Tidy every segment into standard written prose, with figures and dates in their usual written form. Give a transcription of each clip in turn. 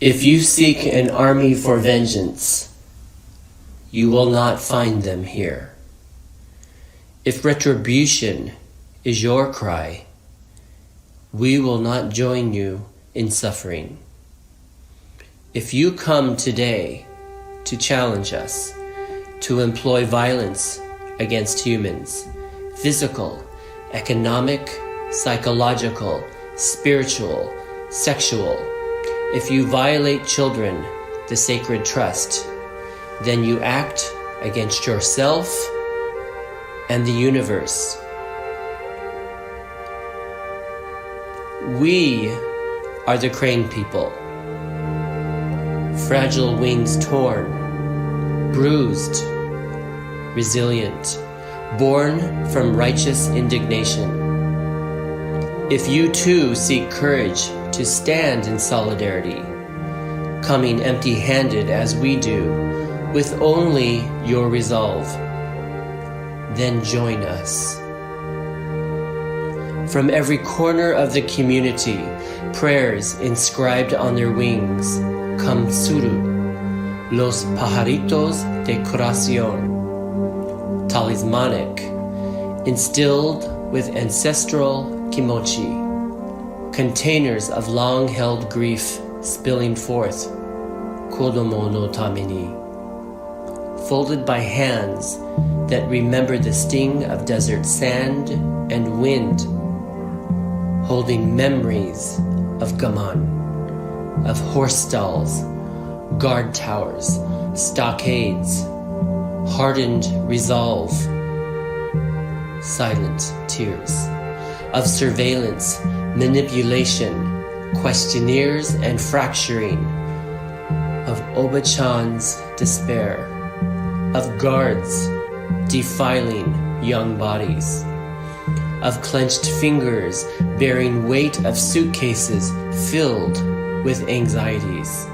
If you seek an army for vengeance, you will not find them here. If retribution is your cry, we will not join you in suffering. If you come today to challenge us, to employ violence against humans, physical, economic, psychological, spiritual, sexual, if you violate children, the sacred trust, then you act against yourself and the universe. We are the crane people. Fragile wings torn, bruised, resilient, born from righteous indignation. If you too seek courage to stand in solidarity, coming empty-handed as we do, with only your resolve, then join us. From every corner of the community, prayers inscribed on their wings come Tsuru, los pajaritos de curación, talismanic, instilled with ancestral Kimochi, containers of long-held grief spilling forth, kodomo no tameni, folded by hands that remember the sting of desert sand and wind, holding memories of gaman, of horse stalls, guard towers, stockades, hardened resolve, silent tears, of surveillance, manipulation, questionnaires and fracturing, of Oba-chan's despair, of guards defiling young bodies, of clenched fingers bearing weight of suitcases filled with anxieties.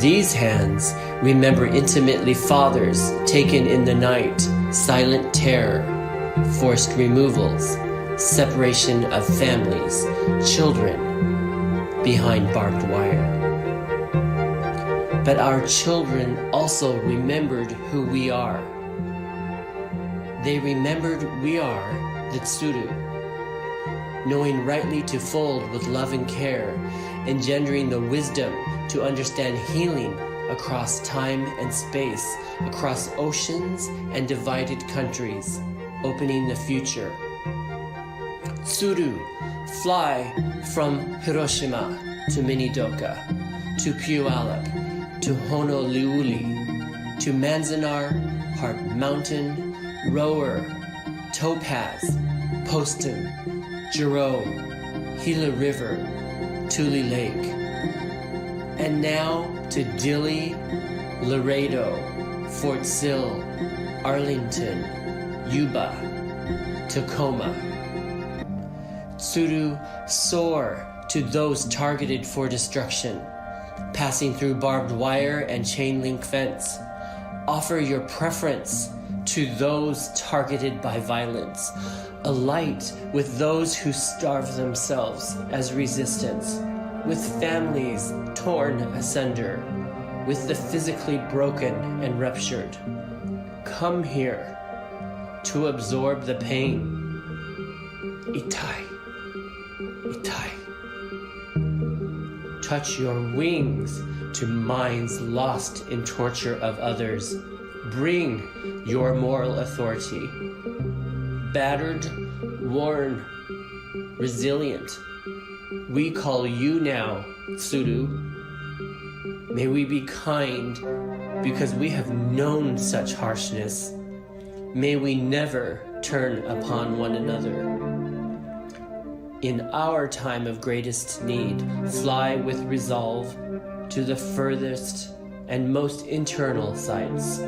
These hands remember intimately fathers taken in the night, silent terror, forced removals, separation of families, children behind barbed wire. But our children also remembered who we are. They remembered we are the Tsuru, knowing rightly to fold with love and care, engendering the wisdom to understand healing across time and space, across oceans and divided countries, opening the future. Tsuru, fly from Hiroshima to Minidoka, to Puyallup, to Honolulu, to Manzanar, Heart Mountain, Rower, Topaz, Poston, Jerome, Gila River, Tule Lake, and now to Dilley, Laredo, Fort Sill, Arlington, Yuba, Tacoma. Tsuru, soar to those targeted for destruction, passing through barbed wire and chain link fence. Offer your preference to those targeted by violence, a light with those who starve themselves as resistance, with families torn asunder, with the physically broken and ruptured. Come here to absorb the pain. Itai, itai. Touch your wings to minds lost in torture of others. Bring your moral authority. Battered, worn, resilient. We call you now, Tsuru. May we be kind because we have known such harshness. May we never turn upon one another. In our time of greatest need, fly with resolve to the furthest and most internal sites,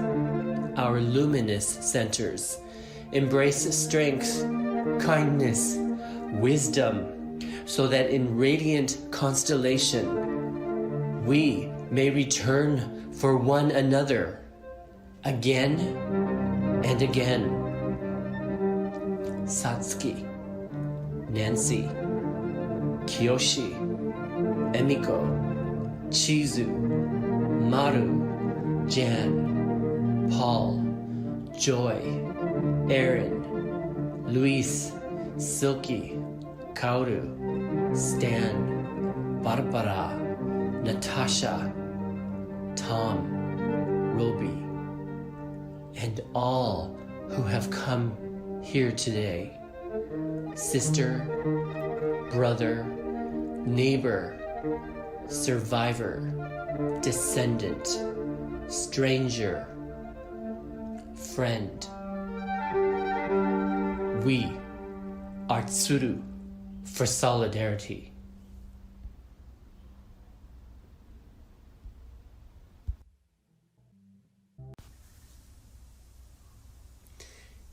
our luminous centers. Embrace strength, kindness, wisdom, so that in radiant constellation, we may return for one another again and again. Satsuki, Nancy, Kiyoshi, Emiko, Chizu, Maru, Jan, Paul, Joy, Erin, Luis, Silky, Kaoru, Stan, Barbara, Natasha, Tom, Roby, and all who have come here today. Sister, brother, neighbor, survivor, descendant, stranger, friend. We are Tsuru for solidarity.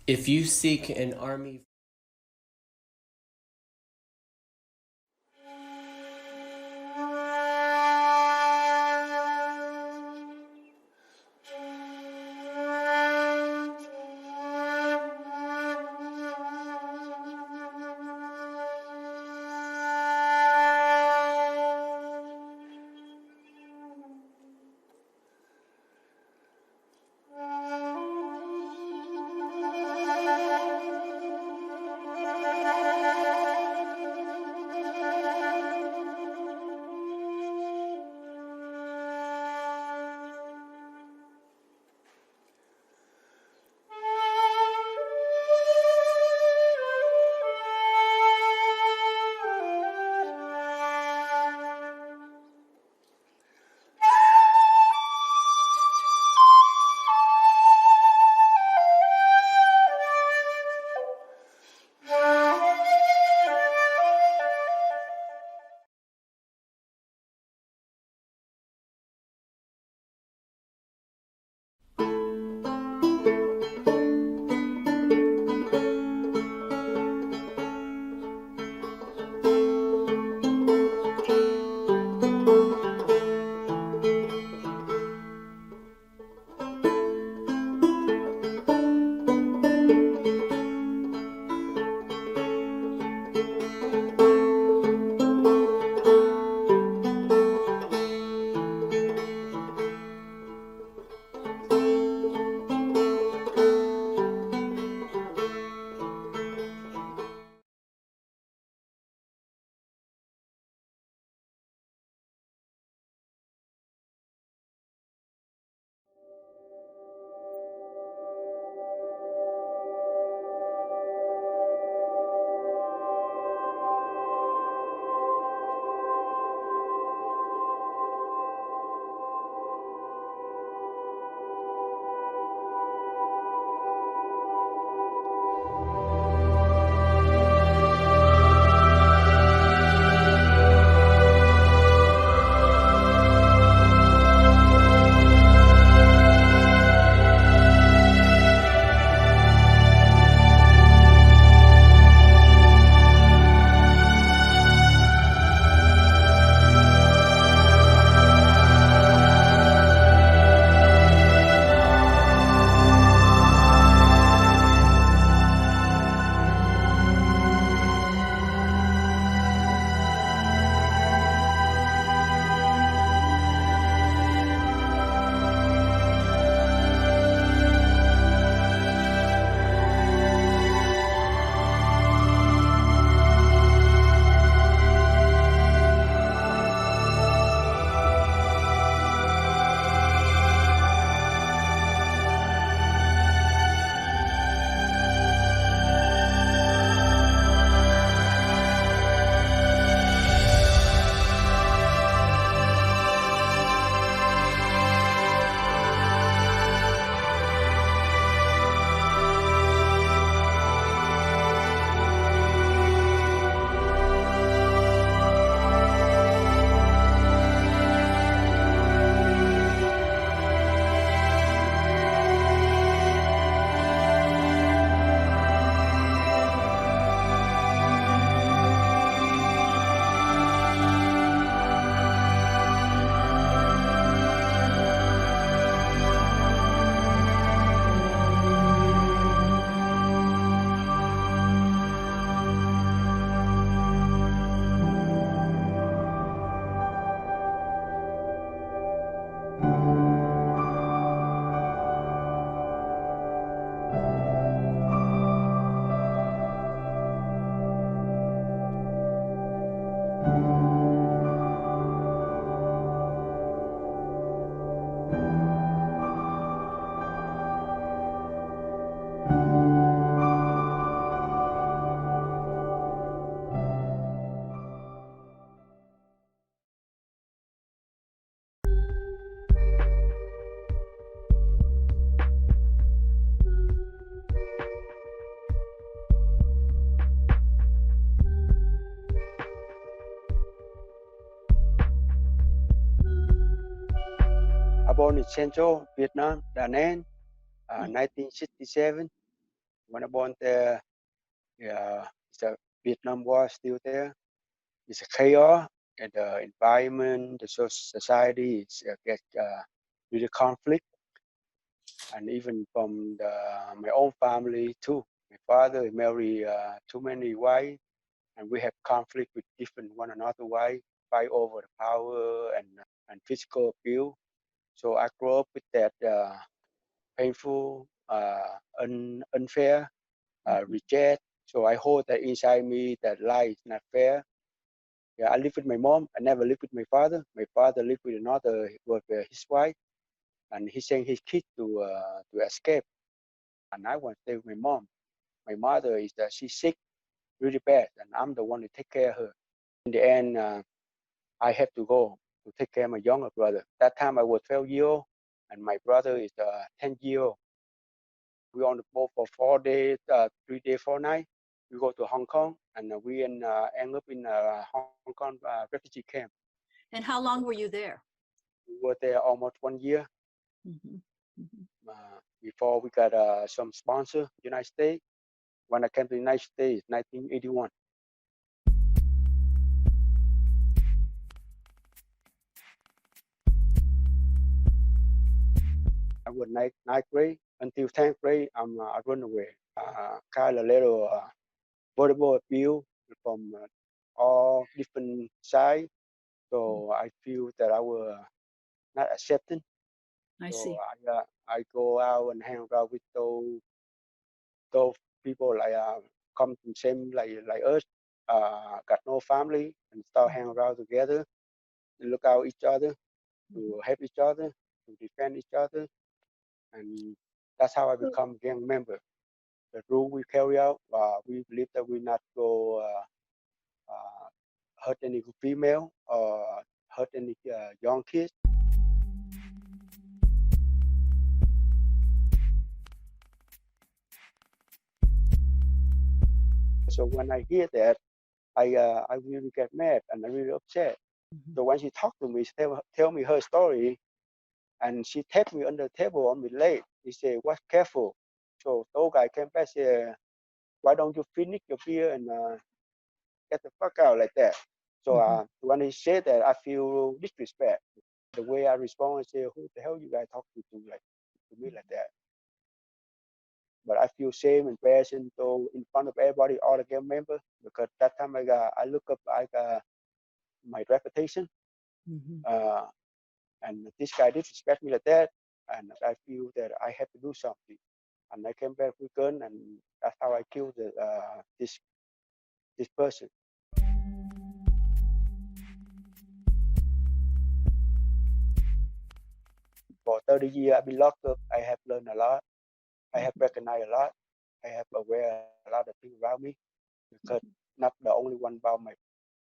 If you seek an army born in Central Vietnam, Da Nang, 1967. When I born there, the Vietnam War still there. It's a chaos, and the environment, the society is get really conflict, and even from my own family too. My father married too many wives, and we have conflict with different one another wife, fight over the power and physical abuse. So I grew up with that painful, unfair, reject. So I hold that inside me that life is not fair. Yeah, I live with my mom. I never lived with my father. My father lived with another with his wife, and he sent his kid to escape. And I want to stay with my mom. My mother is that she's sick really bad, and I'm the one to take care of her. In the end, I have to go to take care of my younger brother. That time I was 12 years old, and my brother is 10 years old. We on the boat for 4 days, 3 days, 4 nights. We go to Hong Kong, and we end up in Hong Kong refugee camp. And how long were you there? We were there almost 1 year. Before we got some sponsor, United States. When I came to the United States, 1981. I was ninth grade until 10th grade. I run away. Kind of little verbal abuse from all different sides. So I feel that I was not accepted. I So see. I go out and hang out with those people like come from same like us, got no family, and start hanging around together, and look out each other, to help each other, to defend each other, and that's how I become gang member. The rule we carry out, we believe that we not go hurt any female or hurt any young kids. So when I hear that, I really get mad and I really upset. So when she talked to me, she tell me her story, and she tapped me under the table on my leg. He said, "What's careful?" So those guy came back and said, "Why don't you finish your beer and get the fuck out like that?" So when he said that, I feel disrespect. The way I respond, I say, "Who the hell you guys talking to like to me like that?" But I feel shame and embarrassing so in front of everybody, all the gang members, because that time I look up I got my reputation, uh, and this guy disrespect me like that, and I feel that I have to do something, and I came back with gun, and that's how I killed this person. For 30 years, I've been locked up. I have learned a lot. I have recognized a lot. I have aware a lot of things around me because not the only one about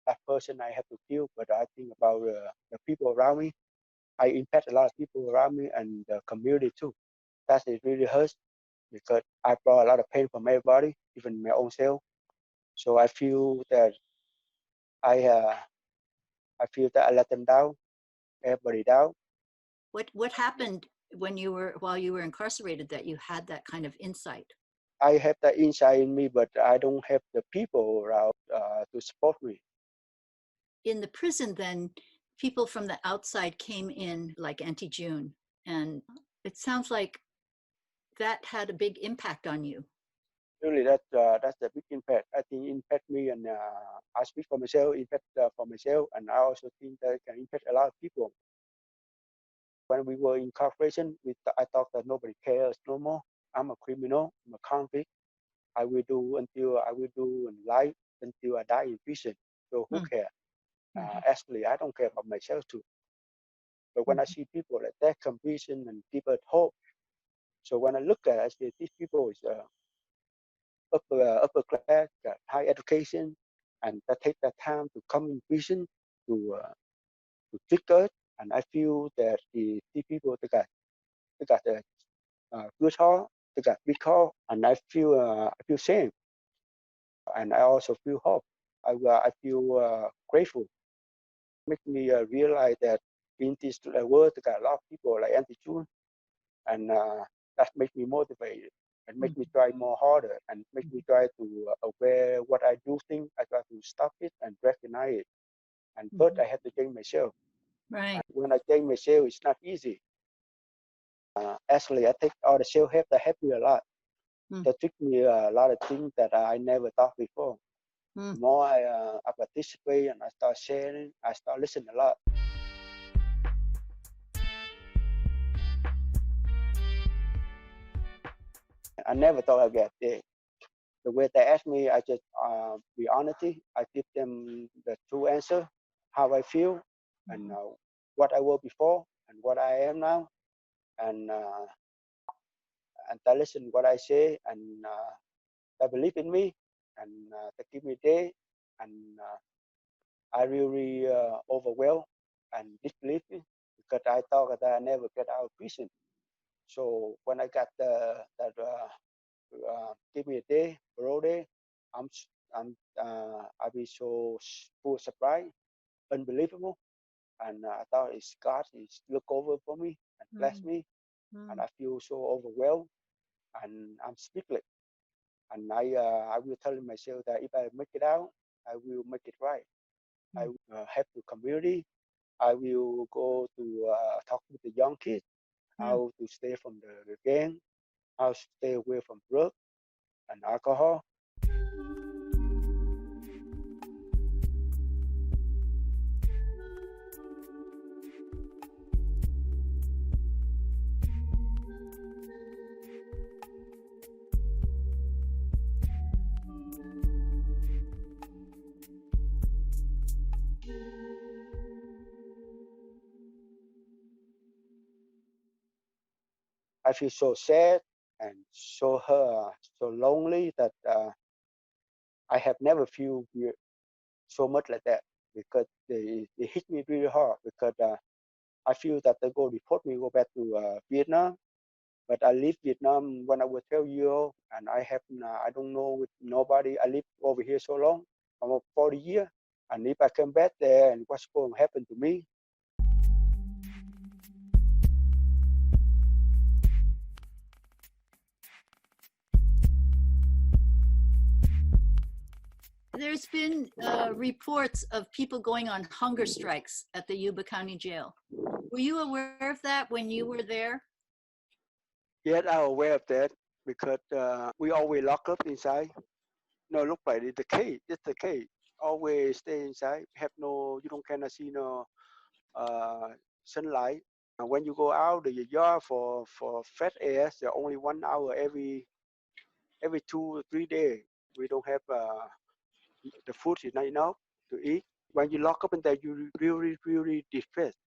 that person I have to kill, but I think about the people around me. I impact a lot of people around me and the community too. That is really hurts because I brought a lot of pain from everybody, even my own self. So I uh, I feel that I let them down, everybody down. What happened when you were while you were incarcerated that you had that kind of insight? I have that inside in me, but I don't have the people around to support me. In the prison, then people from the outside came in, like Auntie June, and it sounds like that had a big impact on you. Really, that's the big impact. I think impact me, and I speak for myself, impact for myself, and I also think that it can impact a lot of people. When we were in incarceration, I thought that nobody cares no more. I'm a criminal, I'm a convict. I will do in life until I die in prison. So who cares? Actually, I don't care about myself too. But when I see people like that, compassion and people hope. So when I look at it, I say these people is upper class, got high education, and that take that time to come in prison to trick us. And I feel that the people they got a good heart, they got big heart, and I feel shame, and I also feel hope. I feel grateful. Make me realize that in this world, there are a lot of people like Auntie June, and that makes me motivated and make me try more harder and make me try to aware what I do think. I try to stop it and recognize it. And first, I have to change myself. Right. And when I change myself, it's not easy. Actually, I think all the self-help that helped me a lot. That took me a lot of things that I never thought before. The more I participate and I start sharing, I start listening a lot. I never thought I'd get there. The way they ask me, I just be honest. I give them the true answer, how I feel, and what I was before and what I am now, and they listen what I say, and they believe in me, and they give me day, and I really overwhelmed and disbelieve me because I thought that I never get out of prison. So when I got that give me a day, parole day, I'm I be so full of surprise, unbelievable, and I thought it's God is look over for me and bless me, and I feel so overwhelmed, and I'm speechless, and I will tell myself that if I make it out, I will make it right. I will help the community. I will go to talk with the young kids, how to stay from the gang, how to stay away from drugs and alcohol. I feel so sad and so so lonely that I have never feel so much like that because they hit me really hard because I feel that they go deport me, go back to Vietnam. But I leave Vietnam when I was 12 years old, and I don't know with nobody. I live over here so long, almost 40 years, and if I come back there, and what's going to happen to me? There's been reports of people going on hunger strikes at the Yuba County Jail. Were you aware of that when you were there? Yes, I'm aware of that because we always lock up inside. No, look like it's the cage. It's the cage. Always stay inside. Have no, you don't cannot see no sunlight. And when you go out the yard for fresh air, there only 1 hour every 2 or 3 days. We don't have the food is not enough to eat. When you lock up in there, you really depressed.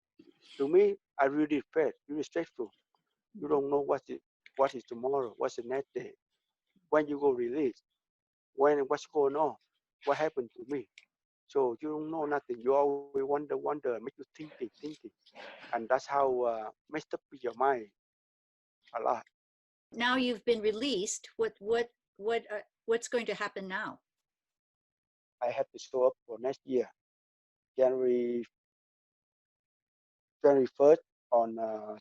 To me, I really depressed, really stressful. You don't know what is tomorrow, what's the next day. When you go release, what's going on, what happened to me. So you don't know nothing. You always wonder, make you thinking, and that's how messed up with your mind a lot. Now you've been released. What's going to happen now? I have to show up for next year, January 21st on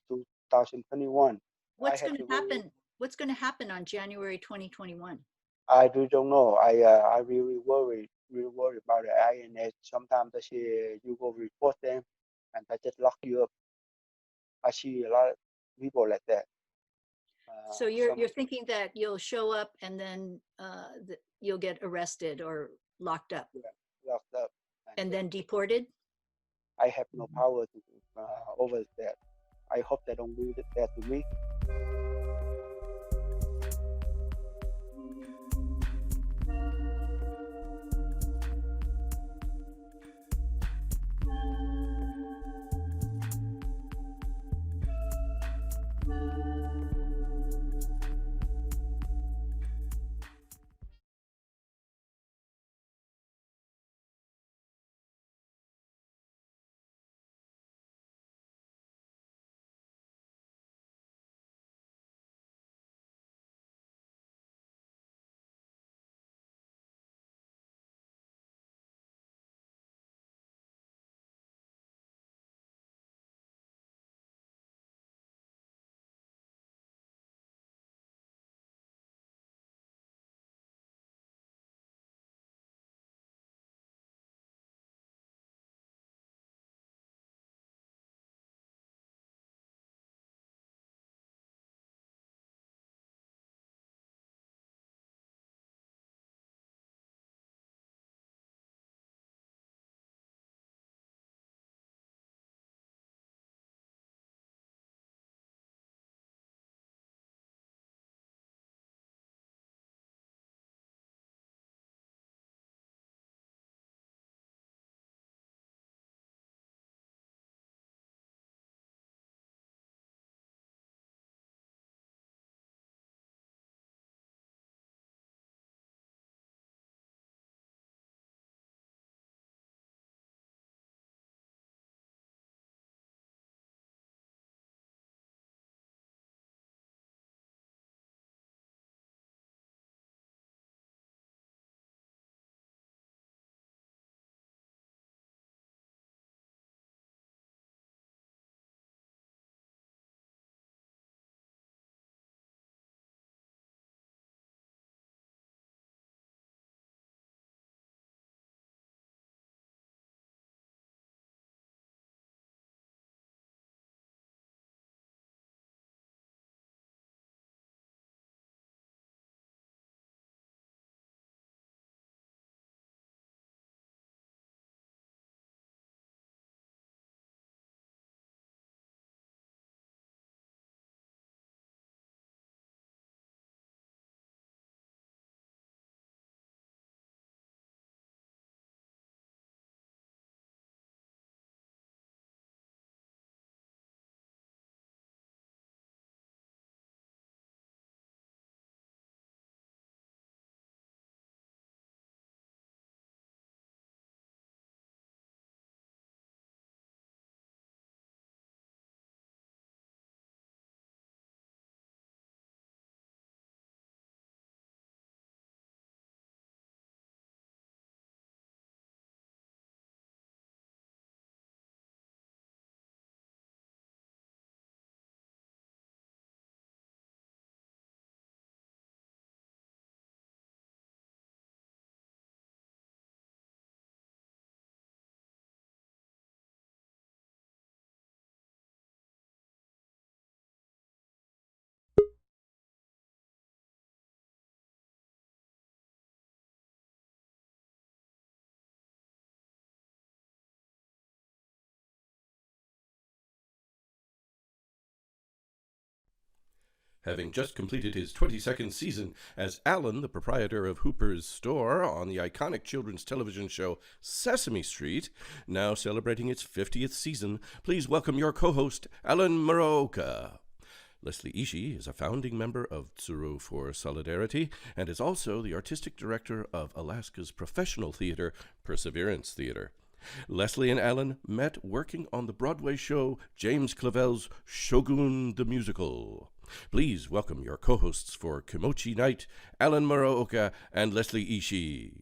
2021. What's going to happen? What's going to happen on January 2021? I really don't know. I really worry about the INS. Sometimes they say you go report them, and they just lock you up. I see a lot of people like that. So you're thinking that you'll show up and then you'll get arrested or locked up, locked up, and then deported. I have no power to over that. I hope they don't do that to me. Having just completed his 22nd season as Alan, the proprietor of Hooper's Store on the iconic children's television show Sesame Street, now celebrating its 50th season, please welcome your co-host, Alan Muraoka. Leslie Ishii is a founding member of Tsuru for Solidarity and is also the artistic director of Alaska's professional theater, Perseverance Theater. Leslie and Alan met working on the Broadway show James Clavell's Shogun the Musical. Please welcome your co-hosts for Kimochi Night, Alan Muraoka and Leslie Ishii.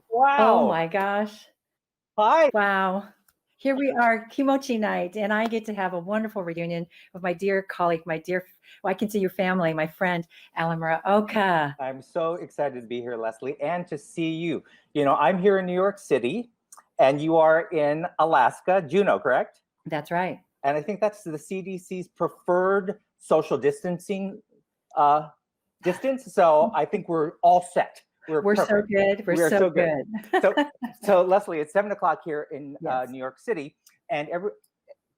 Wow. Oh my gosh. Hi. Wow. Here we are, Kimochi Night, and I get to have a wonderful reunion with my dear colleague, I can see your family, my friend, Alan Muraoka. I'm so excited to be here, Leslie, and to see you. You know, I'm here in New York City, and you are in Alaska, Juneau, correct? That's right. And I think that's the CDC's preferred social distancing distance. So I think we're all set. We're so good. We're so good. So Leslie, it's 7 o'clock here in Yes. New York City, and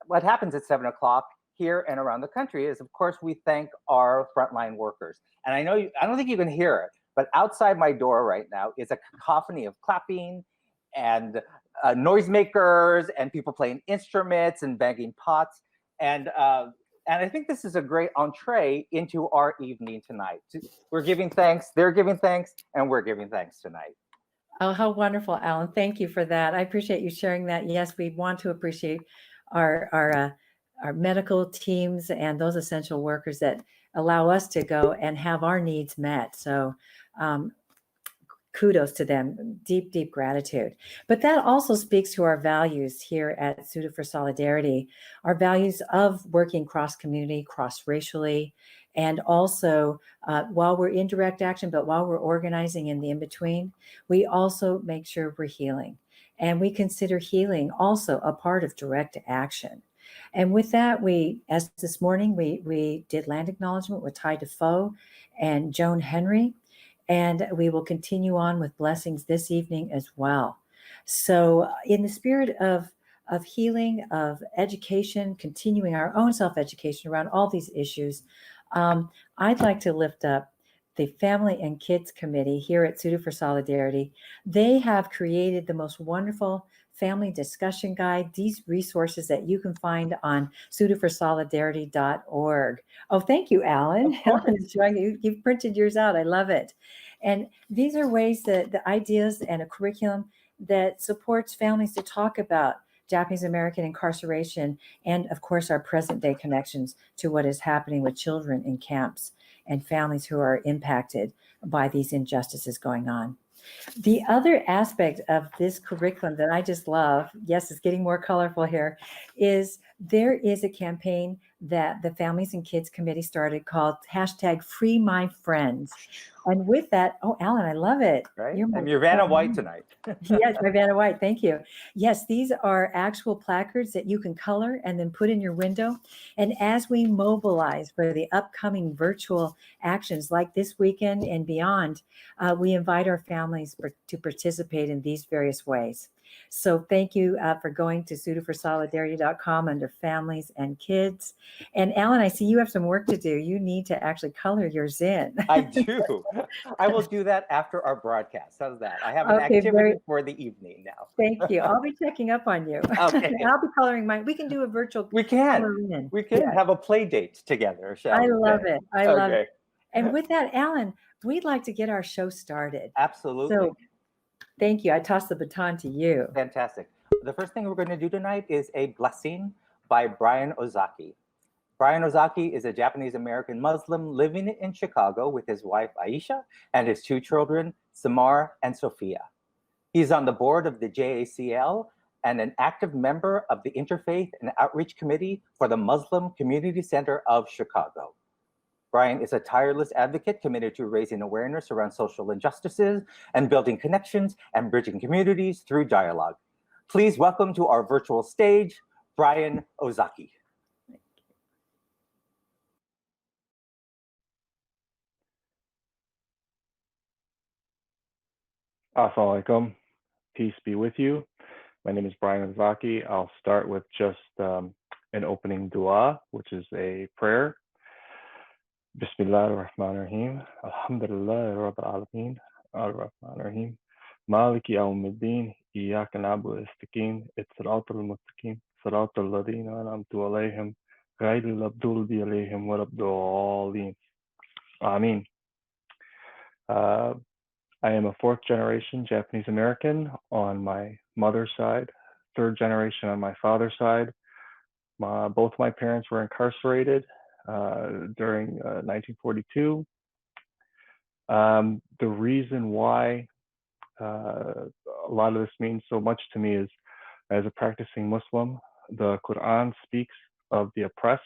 what happens at 7 o'clock here and around the country is, of course, we thank our frontline workers. And I don't think you can hear it, but outside my door right now is a cacophony of clapping and noisemakers and people playing instruments and banging pots. And I think this is a great entree into our evening tonight. We're giving thanks, they're giving thanks, and we're giving thanks tonight. Oh, how wonderful, Alan. Thank you for that. I appreciate you sharing that. Yes, we want to appreciate our medical teams and those essential workers that allow us to go and have our needs met. So kudos to them, deep, deep gratitude. But that also speaks to our values here at Tsuru for Solidarity, our values of working cross-community, cross-racially, and also while we're in direct action, but while we're organizing in the in-between, we also make sure we're healing. And we consider healing also a part of direct action. And with that, as this morning, we did land acknowledgement with Tai Defoe and Joan Henry. And we will continue on with blessings this evening as well. So in the spirit of healing, of education, continuing our own self-education around all these issues, I'd like to lift up the Family and Kids Committee here at Tsuru for Solidarity. They have created the most wonderful family discussion guide, these resources that you can find on tsuruforsolidarity.org. Oh, thank you, Alan. You've printed yours out. I love it. And these are ways that the ideas and a curriculum that supports families to talk about Japanese American incarceration and, of course, our present day connections to what is happening with children in camps and families who are impacted by these injustices going on. The other aspect of this curriculum that I just love, yes, it's getting more colorful here, is there is a campaign that the Families and Kids Committee started called #FreeMyFriends. And with that, oh, Alan, I love it. Right? I'm your Vanna White tonight. Yes, my Vanna White, thank you. Yes, these are actual placards that you can color and then put in your window. And as we mobilize for the upcoming virtual actions like this weekend and beyond, we invite our families to participate in these various ways. So thank you for going to tsuruforsolidarity.com under families and kids. And Alan, I see you have some work to do. You need to actually color yours in. I do. I will do that after our broadcast. How's that? I have an activity for the evening now. Thank you. I'll be checking up on you. Okay. I'll be coloring mine. We can do a virtual. We can have a play date together. I love it. I love it. And with that, Alan, we'd like to get our show started. Absolutely. So thank you. I toss the baton to you. Fantastic. The first thing we're going to do tonight is a blessing by Brian Ozaki. Brian Ozaki is a Japanese-American Muslim living in Chicago with his wife Aisha and his two children, Samar and Sophia. He's on the board of the JACL and an active member of the Interfaith and Outreach Committee for the Muslim Community Center of Chicago. Brian is a tireless advocate committed to raising awareness around social injustices and building connections and bridging communities through dialogue. Please welcome to our virtual stage, Brian Ozaki. Assalamualaikum. Peace be with you. My name is Brian Ozaki. I'll start with just an opening dua, which is a prayer. Bismillah ar-Rahman ar-Rahim. Alhamdulillah Rabbil Alameen. Ar-Rahman ar-Rahim. Maliki yawmiddin. Iyyaka na'budu wa nasta'in. Siratal mustaqim. Siratal ladhina an'amta alayhim. Ghayril maghdubi alayhim waladdallin. Ameen. I am a fourth generation Japanese American on my mother's side, third generation on my father's side. Both my parents were incarcerated during 1942. The reason why a lot of this means so much to me is, as a practicing Muslim, the Quran speaks of the oppressed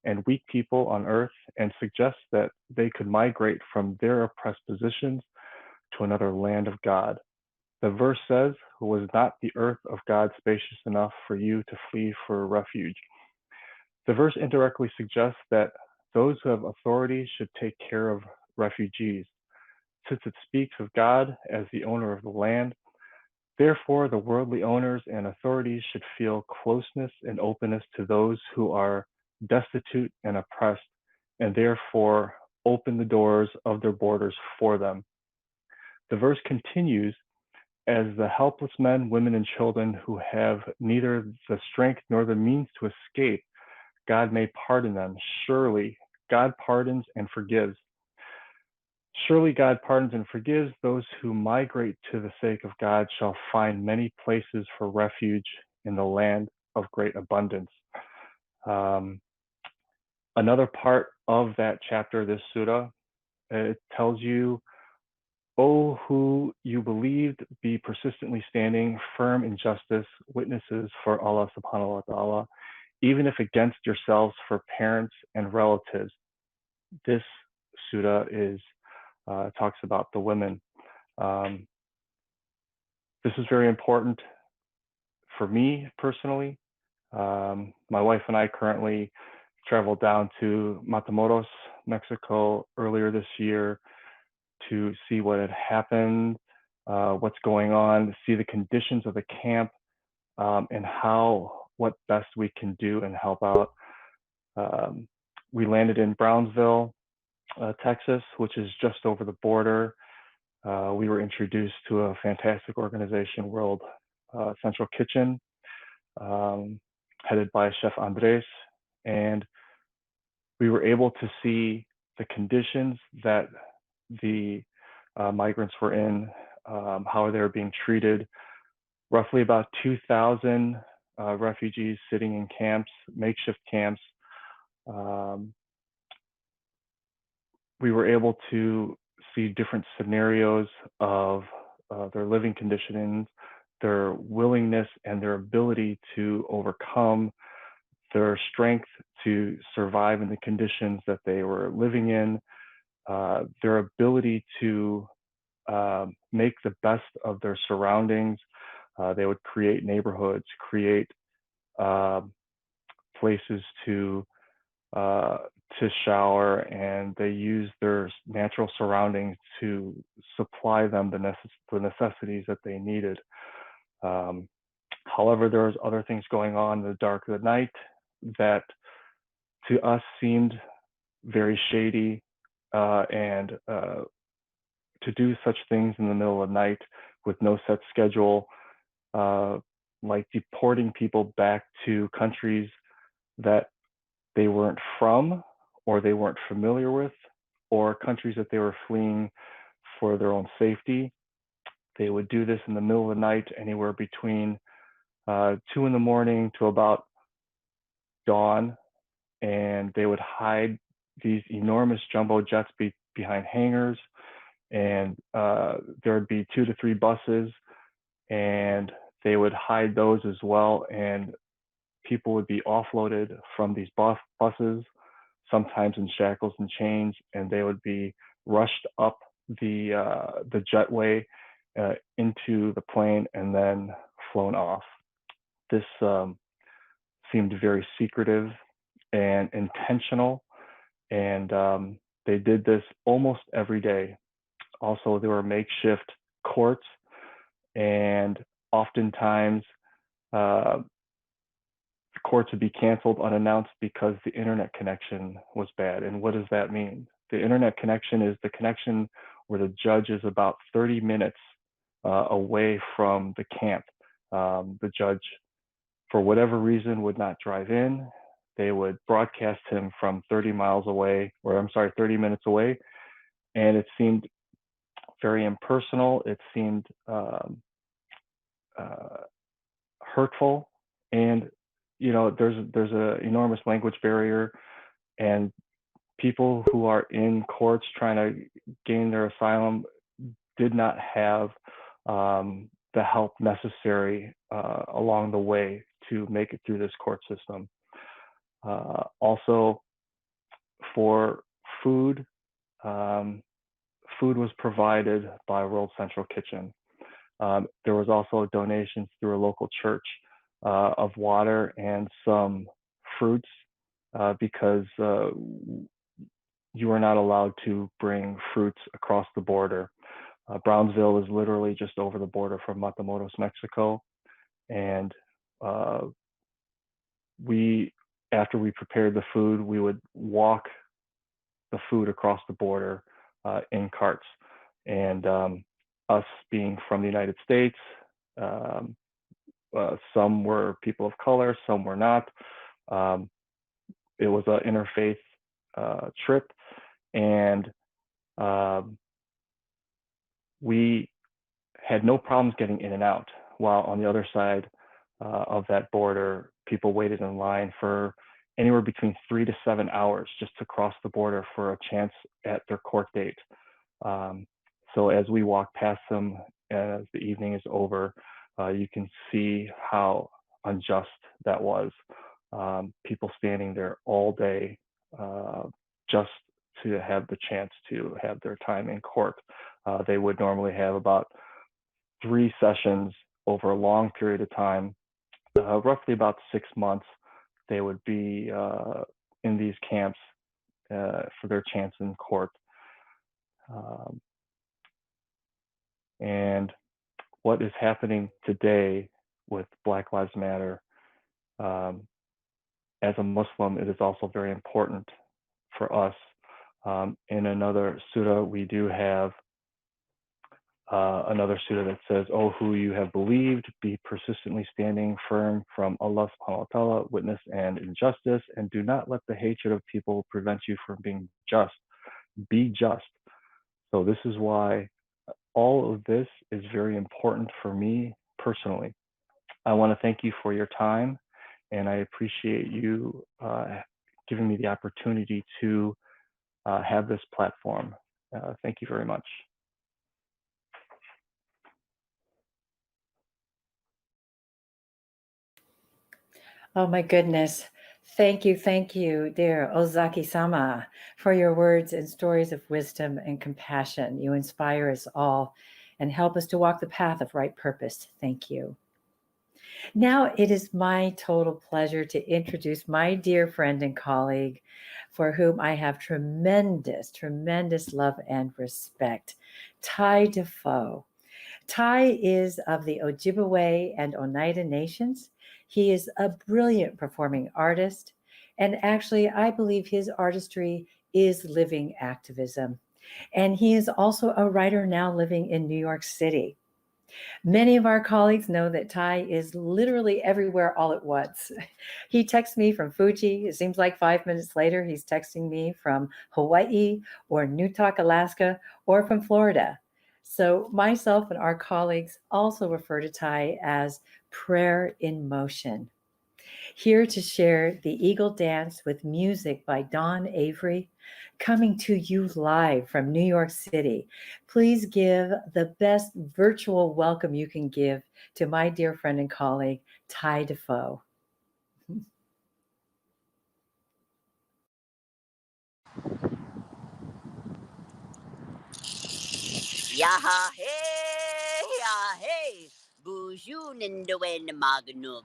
and weak people on earth and suggests that they could migrate from their oppressed positions to another land of God. The verse says, "Was not the earth of God spacious enough for you to flee for refuge?" The verse indirectly suggests that those who have authority should take care of refugees. Since it speaks of God as the owner of the land, therefore the worldly owners and authorities should feel closeness and openness to those who are destitute and oppressed, and therefore open the doors of their borders for them. The verse continues, "As the helpless men, women, and children who have neither the strength nor the means to escape, God may pardon them. Surely God pardons and forgives. Surely God pardons and forgives. Those who migrate to the sake of God shall find many places for refuge in the land of great abundance." Another part of that chapter, this surah, it tells you, "O who you believed, be persistently standing firm in justice, witnesses for Allah subhanahu wa ta'ala, even if against yourselves for parents and relatives." This surah talks about the women. This is very important for me personally. My wife and I currently traveled down to Matamoros, Mexico earlier this year to see what had happened, what's going on, see the conditions of the camp, and what best we can do and help out. We landed in Brownsville, Texas, which is just over the border. We were introduced to a fantastic organization, World Central Kitchen, headed by Chef Andres, and we were able to see the conditions that the migrants were in, how they were being treated. Roughly about 2,000 refugees sitting in camps, makeshift camps. We were able to see different scenarios of their living conditions, their willingness and their ability to overcome, their strength to survive in the conditions that they were living in, their ability to make the best of their surroundings. They would create neighborhoods, create places to shower, and they use their natural surroundings to supply them the necessities that they needed. However, there was other things going on in the dark of the night that to us seemed very shady, and to do such things in the middle of the night with no set schedule, like deporting people back to countries that they weren't from or they weren't familiar with, or countries that they were fleeing for their own safety. They would do this in the middle of the night, anywhere between 2 in the morning to about dawn, and they would hide these enormous jumbo jets behind hangars, and there would be 2 to 3 buses, and they would hide those as well, and people would be offloaded from these buses, sometimes in shackles and chains, and they would be rushed up the jetway into the plane and then flown off. This seemed very secretive and intentional, and they did this almost every day. Also, there were makeshift courts and oftentimes courts would be canceled unannounced because the internet connection was bad. And what does that mean? The internet connection is the connection where the judge is about 30 minutes away from the camp. The judge, for whatever reason, would not drive in. They would broadcast him from 30 miles away, or I'm sorry, 30 minutes away. And it seemed very impersonal. It seemed hurtful. And, you know, there's an enormous language barrier, and people who are in courts trying to gain their asylum did not have the help necessary along the way to make it through this court system. Also, for food, food was provided by World Central Kitchen. There was also donations through a local church of water and some fruits because you are not allowed to bring fruits across the border. Brownsville is literally just over the border from Matamoros, Mexico. And after we prepared the food, we would walk the food across the border in carts. And us being from the United States, some were people of color, some were not. It was an interfaith trip, and we had no problems getting in and out, while on the other side of that border, people waited in line for anywhere between 3 to 7 hours just to cross the border for a chance at their court date. So as we walk past them, as the evening is over, you can see how unjust that was. People standing there all day just to have the chance to have their time in court. They would normally have about 3 sessions over a long period of time, roughly about 6 months. They would be in these camps for their chance in court. And what is happening today with Black Lives Matter, as a Muslim, it is also very important for us. In another surah, we do have another surah that says, "Oh, who you have believed, be persistently standing firm from Allah subhanahu wa ta'ala, witness and injustice, and do not let the hatred of people prevent you from being just. Be just." So this is why all of this is very important for me personally. I want to thank you for your time, and I appreciate you giving me the opportunity to have this platform. Thank you very much. Oh my goodness. Thank you, dear Ozaki-sama, for your words and stories of wisdom and compassion. You inspire us all and help us to walk the path of right purpose. Thank you. Now it is my total pleasure to introduce my dear friend and colleague, for whom I have tremendous, tremendous love and respect, Tai Defoe. Tai is of the Ojibwe and Oneida nations. He is a brilliant performing artist, and actually, I believe his artistry is living activism. And he is also a writer now living in New York City. Many of our colleagues know that Tai is literally everywhere all at once. He texts me from Fuji. It seems like 5 minutes later, he's texting me from Hawaii or Newtok, Alaska, or from Florida. So myself and our colleagues also refer to Tai as prayer in motion. Here to share the Eagle Dance with music by Don Avery, coming to you live from New York City. Please give the best virtual welcome you can give to my dear friend and colleague, Tai Defoe. Yaha hey, Buju Nindoen Magnug.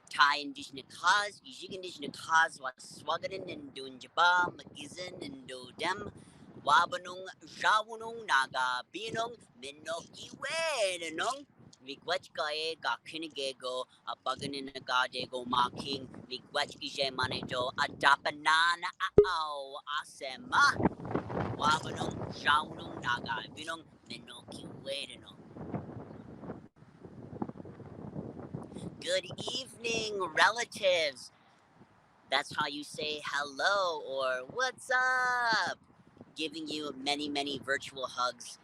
Tai Indigenous cause, Indigenous cause, what Swaganin and Dunjaba, Magizin and Dodem, Wabanung, Jawunung, Naga, Binung, Minoki Wenung. Miigwechkae ga kinigego a baganinagade making miigwechkije manejo adapanana ao asema wabanong shaunong naga binong menoki wedeno. Good evening, relatives. That's how you say hello or what's up. Giving you many, many virtual hugs.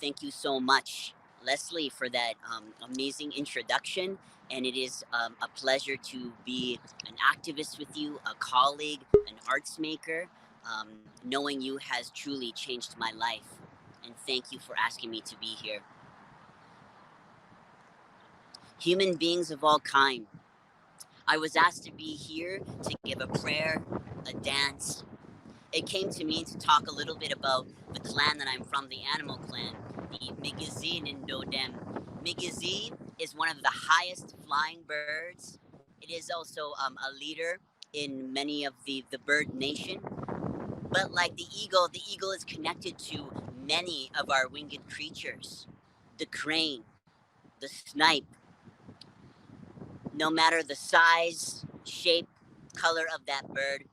Thank you so much, Leslie, for that amazing introduction. And it is a pleasure to be an activist with you, a colleague, an arts maker. Knowing you has truly changed my life. And thank you for asking me to be here. Human beings of all kind. I was asked to be here to give a prayer, a dance. It came to me to talk a little bit about the clan that I'm from, the animal clan, the Migizi Nindodem. Migizi is one of the highest flying birds. It is also a leader in many of the bird nation. But like the eagle is connected to many of our winged creatures. The crane, the snipe, no matter the size, shape, color of that bird,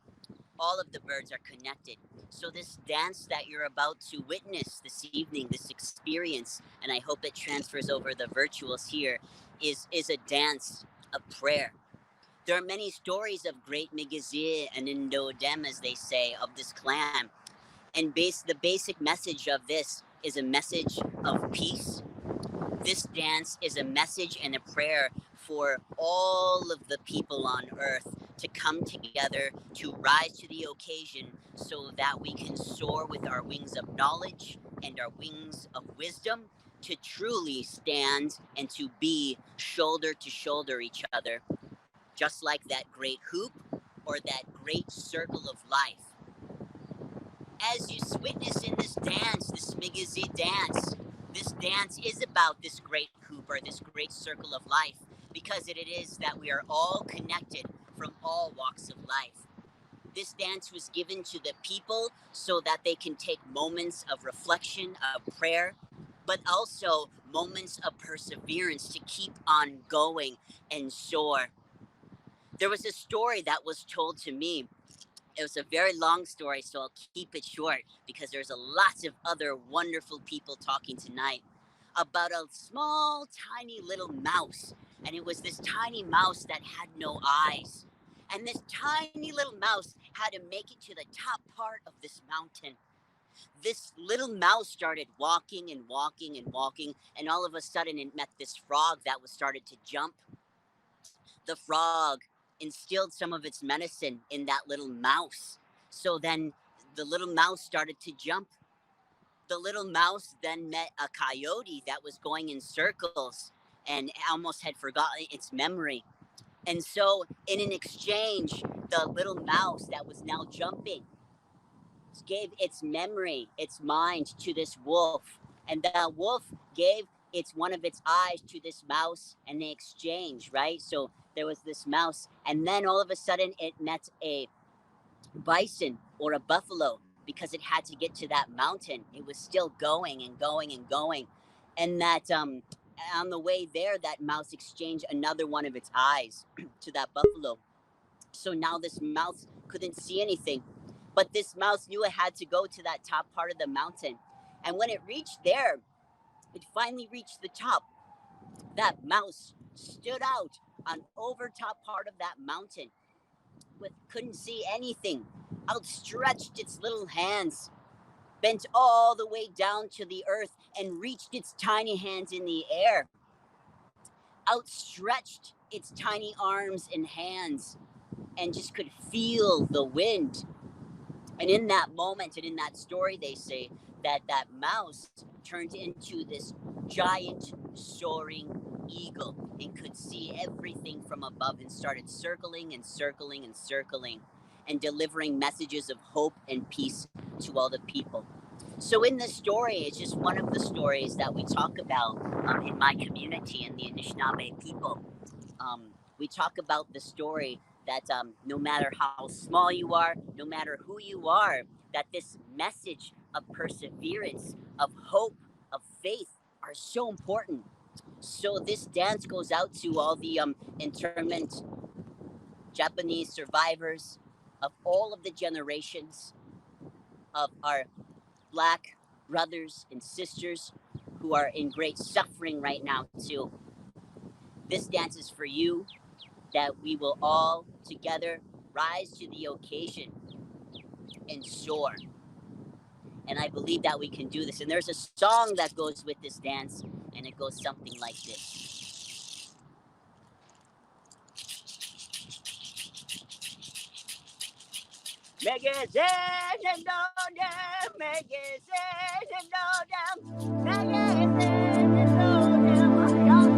all of the birds are connected. So this dance that you're about to witness this evening, this experience, and I hope it transfers over the virtuals here, is a dance, a prayer. There are many stories of great Migizi and Indodem, as they say, of this clan. And the basic message of this is a message of peace. This dance is a message and a prayer for all of the people on earth to come together, to rise to the occasion so that we can soar with our wings of knowledge and our wings of wisdom to truly stand and to be shoulder to shoulder each other, just like that great hoop or that great circle of life. As you witness in this dance, this Migizi dance, this dance is about this great hoop or this great circle of life, because it is that we are all connected from all walks of life. This dance was given to the people so that they can take moments of reflection, of prayer, but also moments of perseverance to keep on going and soar. There was a story that was told to me. It was a very long story, so I'll keep it short because there's lots of other wonderful people talking tonight about a small, tiny little mouse. And it was this tiny mouse that had no eyes. And this tiny little mouse had to make it to the top part of this mountain. This little mouse started walking and walking and walking, and all of a sudden it met this frog that was started to jump. The frog instilled some of its medicine in that little mouse. So then the little mouse started to jump. The little mouse then met a coyote that was going in circles and almost had forgotten its memory. And so in an exchange, the little mouse that was now jumping gave its memory, its mind to this wolf. And the wolf gave one of its eyes to this mouse, and they exchanged, right? So there was this mouse, and then all of a sudden it met a bison or a buffalo because it had to get to that mountain. It was still going and going and going. And that on the way there, that mouse exchanged another one of its eyes to that buffalo. So now this mouse couldn't see anything. But this mouse knew it had to go to that top part of the mountain. And when it reached there, it finally reached the top. That mouse stood out on over top part of that mountain, couldn't see anything, outstretched its little hands, bent all the way down to the earth, and reached its tiny hands in the air, outstretched its tiny arms and hands, and just could feel the wind. And in that moment, and in that story, they say that that mouse turned into this giant soaring eagle and could see everything from above and started circling and circling and circling and delivering messages of hope and peace to all the people. So in this story, it's just one of the stories that we talk about in my community and the Anishinaabe people. We talk about the story that no matter how small you are, no matter who you are, that this message of perseverance, of hope, of faith are so important. So this dance goes out to all the internment Japanese survivors of all of the generations of our Black brothers and sisters who are in great suffering right now too. This dance is for you, that we will all together rise to the occasion and soar. And I believe that we can do this. And there's a song that goes with this dance, and it goes something like this. Make it stand and go down, make it stand and go down, make it stand and go down,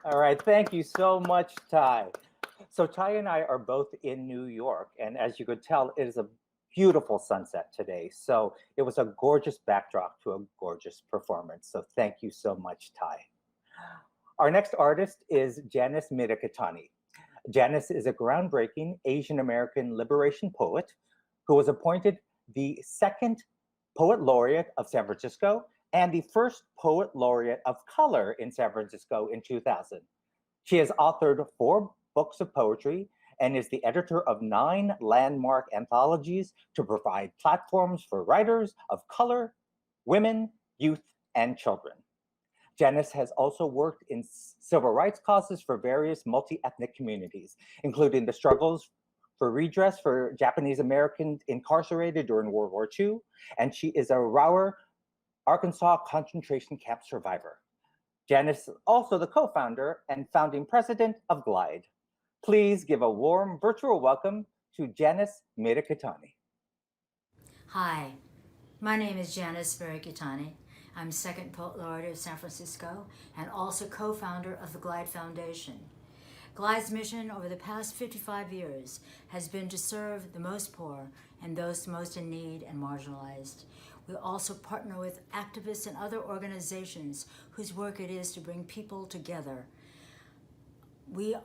All right, thank you so much, Ty. So Ty and I are both in New York, and as you could tell, it is a beautiful sunset today. So it was a gorgeous backdrop to a gorgeous performance. So thank you so much, Ty. Our next artist is Janice Mirikitani. Janice is a groundbreaking Asian American liberation poet who was appointed the second Poet Laureate of San Francisco and the first Poet Laureate of color in San Francisco in 2000. She has authored 4 books of poetry and is the editor of 9 landmark anthologies to provide platforms for writers of color, women, youth, and children. Janice has also worked in civil rights causes for various multi-ethnic communities, including the struggles for redress for Japanese Americans incarcerated during World War II, and she is a Rower, Arkansas concentration camp survivor. Janice is also the co-founder and founding president of GLIDE. Please give a warm virtual welcome to Janice Mirikitani. Hi, my name is Janice Mirikitani. I'm second Poet Laureate of San Francisco and also co-founder of the GLIDE Foundation. GLIDE's mission over the past 55 years has been to serve the most poor and those most in need and marginalized. We also partner with activists and other organizations whose work it is to bring people together.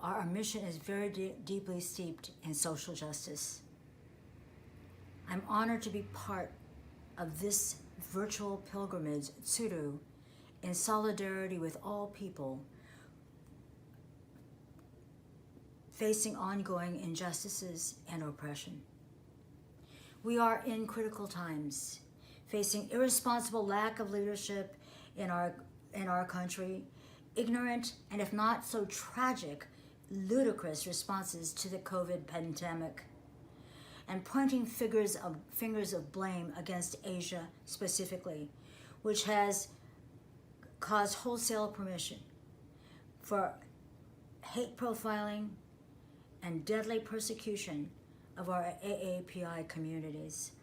Our mission is very deeply steeped in social justice. I'm honored to be part of this virtual pilgrimage, Tsuru, in solidarity with all people facing ongoing injustices and oppression. We are in critical times, facing irresponsible lack of leadership in our country, ignorant and if not so tragic, ludicrous responses to the COVID pandemic, and pointing fingers of blame against Asia specifically, which has caused wholesale permission for hate profiling and deadly persecution of our AAPI communities.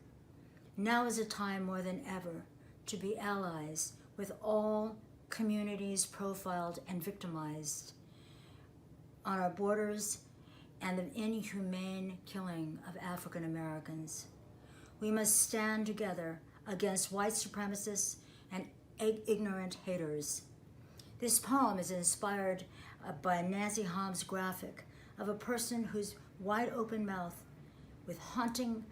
Now is a time more than ever to be allies with all communities profiled and victimized on our borders and the inhumane killing of African Americans. We must stand together against white supremacists and ignorant haters. This poem is inspired by Nancy Ham's graphic of a person whose wide open mouth with haunting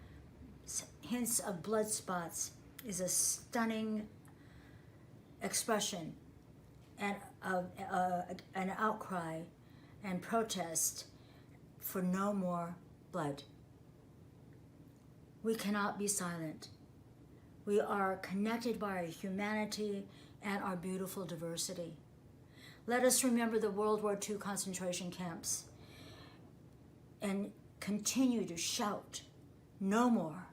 hints of blood spots is a stunning expression and of an outcry and protest for no more blood. We cannot be silent. We are connected by our humanity and our beautiful diversity. Let us remember the World War II concentration camps and continue to shout, no more,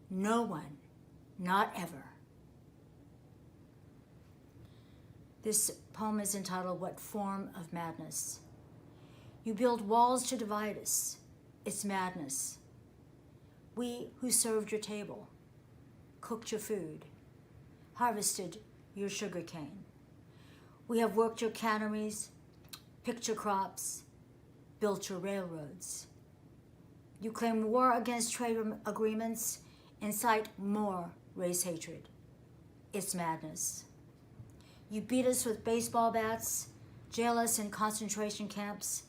no one, not ever. This poem is entitled, What Form of Madness? You build walls to divide us. It's madness. We who served your table, cooked your food, harvested your sugar cane. We have worked your canneries, picked your crops, built your railroads. You claim war against trade agreements, incite more race hatred. It's madness. You beat us with baseball bats, jail us in concentration camps.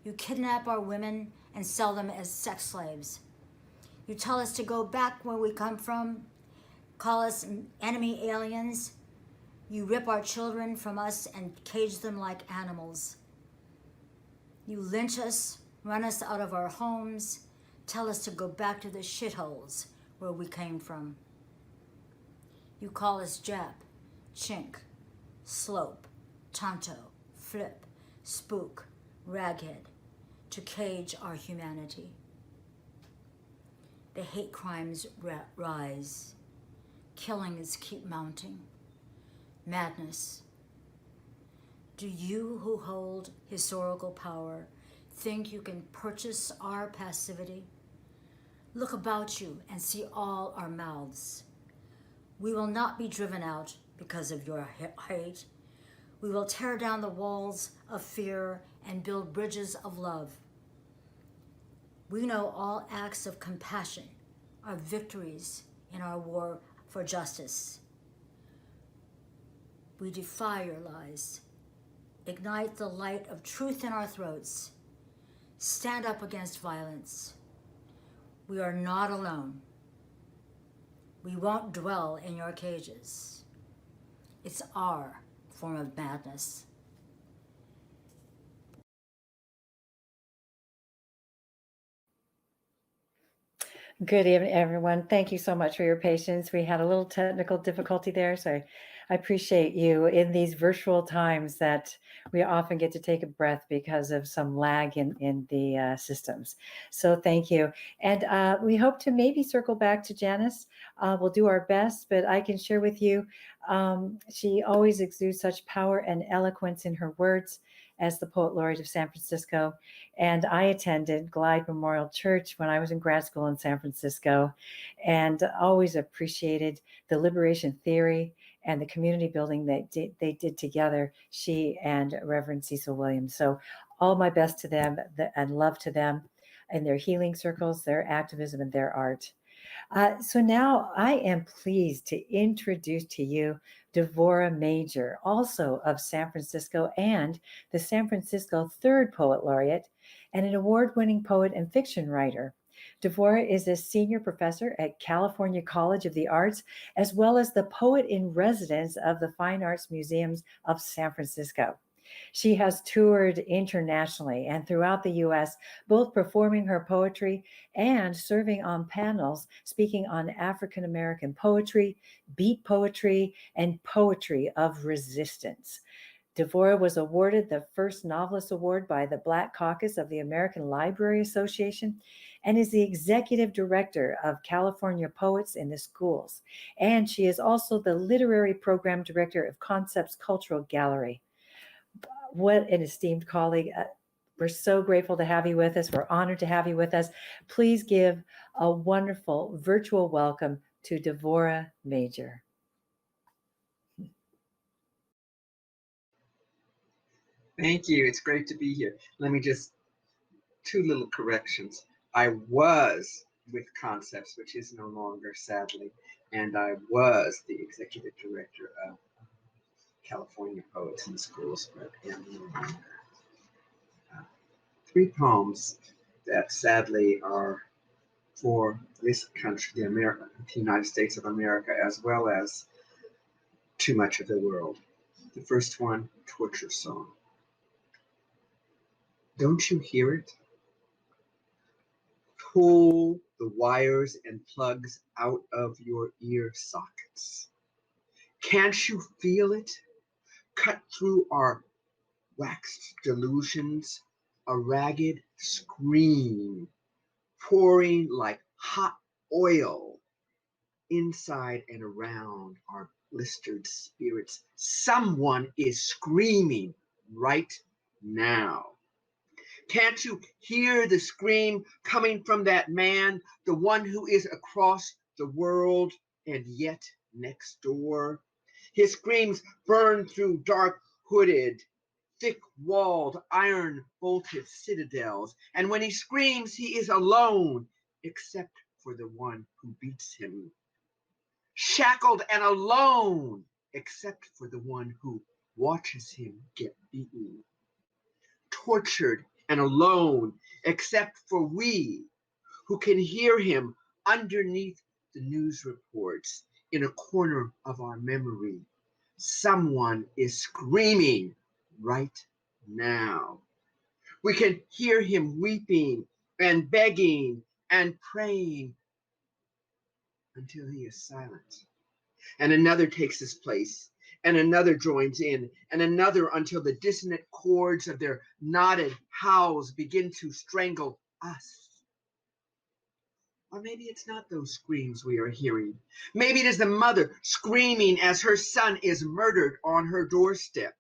You kidnap our women and sell them as sex slaves. You tell us to go back where we come from, call us enemy aliens. You rip our children from us and cage them like animals. You lynch us, run us out of our homes, tell us to go back to the shitholes where we came from. You call us Jap, Chink, Slope, Tonto, Flip, Spook, Raghead, to cage our humanity. The hate crimes rise. Killings keep mounting. Madness. Do you who hold historical power think you can purchase our passivity? Look about you and see all our mouths. We will not be driven out because of your hate. We will tear down the walls of fear and build bridges of love. We know all acts of compassion are victories in our war for justice. We defy your lies. Ignite the light of truth in our throats. Stand up against violence. We are not alone. We won't dwell in your cages. It's our form of madness. Good evening, everyone. Thank you so much for your patience. We had a little technical difficulty there, so I appreciate you in these virtual times that we often get to take a breath because of some lag in the systems. So thank you. And we hope to maybe circle back to Janice. We'll do our best, but I can share with you, she always exudes such power and eloquence in her words as the Poet Laureate of San Francisco. And I attended Glide Memorial Church when I was in grad school in San Francisco, and always appreciated the liberation theory and the community building that they did together, she and Reverend Cecil Williams. So all my best to them and love to them and their healing circles, their activism, and their art. So now I am pleased to introduce to you Devorah Major, also of San Francisco and the San Francisco Third Poet Laureate, and an award-winning poet and fiction writer. Devorah is a senior professor at California College of the Arts, as well as the poet in residence of the Fine Arts Museums of San Francisco. She has toured internationally and throughout the U.S., both performing her poetry and serving on panels speaking on African American poetry, beat poetry, and poetry of resistance. Devorah was awarded the first Novelist Award by the Black Caucus of the American Library Association and is the executive director of California Poets in the Schools. And she is also the literary program director of Concepts Cultural Gallery. What an esteemed colleague. We're so grateful to have you with us. We're honored to have you with us. Please give a wonderful virtual welcome to Devorah Major. Thank you. It's great to be here. Let me just, two little corrections. I was with Concepts, which is no longer, sadly, and I was the executive director of California Poets in the Schools, but am no longer. Three poems that sadly are for this country, the United States of America, as well as too much of the world. The first one, Torture Song. Don't you hear it? Pull the wires and plugs out of your ear sockets. Can't you feel it? Cut through our waxed delusions, a ragged scream pouring like hot oil inside and around our blistered spirits. Someone is screaming right now. Can't you hear the scream coming from that man, the one who is across the world and yet next door? His screams burn through dark hooded, thick-walled, iron-bolted citadels, and when he screams, he is alone, except for the one who beats him. Shackled and alone, except for the one who watches him get beaten. Tortured and alone, except for we, who can hear him underneath the news reports in a corner of our memory. Someone is screaming right now. We can hear him weeping and begging and praying until he is silent. And another takes his place, and another joins in, and another until the dissonant chords of their knotted howls begin to strangle us. Or maybe it's not those screams we are hearing. Maybe it is the mother screaming as her son is murdered on her doorstep.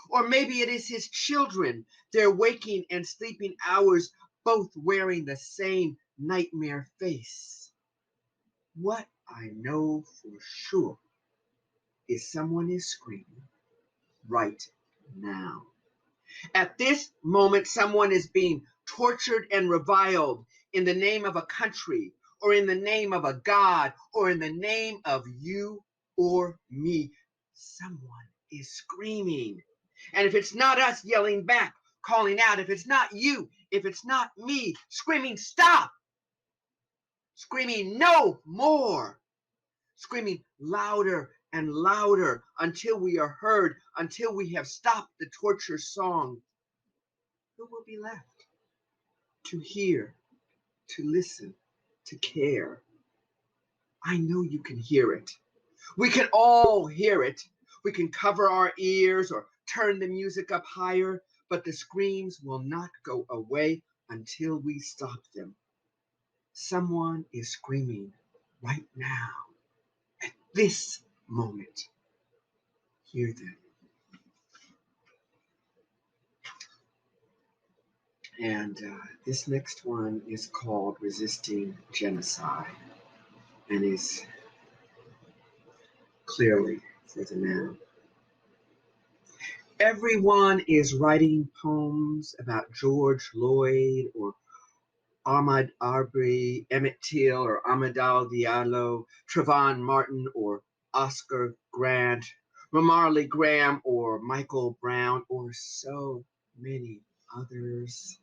Or maybe it is his children, their waking and sleeping hours, both wearing the same nightmare face. What I know for sure is someone is screaming right now. At this moment, someone is being tortured and reviled in the name of a country, or in the name of a God, or in the name of you or me. Someone is screaming. And if it's not us yelling back, calling out, if it's not you, if it's not me, screaming, stop! Screaming, no more! Screaming louder and louder until we are heard, until we have stopped the torture song. Who will be left? To hear, to listen, to care. I know you can hear it. We can all hear it. We can cover our ears or turn the music up higher, but the screams will not go away until we stop them. Someone is screaming right now, at this moment. Hear them. And this next one is called Resisting Genocide and is clearly for the now. Everyone is writing poems about George Lloyd or Ahmaud Arbery, Emmett Till or Amadou Diallo, Trayvon Martin or Oscar Grant, Ramarley Graham or Michael Brown, or so many others.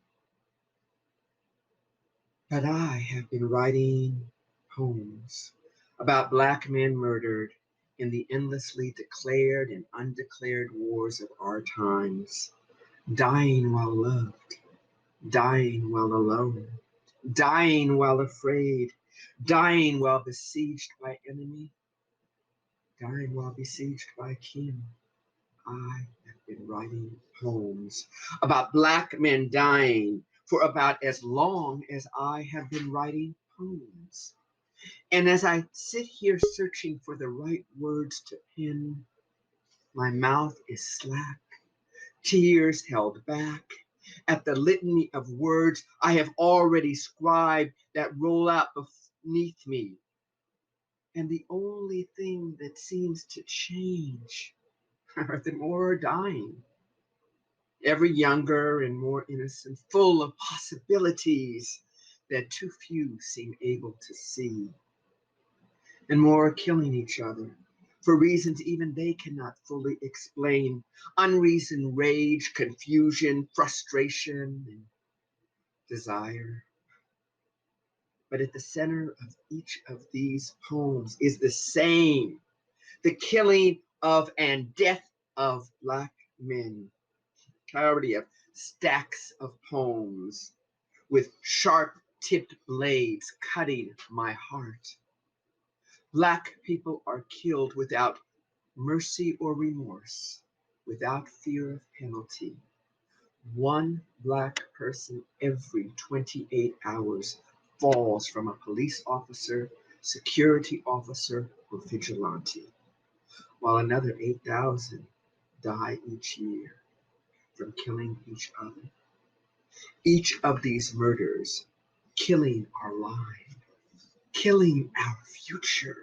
But I have been writing poems about Black men murdered in the endlessly declared and undeclared wars of our times, dying while loved, dying while alone, dying while afraid, dying while besieged by enemy, dying while besieged by kin. I have been writing poems about Black men dying for about as long as I have been writing poems. And as I sit here searching for the right words to pen, my mouth is slack, tears held back at the litany of words I have already scribed that roll out beneath me. And the only thing that seems to change are the more dying, ever younger and more innocent, full of possibilities that too few seem able to see. And more are killing each other for reasons even they cannot fully explain. Unreasoned rage, confusion, frustration, and desire. But at the center of each of these poems is the same, the killing of and death of Black men. I already have stacks of poems with sharp-tipped blades cutting my heart. Black people are killed without mercy or remorse, without fear of penalty. One Black person every 28 hours falls from a police officer, security officer, or vigilante, while another 8,000 die each year from killing each other. Each of these murders killing our lives, killing our future.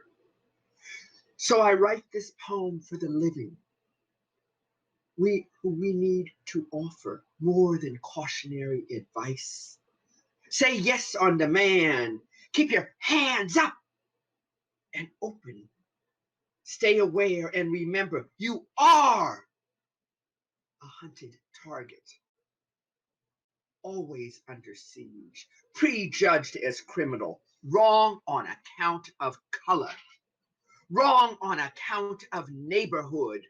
So I write this poem for the living, we need to offer more than cautionary advice. Say yes on demand. Keep your hands up and open. Stay aware and remember, you are a hunted target. Always under siege, prejudged as criminal, wrong on account of color, wrong on account of neighborhood,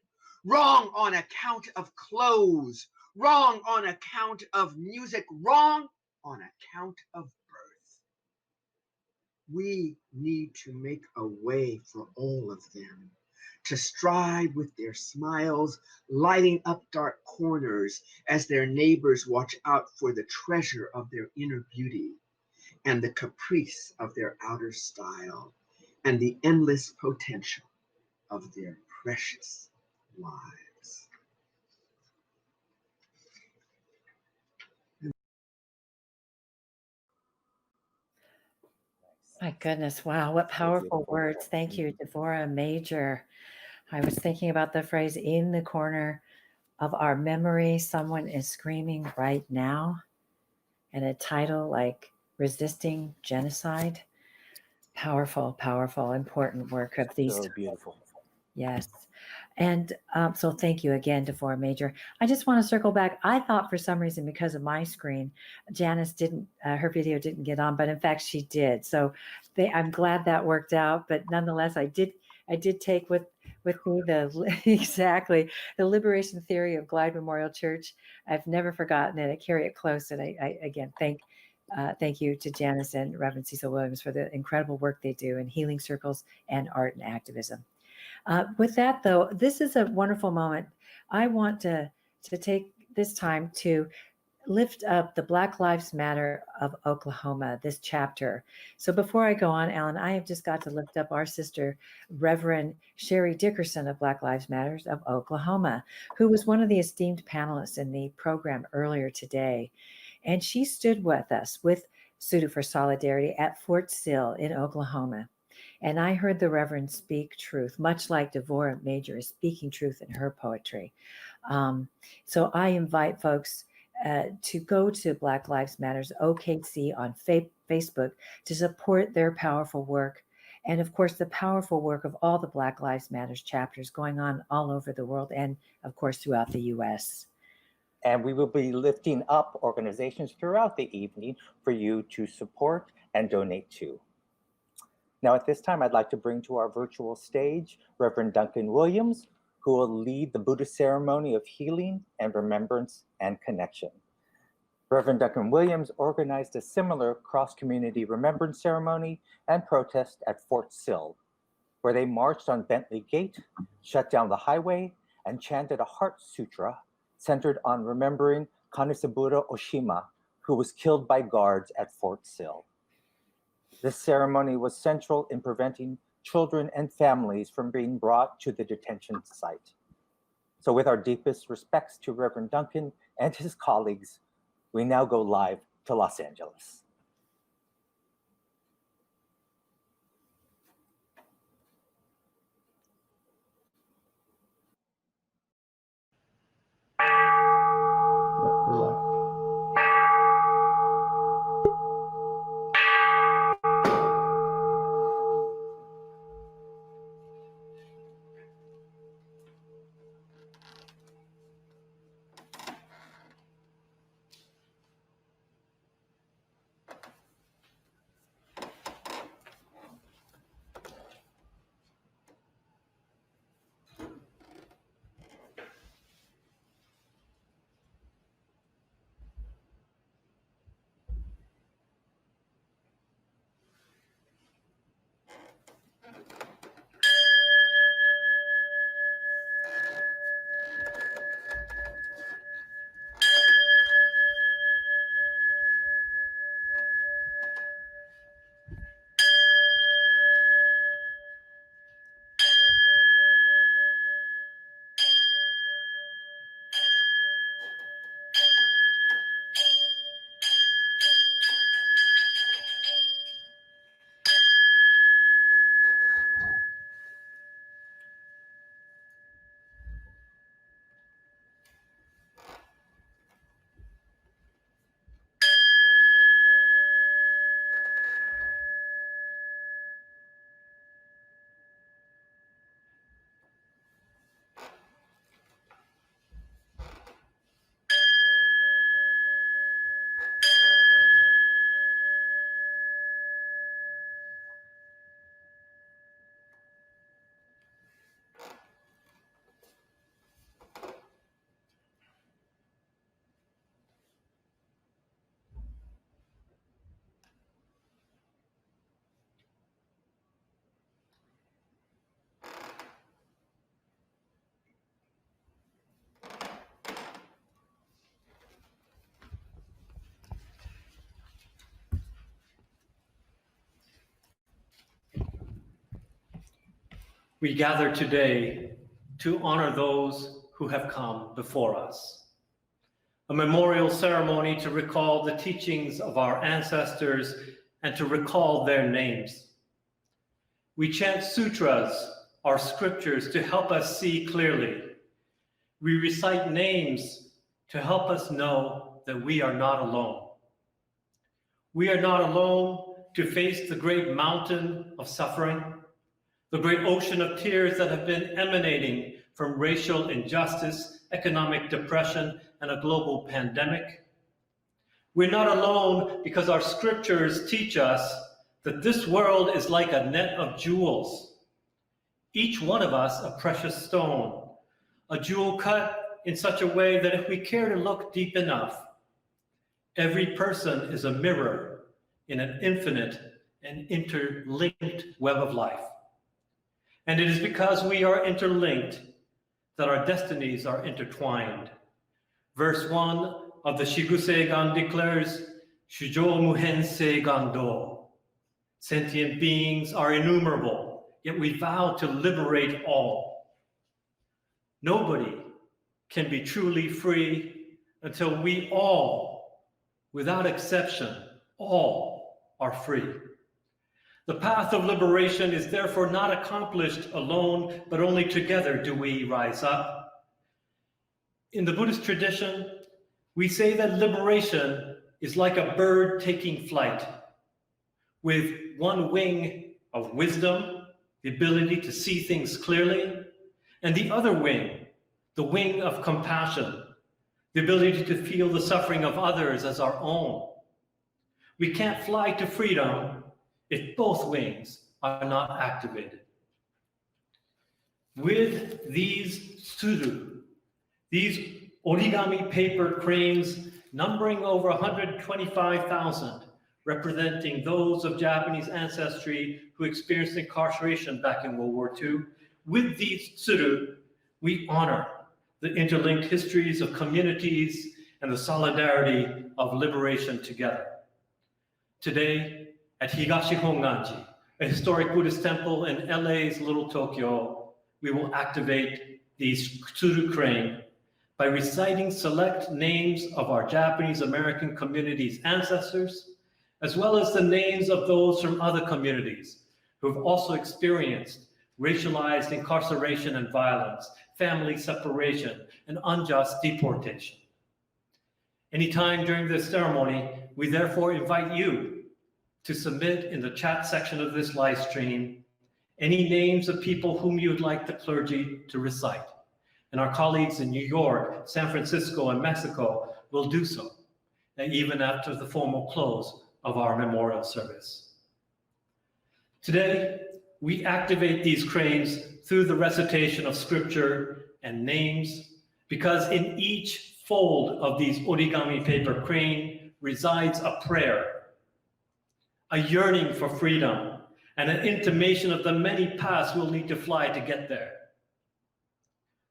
wrong on account of clothes, wrong on account of music, wrong on account of birth. We need to make a way for all of them to stride with their smiles, lighting up dark corners as their neighbors watch out for the treasure of their inner beauty and the caprice of their outer style and the endless potential of their precious lives. My goodness, wow, what powerful words. Thank you, Devorah Major. I was thinking about the phrase in the corner of our memory, someone is screaming right now, and a title like Resisting Genocide. Powerful, powerful, important work of these. So beautiful. Yes. And so thank you again, Devorah Major. I just want to circle back. I thought for some reason, because of my screen, Janice didn't, her video didn't get on, but in fact she did. So I'm glad that worked out. But nonetheless, I did take with me exactly the liberation theory of Glide Memorial Church. I've never forgotten it. I carry it close. And I again, thank you to Janice and Reverend Cecil Williams for the incredible work they do in healing circles and art and activism. With that, though, this is a wonderful moment. I want to take this time to lift up the Black Lives Matter of Oklahoma, this chapter. So before I go on, Alan, I have just got to lift up our sister, Reverend Sherry Dickerson of Black Lives Matter of Oklahoma, who was one of the esteemed panelists in the program earlier today. And she stood with us with Tsuru for Solidarity at Fort Sill in Oklahoma. And I heard the Reverend speak truth, much like Devorah Major is speaking truth in her poetry. So I invite folks to go to Black Lives Matters OKC on Facebook to support their powerful work. And of course, the powerful work of all the Black Lives Matters chapters going on all over the world and of course throughout the US. And we will be lifting up organizations throughout the evening for you to support and donate to. Now at this time, I'd like to bring to our virtual stage Reverend Duncan Williams, who will lead the Buddhist ceremony of healing and remembrance and connection. Reverend Duncan Williams organized a similar cross-community remembrance ceremony and protest at Fort Sill, where they marched on Bentley Gate, shut down the highway, and chanted a heart sutra centered on remembering Kanesaburo Oshima, who was killed by guards at Fort Sill. This ceremony was central in preventing children and families from being brought to the detention site. So with our deepest respects to Reverend Duncan and his colleagues, we now go live to Los Angeles. We gather today to honor those who have come before us. A memorial ceremony to recall the teachings of our ancestors and to recall their names. We chant sutras, our scriptures, to help us see clearly. we recite names to help us know that we are not alone. We are not alone to face the great mountain of suffering, the great ocean of tears that have been emanating from racial injustice, economic depression, and a global pandemic. We're not alone because our scriptures teach us that this world is like a net of jewels. Each one of us a precious stone, a jewel cut in such a way that if we care to look deep enough, every person is a mirror in an infinite and interlinked web of life. And it is because we are interlinked that our destinies are intertwined. Verse 1 of the Shiguseigan declares, Shujo Muhen Seigan Do. Sentient beings are innumerable, yet we vow to liberate all. Nobody can be truly free until we all, without exception, all are free. The path of liberation is therefore not accomplished alone, but only together do we rise up. In the Buddhist tradition, we say that liberation is like a bird taking flight, with one wing of wisdom, the ability to see things clearly, and the other wing, the wing of compassion, the ability to feel the suffering of others as our own. We can't fly to freedom if both wings are not activated. With these tsuru, these origami paper cranes numbering over 125,000, representing those of Japanese ancestry who experienced incarceration back in World War II, with these tsuru, we honor the interlinked histories of communities and the solidarity of liberation together. Today, at Higashi Honganji, a historic Buddhist temple in LA's Little Tokyo, we will activate these tsuru crane by reciting select names of our Japanese American community's ancestors, as well as the names of those from other communities who have also experienced racialized incarceration and violence, family separation, and unjust deportation. Anytime during this ceremony, we therefore invite you to submit in the chat section of this live stream any names of people whom you would like the clergy to recite. And our colleagues in New York, San Francisco, and Mexico will do so, even after the formal close of our memorial service. Today, we activate these cranes through the recitation of scripture and names, because in each fold of these origami paper crane resides a prayer, a yearning for freedom, and an intimation of the many paths we'll need to fly to get there.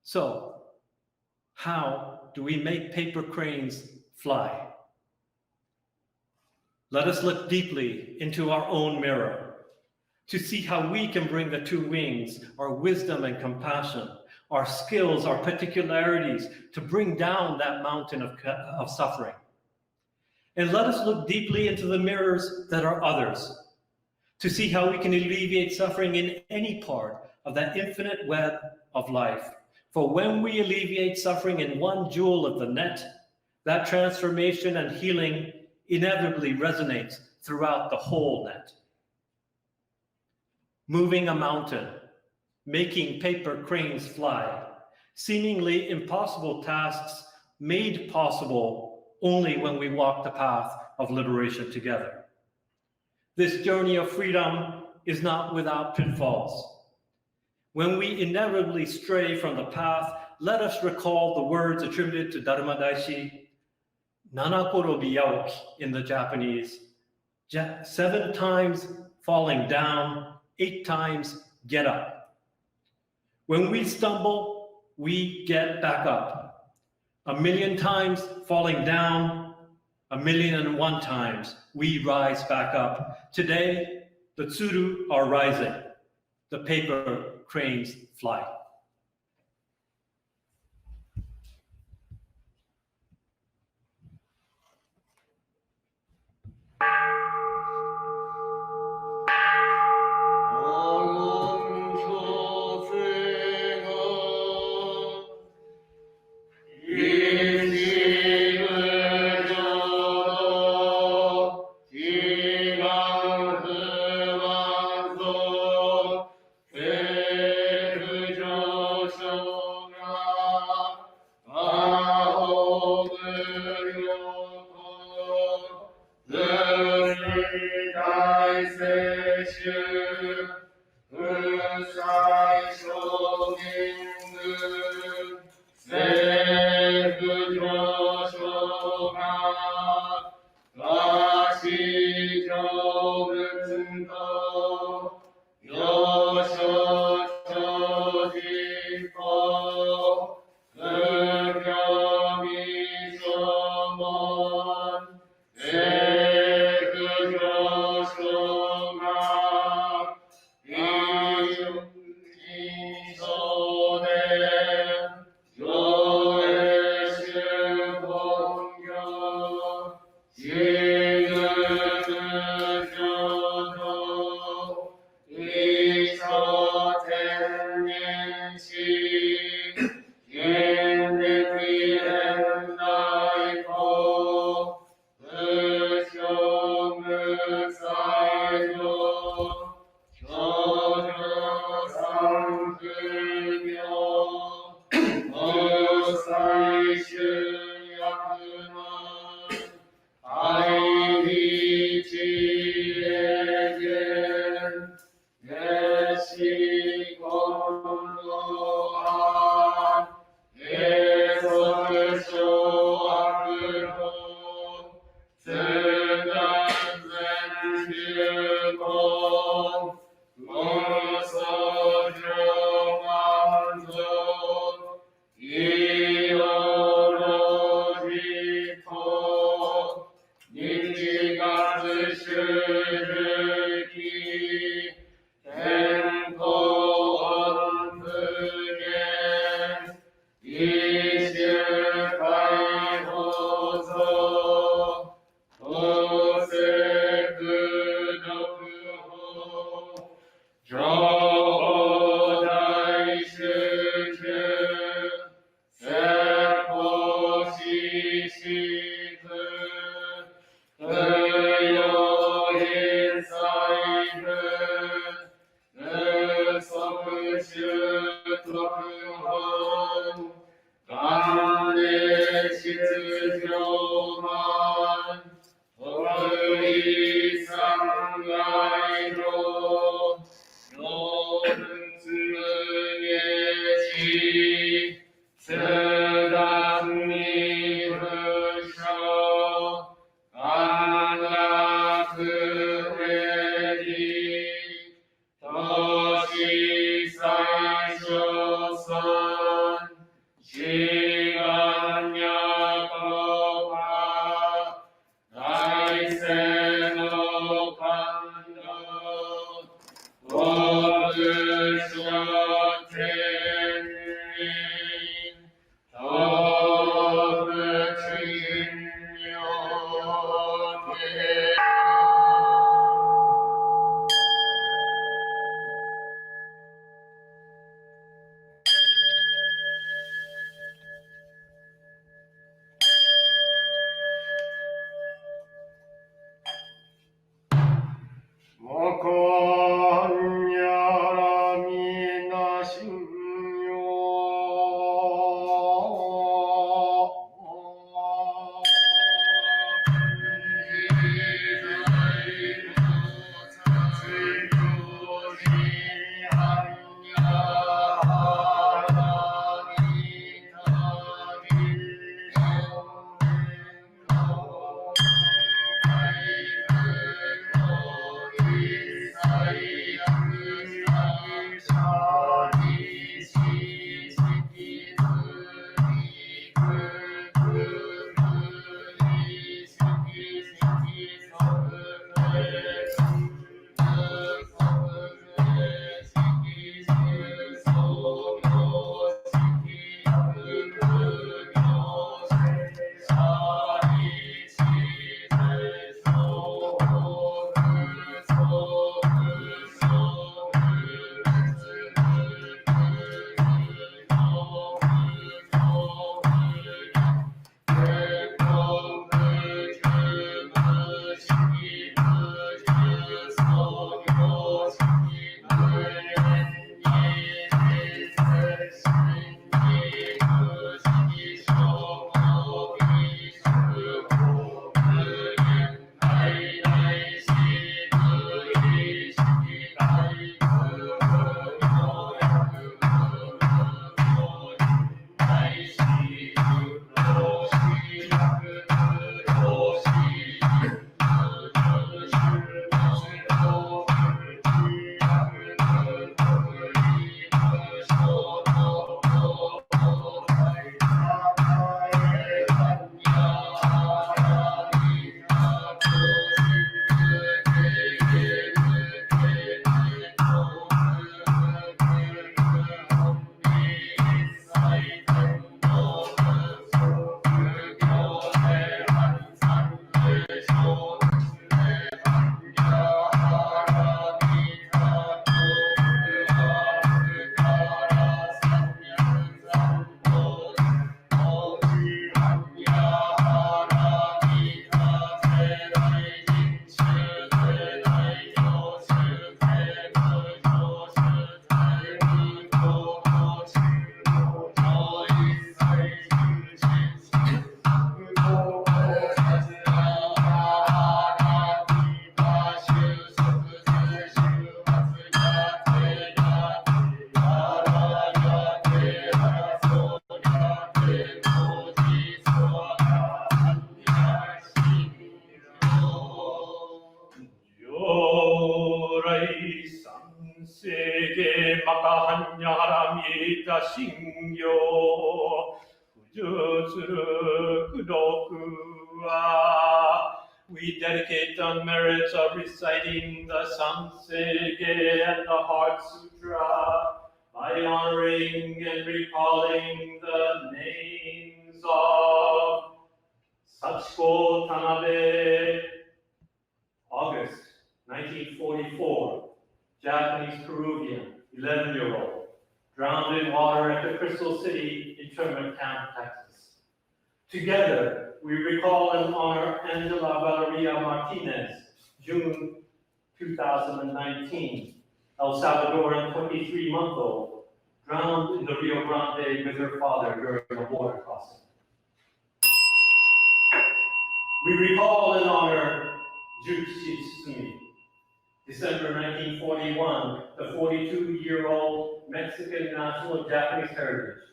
So, how do we make paper cranes fly? Let us look deeply into our own mirror to see how we can bring the two wings, our wisdom and compassion, our skills, our particularities, to bring down that mountain of suffering. And let us look deeply into the mirrors that are others, to see how we can alleviate suffering in any part of that infinite web of life. For when we alleviate suffering in one jewel of the net, that transformation and healing inevitably resonates throughout the whole net. Moving a mountain, making paper cranes fly, seemingly impossible tasks made possible only when we walk the path of liberation together. This journey of freedom is not without pitfalls. When we inevitably stray from the path, let us recall the words attributed to Dharma Daishi, Nanakorobi Yaoki in the Japanese, 7 times falling down, 8 times get up. When we stumble, we get back up. 1,000,000 times falling down, 1,000,001 times we rise back up. Today, the tsuru are rising, the paper cranes fly. nyahara mita shingyo, fujutsuru kudoku wa. We dedicate the merits of reciting the Sansege and the Heart Sutra by honoring and recalling the names of Sachiko Tanabe, August 1944, Japanese Peruvian, 11-year-old, drowned in water at the Crystal City internment camp, Texas. Together, we recall and honor Angela Valeria Martinez, June 2019, El Salvadoran 23-month-old, drowned in the Rio Grande with her father during a border crossing. We recall and honor Juichi Tsuru-min, December 1941, the 42-year-old Mexican national of Japanese heritage,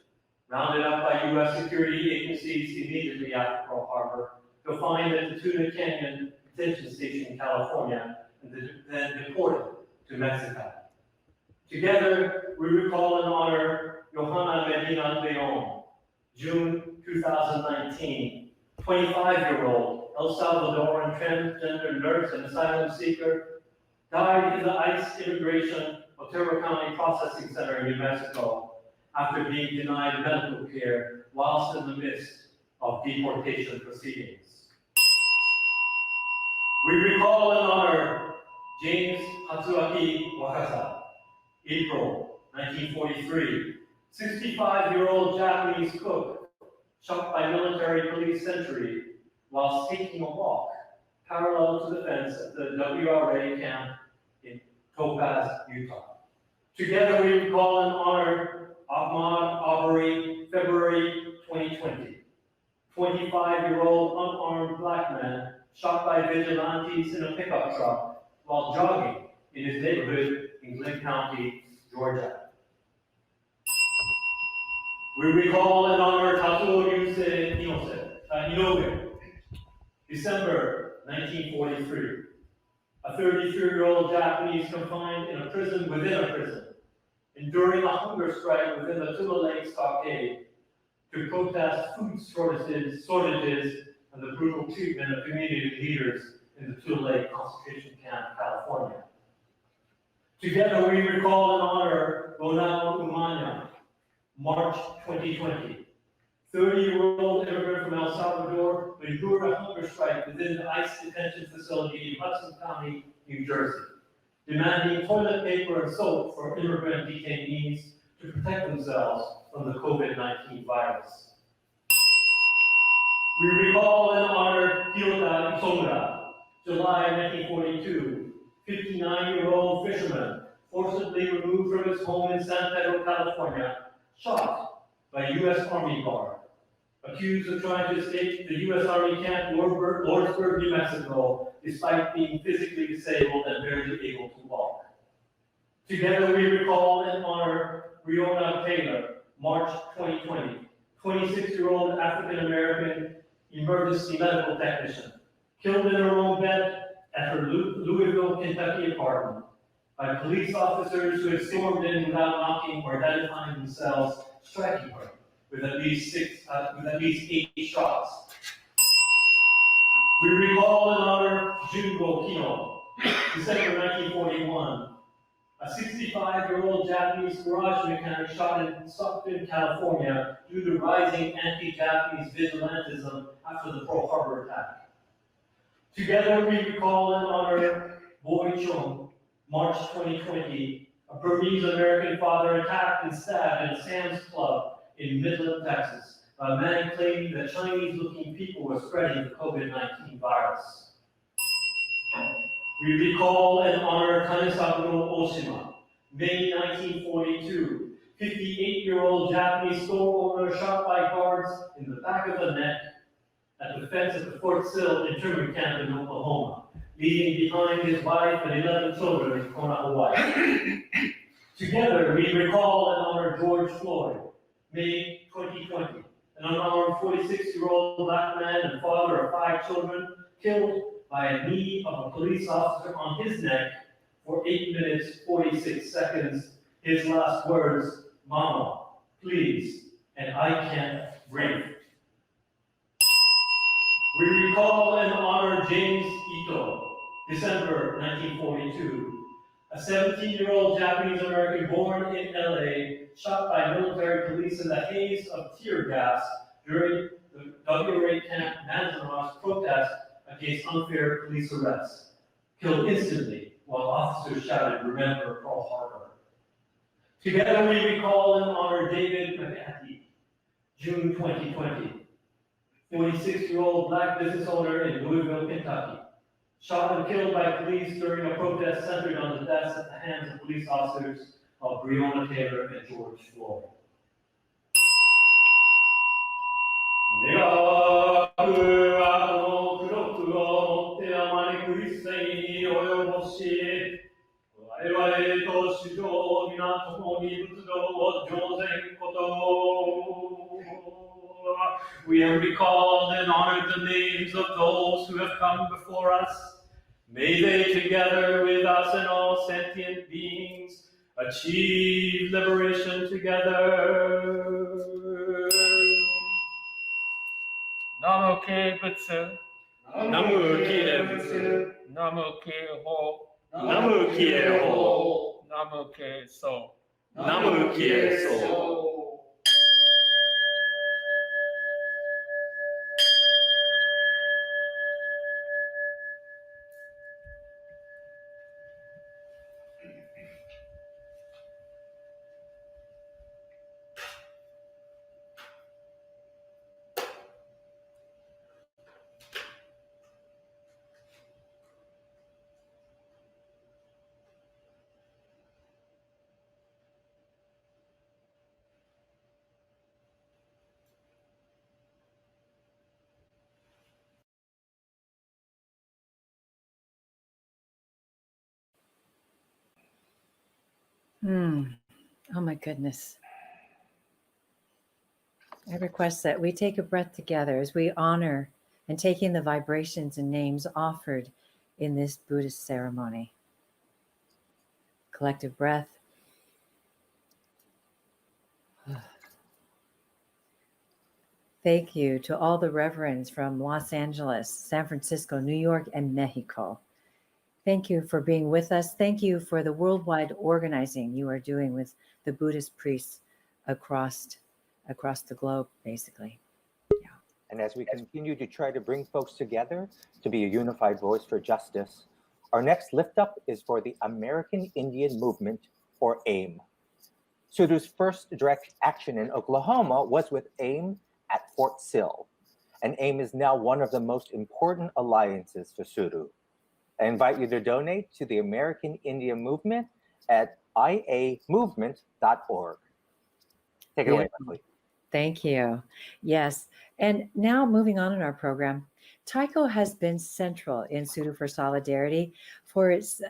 rounded up by U.S. security agencies immediately after Pearl Harbor, confined at the Tuna Canyon Detention Station in California, and then deported to Mexico. Together, we recall and honor Johanna Medina Leon, June 2019, 25-year-old El Salvadoran transgender nurse and asylum seeker, died in the ICE Immigration Otero County Processing Center in New Mexico after being denied medical care whilst in the midst of deportation proceedings. We recall and honor James Hatsuaki Wakasa, April 1943, 65-year-old Japanese cook, shot by military police sentry while taking a walk parallel to the fence at the WRA camp in Topaz, Utah. Together we recall and honor Ahmad Aubrey, February 2020, 25-year-old unarmed black man shot by vigilantes in a pickup truck while jogging in his neighborhood in Glenn County, Georgia. We recall and honor Tatsuo Inoue, December 1943, a 33-year-old Japanese confined in a prison within a prison, enduring a hunger strike within the Tula Lake stockade to protest food shortages and the brutal treatment of community leaders in the Tula Lake concentration camp, California. Together, we recall and honor Ronaldo Umanya, March 2020, 30-year-old immigrant from El Salvador who endured a hunger strike within the ICE detention facility in Hudson County, New Jersey, demanding toilet paper and soap for immigrant detainees to protect themselves from the COVID-19 virus. We recall and honor Hirota Isomura, July 1942, 59-year-old fisherman forcibly removed from his home in San Pedro, California, shot by U.S. Army guard, accused of trying to escape the U.S. Army camp Lordsburg, New Mexico, despite being physically disabled and barely able to walk. Together we recall and honor Breonna Taylor, March 2020, 26-year-old African-American emergency medical technician, killed in her own bed at her Louisville, Kentucky apartment by police officers who had stormed in without knocking or identifying themselves, striking her with at least 8 shots. We recall and honor Jungo Kino, December 1941, a 65-year-old Japanese garage mechanic shot in Stockton, California due to rising anti-Japanese vigilantism after the Pearl Harbor attack. Together we recall and honor Boy Chung, March 2020, a Burmese-American father attacked and stabbed in a Sam's Club in Midland, Texas, by a man claiming that Chinese-looking people were spreading the COVID-19 virus. We recall and honor Kanesaburo Oshima, May 1942, 58-year-old Japanese store owner shot by guards in the back of the neck at the fence at the Fort Sill internment camp in Oklahoma, leaving behind his wife and 11 children in Kona, Hawaii. Together, we recall and honor George Floyd, May 2020, an unarmed 46-year-old black man and father of 5 children, killed by a knee of a police officer on his neck for 8 minutes, 46 seconds His last words, "Mama, please," and "I can't breathe." We recall and honor James Ito, December 1942, a 17-year-old Japanese American born in LA, shot by military police in the haze of tear gas during the WRA Camp Manzanas protest against unfair police arrests, killed instantly while officers shouted, "Remember Pearl Harbor." Together we recall and honor David McAtee, June 2020, 46-year-old black business owner in Louisville, Kentucky, shot and killed by police during a protest centered on the deaths at the hands of police officers of Breonna Taylor and George Floyd. 願わくはこの黒くをもってあまねく一斉に及ぼし、我々と主情皆共に仏道を上善こと。We have recalled and honored the names of those who have come before us. May they, together with us and all sentient beings, achieve liberation together. Namu Ke Butsu, Namu Kie Butsu, Namu Ke Ho, Namu Kie Ho, Namu Ke So. Namu Kie So. Oh my goodness. I request that we take a breath together as we honor and take in the vibrations and names offered in this Buddhist ceremony. Collective breath. Thank you to all the reverends from Los Angeles, San Francisco, New York, and Mexico. Thank you for being with us. Thank you for the worldwide organizing you are doing with the Buddhist priests across the globe, basically. Yeah. And as we continue to try to bring folks together to be a unified voice for justice, our next lift up is for the American Indian Movement, or AIM. Tsuru's first direct action in Oklahoma was with AIM at Fort Sill, and AIM is now one of the most important alliances for Tsuru. I invite you to donate to the American Indian Movement at iamovement.org. Take it away, Leslie. Thank you. Yes. And now moving on in our program, Taiko has been central in Tsuru for Solidarity for its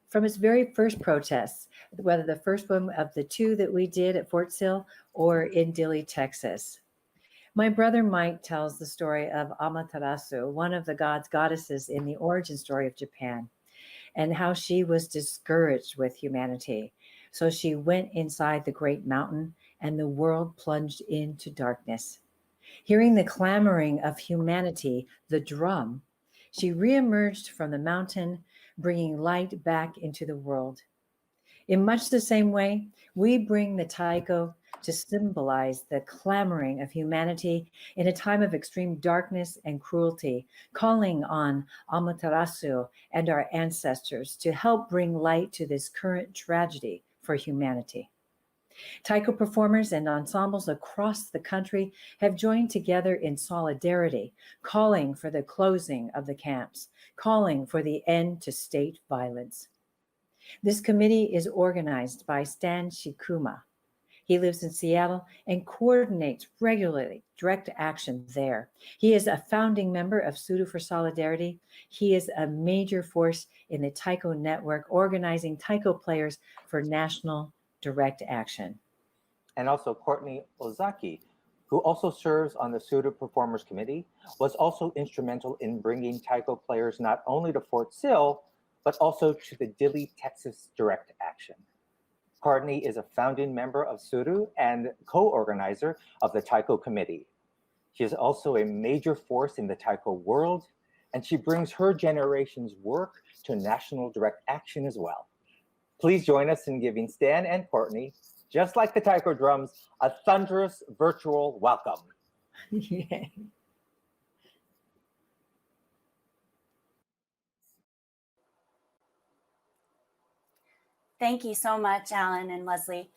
from its very first protests, whether the first one of the two that we did at Fort Sill or in Dilley, Texas. My brother Mike tells the story of Amaterasu, one of the goddesses in the origin story of Japan, and how she was discouraged with humanity. So she went inside the great mountain and the world plunged into darkness. Hearing the clamoring of humanity, the drum, she reemerged from the mountain, bringing light back into the world. In much the same way, we bring the Taiko to symbolize the clamoring of humanity in a time of extreme darkness and cruelty, calling on Amaterasu and our ancestors to help bring light to this current tragedy for humanity. Taiko performers and ensembles across the country have joined together in solidarity, calling for the closing of the camps, calling for the end to state violence. This committee is organized by Stan Shikuma. He lives in Seattle and coordinates regularly direct action there. He is a founding member of Tsuru for Solidarity. He is a major force in the Taiko network, organizing Taiko players for national direct action. And also Courtney Ozaki, who also serves on the Tsuru Performers Committee, was also instrumental in bringing Taiko players not only to Fort Sill, but also to the Dilley, Texas direct action. Courtney is a founding member of Tsuru and co-organizer of the Taiko Committee. She is also a major force in the Taiko world, and she brings her generation's work to national direct action as well. Please join us in giving Stan and Courtney, just like the Taiko drums, a thunderous virtual welcome. Yay. Thank you so much, Alan and Leslie.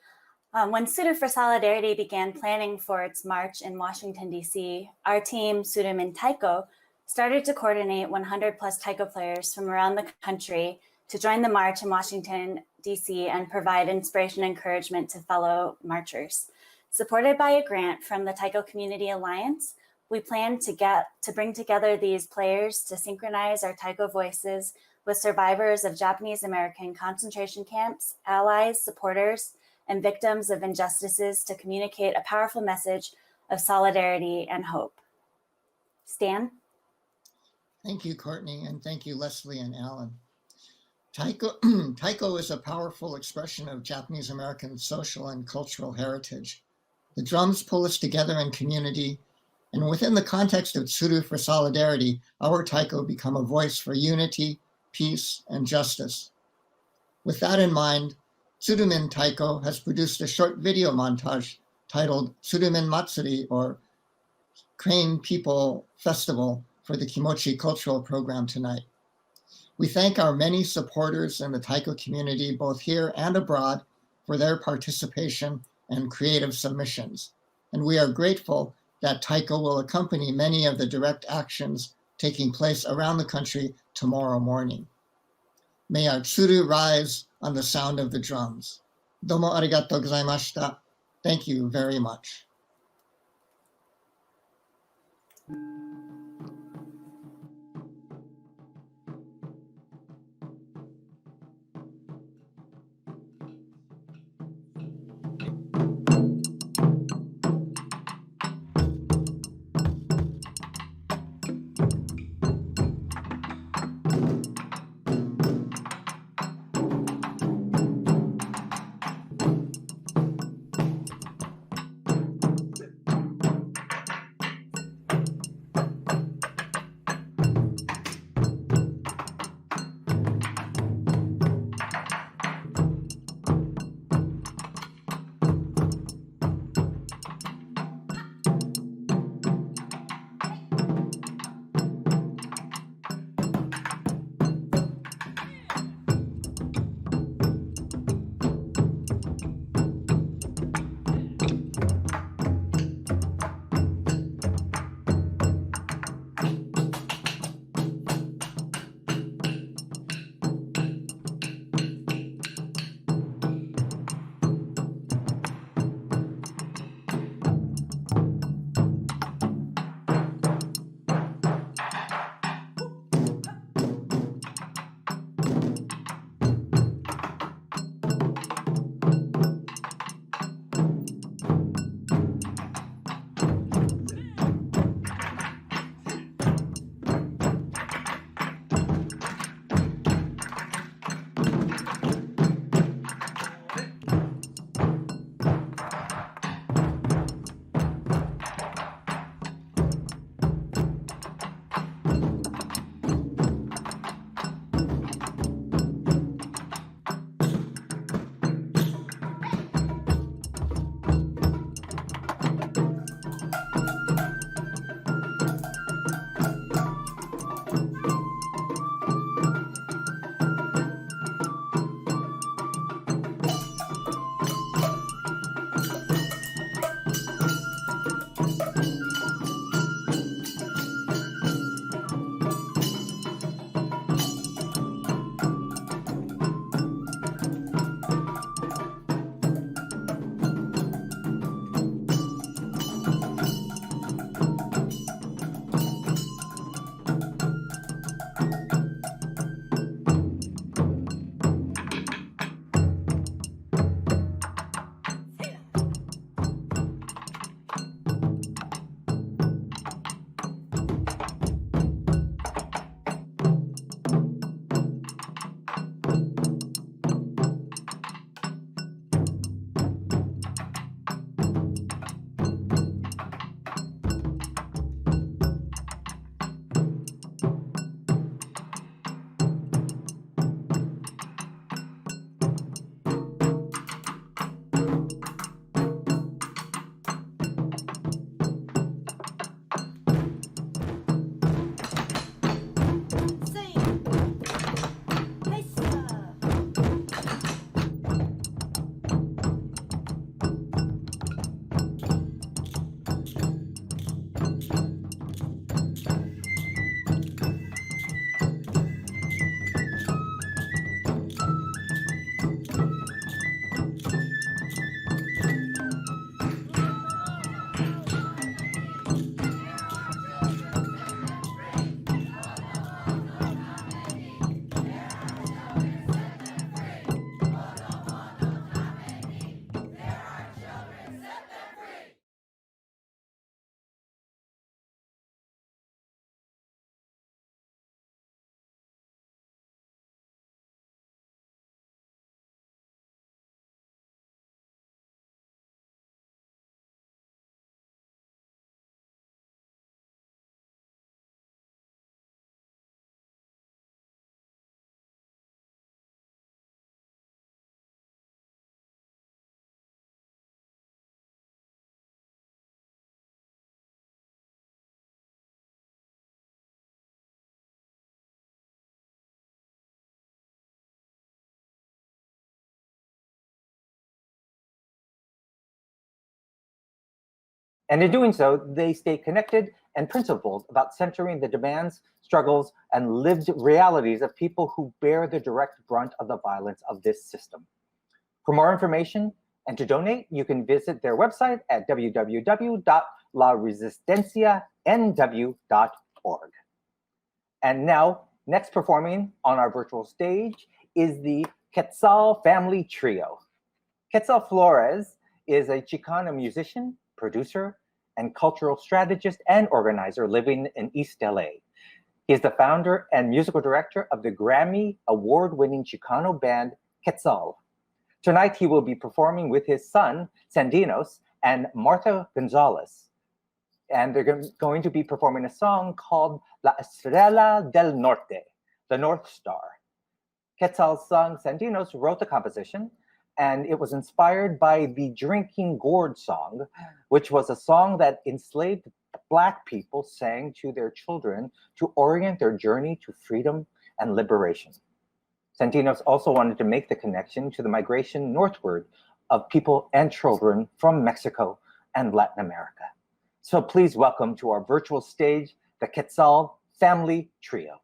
When Tsuru for Solidarity began planning for its march in Washington, D.C., our team, Tsuru-min Taiko, started to coordinate 100 plus Taiko players from around the country to join the march in Washington, D.C. and provide inspiration and encouragement to fellow marchers. Supported by a grant from the Taiko Community Alliance, we plan to bring together these players to synchronize our Taiko voices with survivors of Japanese American concentration camps, allies, supporters, and victims of injustices to communicate a powerful message of solidarity and hope. Stan? Thank you, Courtney, and thank you, Leslie and Alan. Taiko, Taiko is a powerful expression of Japanese American social and cultural heritage. The drums pull us together in community, and within the context of Tsuru for Solidarity, our Taiko become a voice for unity, peace, and justice. With that in mind, Tsuru-min Taiko has produced a short video montage titled Tsuru-min Matsuri, or Crane People Festival, for the Kimochi Cultural Program tonight. We thank our many supporters in the Taiko community, both here and abroad, for their participation and creative submissions. And we are grateful that Taiko will accompany many of the direct actions taking place around the country tomorrow morning. May our tsuru rise on the sound of the drums. Domo arigatou gozaimashita. Thank you very much. And in doing so, they stay connected and principled about centering the demands, struggles, and lived realities of people who bear the direct brunt of the violence of this system. For more information and to donate, you can visit their website at www.laresistencianw.org. And now, next performing on our virtual stage is the Quetzal Family Trio. Quetzal Flores is a Chicano musician, producer, and cultural strategist and organizer living in East LA. He is the founder and musical director of the Grammy award-winning Chicano band Quetzal. Tonight, he will be performing with his son, Sandinos, and Martha Gonzalez. And they're going to be performing a song called La Estrella del Norte, the North Star. Quetzal's son, Sandinos, wrote the composition, and it was inspired by the Drinking Gourd song, which was a song that enslaved Black people sang to their children to orient their journey to freedom and liberation. Sandinos also wanted to make the connection to the migration northward of people and children from Mexico and Latin America. So please welcome to our virtual stage, the Quetzal Family Trio.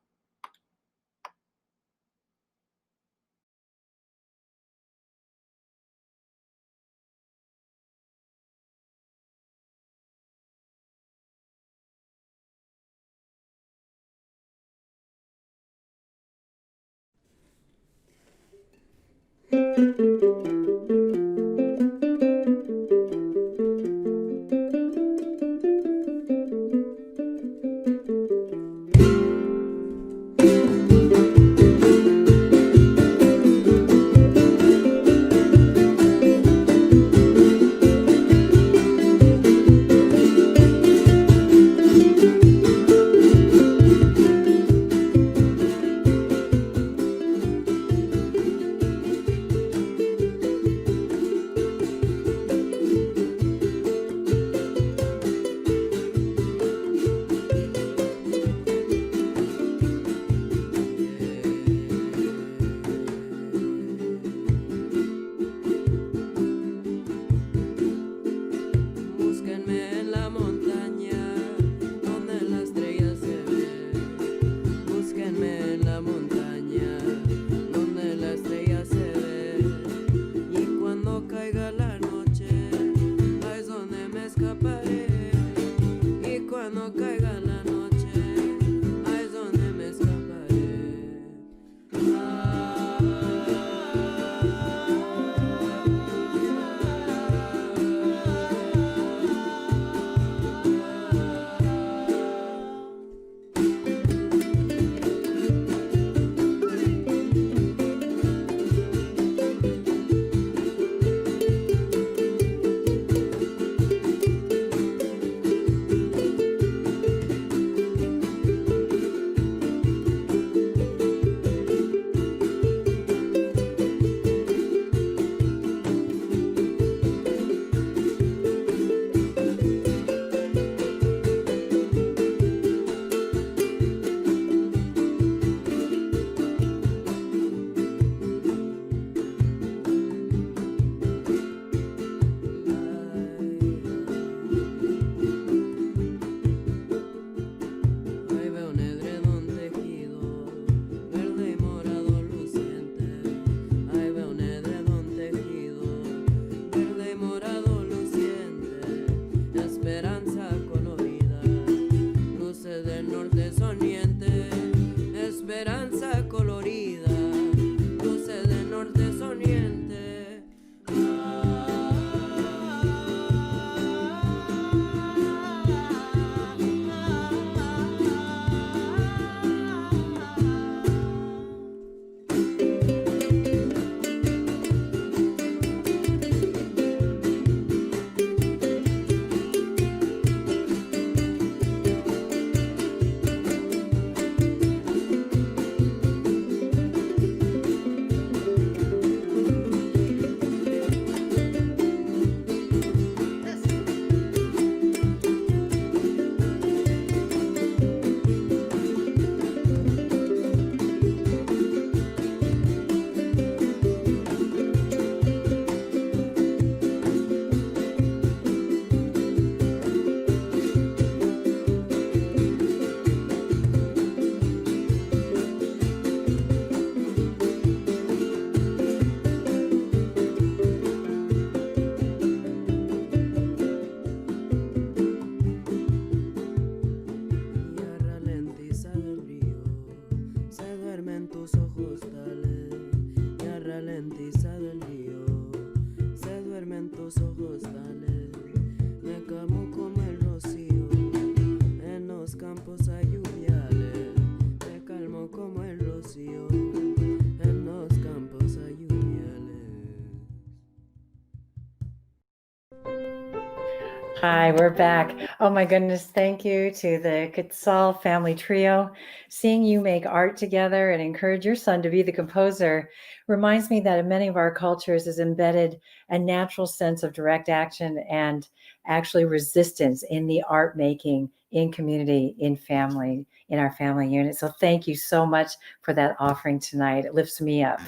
Hi, we're back. Oh my goodness, thank you to the Quetzal family trio. Seeing you make art together and encourage your son to be the composer reminds me that in many of our cultures is embedded a natural sense of direct action and actually resistance in the art making, in community, in family, in our family unit. So thank you so much for that offering tonight. It lifts me up.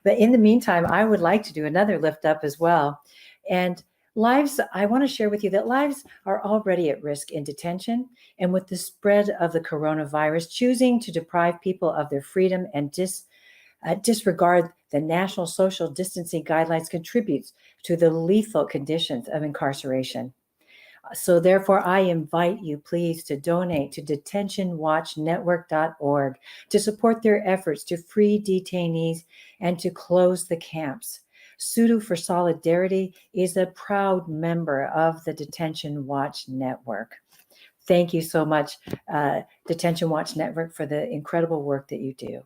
But in the meantime, I would like to do another lift up as well. And lives, I want to share with you that lives are already at risk in detention. And with the spread of the coronavirus, choosing to deprive people of their freedom and disregard the national social distancing guidelines contributes to the lethal conditions of incarceration. So therefore, I invite you, please, to donate to detentionwatchnetwork.org to support their efforts to free detainees and to close the camps. Tsuru for Solidarity is a proud member of the Detention Watch Network. Thank you so much, Detention Watch Network, for the incredible work that you do.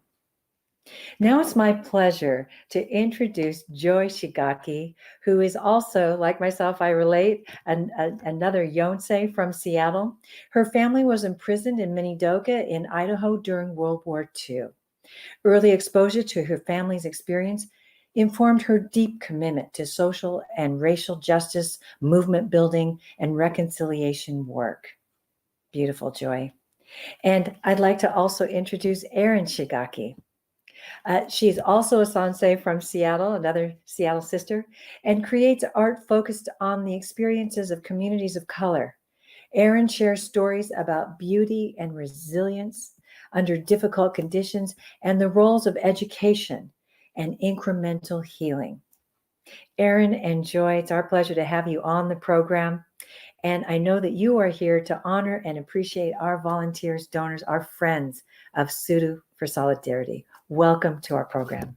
Now it's my pleasure to introduce Joy Shigaki, who is also, like myself, I relate, another Yonsei from Seattle. Her family was imprisoned in Minidoka in Idaho during World War II. Early exposure to her family's experience informed her deep commitment to social and racial justice, movement building, and reconciliation work. Beautiful, Joy. And I'd like to also introduce Erin Shigaki. She's also a sensei from Seattle, another Seattle sister, and creates art focused on the experiences of communities of color. Erin shares stories about beauty and resilience under difficult conditions and the roles of education and incremental healing. Erin and Joy, it's our pleasure to have you on the program. And I know that you are here to honor and appreciate our volunteers, donors, our friends of Tsuru for Solidarity. Welcome to our program.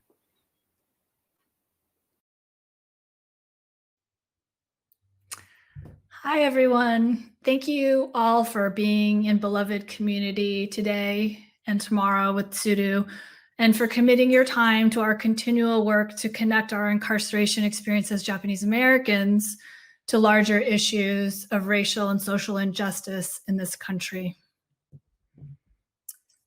Hi, everyone. Thank you all for being in beloved community today and tomorrow with Tsuru, and for committing your time to our continual work to connect our incarceration experience as Japanese Americans to larger issues of racial and social injustice in this country.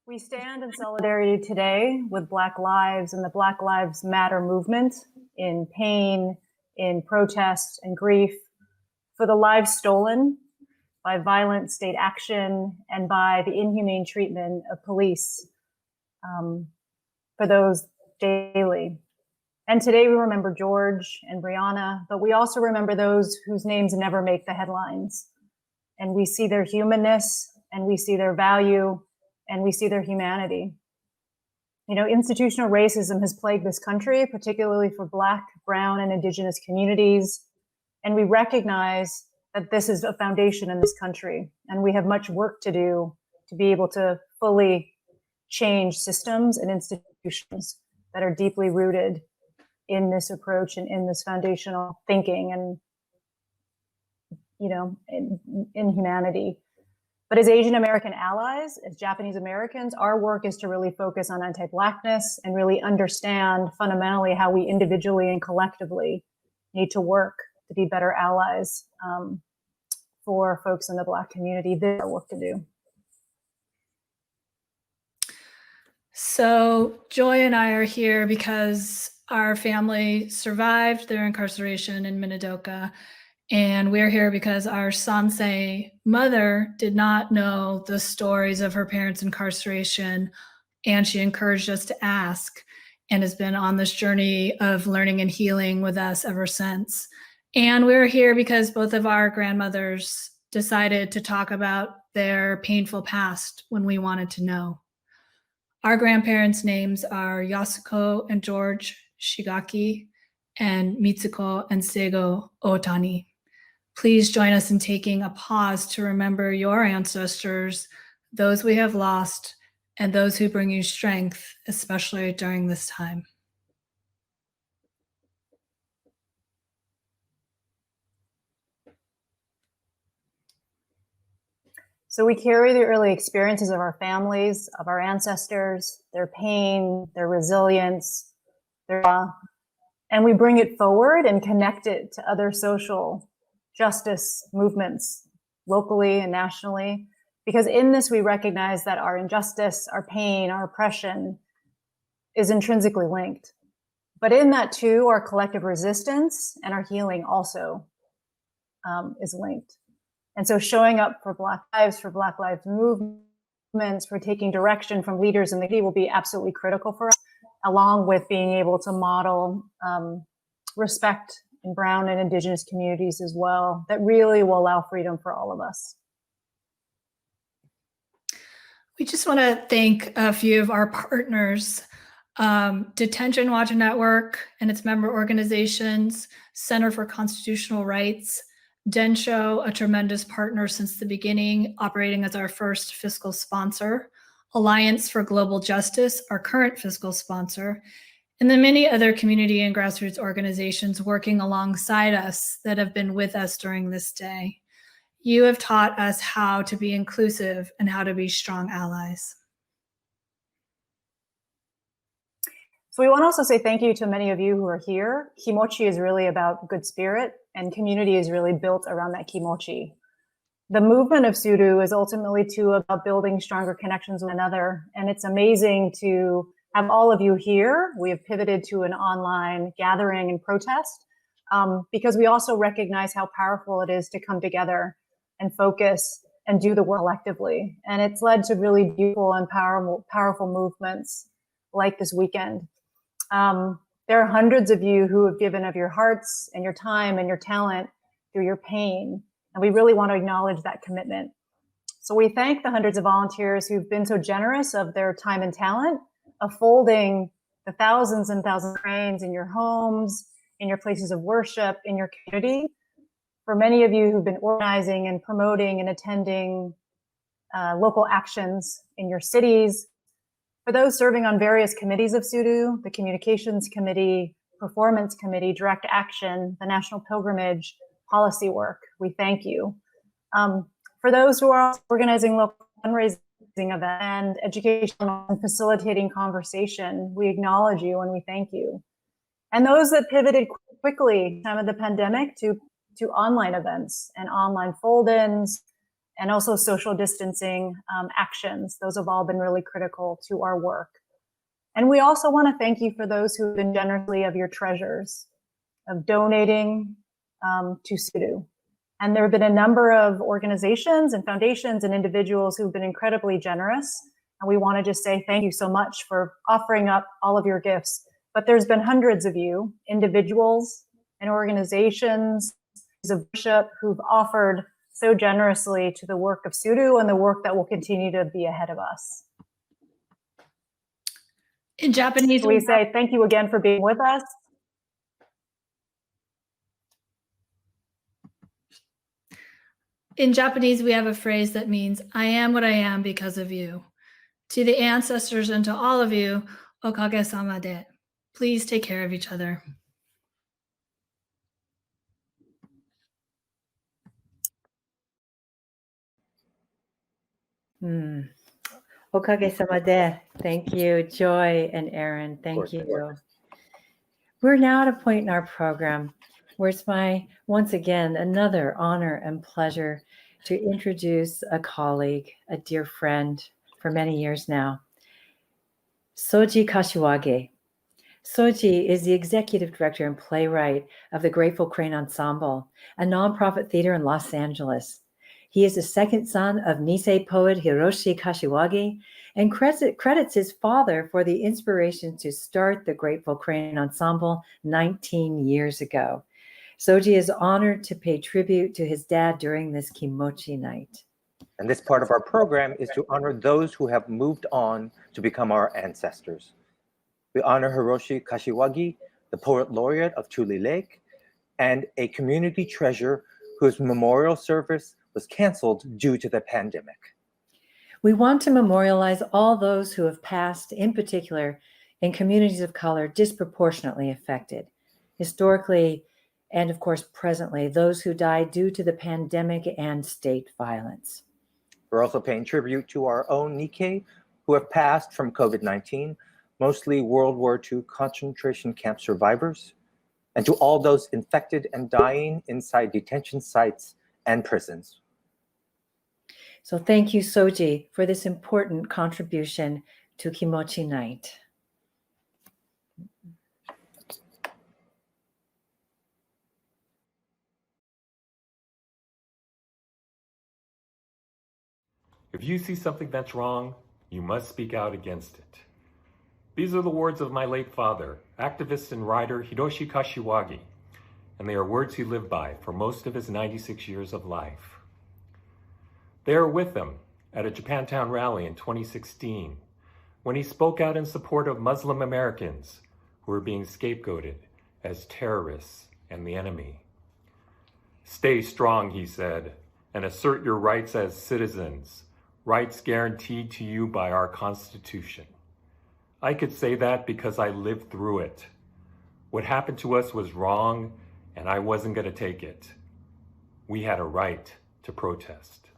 We stand in solidarity today with Black lives and the Black Lives Matter movement in pain, in protest and grief, for the lives stolen by violent state action and by the inhumane treatment of police, for those daily. And today we remember George and Brianna, but we also remember those whose names never make the headlines. And we see their humanness, and we see their value, and we see their humanity. You know, institutional racism has plagued this country, particularly for Black, Brown, and Indigenous communities. And we recognize that this is a foundation in this country, and we have much work to do to be able to fully change systems and institutions that are deeply rooted in this approach and in this foundational thinking and, you know, in humanity. But as Asian American allies, as Japanese Americans, our work is to really focus on anti-Blackness and really understand fundamentally how we individually and collectively need to work to be better allies for folks in the Black community. There's work to do. So Joy and I are here because our family survived their incarceration in Minidoka, and we're here because our sensei mother did not know the stories of her parents' incarceration, and she encouraged us to ask, and has been on this journey of learning and healing with us ever since. And we're here because both of our grandmothers decided to talk about their painful past when we wanted to know. Our grandparents' names are Yasuko and George Shigaki and Mitsuko and Seigo Otani. Please join us in taking a pause to remember your ancestors, those we have lost, and those who bring you strength, especially during this time. So we carry the early experiences of our families, of our ancestors, their pain, their resilience, and we bring it forward and connect it to other social justice movements locally and nationally. Because in this, we recognize that our injustice, our pain, our oppression is intrinsically linked. But in that too, our collective resistance and our healing also is linked. And so showing up for Black Lives movements, for taking direction from leaders in the community will be absolutely critical for us, along with being able to model respect in Brown and Indigenous communities as well, that really will allow freedom for all of us. We just want to thank a few of our partners, Detention Watch Network and its member organizations, Center for Constitutional Rights, Densho, a tremendous partner since the beginning, operating as our first fiscal sponsor, Alliance for Global Justice, our current fiscal sponsor, and the many other community and grassroots organizations working alongside us that have been with us during this day. You have taught us how to be inclusive and how to be strong allies. So we want to also say thank you to many of you who are here. Kimochi is really about good spirit, and community is really built around that kimochi. The movement of Tsuru is ultimately too about building stronger connections with one another, and it's amazing to have all of you here. We have pivoted to an online gathering and protest because we also recognize how powerful it is to come together and focus and do the work collectively. And it's led to really beautiful and powerful movements like this weekend. There are hundreds of you who have given of your hearts and your time and your talent through your pain. And we really want to acknowledge that commitment. So we thank the hundreds of volunteers who've been so generous of their time and talent, of folding the thousands and thousands of cranes in your homes, in your places of worship, in your community. For many of you who've been organizing and promoting and attending local actions in your cities. For those serving on various committees of Tsuru, the Communications Committee, Performance Committee, Direct Action, the National Pilgrimage, Policy Work, we thank you. For those who are organizing local fundraising events and education and facilitating conversation, we acknowledge you and we thank you. And those that pivoted quickly at the time of the pandemic to online events and online fold-ins and also social distancing actions. Those have all been really critical to our work. And we also want to thank you for those who've been generously of your treasures, of donating to Tsuru. And there have been a number of organizations and foundations and individuals who've been incredibly generous. And we want to just say thank you so much for offering up all of your gifts. But there's been hundreds of you, individuals and organizations of worship who've offered so generously to the work of Tsuru and the work that will continue to be ahead of us. In Japanese, we say thank you again for being with us. In Japanese, we have a phrase that means, I am what I am because of you. To the ancestors and to all of you, okage-sama de. Please take care of each other. Okage-sama de. Thank you, Joy and Erin. Thank you. We're now at a point in our program where it's my, once again, another honor and pleasure to introduce a colleague, a dear friend for many years now, Soji Kashiwagi. Soji is the executive director and playwright of the Grateful Crane Ensemble, a nonprofit theater in Los Angeles. He is the second son of Nisei poet Hiroshi Kashiwagi and credits his father for the inspiration to start the Grateful Crane Ensemble 19 years ago. Soji is honored to pay tribute to his dad during this Kimochi Night. And this part of our program is to honor those who have moved on to become our ancestors. We honor Hiroshi Kashiwagi, the poet laureate of Tule Lake, and a community treasure whose memorial service was canceled due to the pandemic. We want to memorialize all those who have passed, in particular in communities of color disproportionately affected, historically, and of course, presently, those who died due to the pandemic and state violence. We're also paying tribute to our own Nikkei who have passed from COVID-19, mostly World War II concentration camp survivors, and to all those infected and dying inside detention sites and prisons. So thank you, Soji, for this important contribution to Kimochi Night. If you see something that's wrong, you must speak out against it. These are the words of my late father, activist and writer Hiroshi Kashiwagi, and they are words he lived by for most of his 96 years of life. They are with him at a Japantown rally in 2016, when he spoke out in support of Muslim Americans who were being scapegoated as terrorists and the enemy. Stay strong, he said, and assert your rights as citizens, rights guaranteed to you by our Constitution. I could say that because I lived through it. What happened to us was wrong, and I wasn't going to take it. We had a right to protest.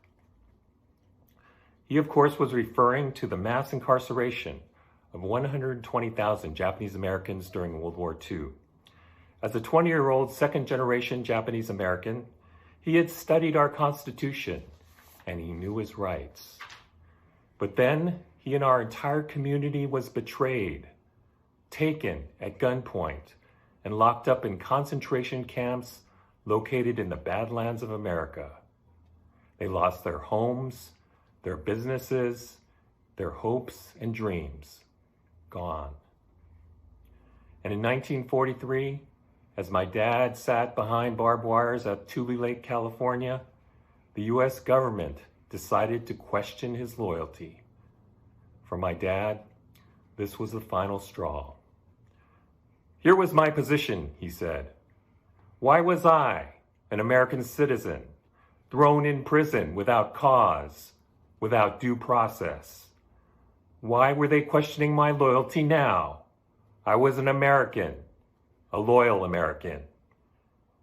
He, of course, was referring to the mass incarceration of 120,000 Japanese Americans during World War II. As a 20-year-old second-generation Japanese American, he had studied our Constitution, and he knew his rights. But then, he and our entire community was betrayed, taken at gunpoint, and locked up in concentration camps located in the Badlands of America. They lost their homes, their businesses, their hopes and dreams, gone. And in 1943, as my dad sat behind barbed wires at Tule Lake, California, the U.S. government decided to question his loyalty. For my dad, this was the final straw. Here was my position, he said. Why was I, an American citizen, thrown in prison without cause, without due process? Why were they questioning my loyalty now? I was an American, a loyal American.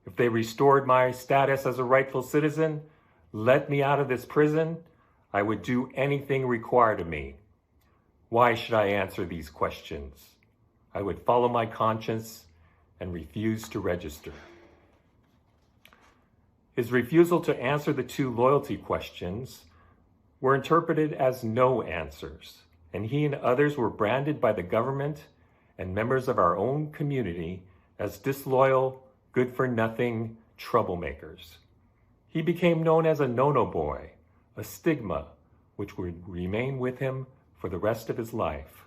If they restored my status as a rightful citizen, let me out of this prison, I would do anything required of me. Why should I answer these questions? I would follow my conscience and refuse to register. His refusal to answer the two loyalty questions were interpreted as no answers, and he and others were branded by the government and members of our own community as disloyal, good-for-nothing troublemakers. He became known as a no-no boy, a stigma which would remain with him for the rest of his life.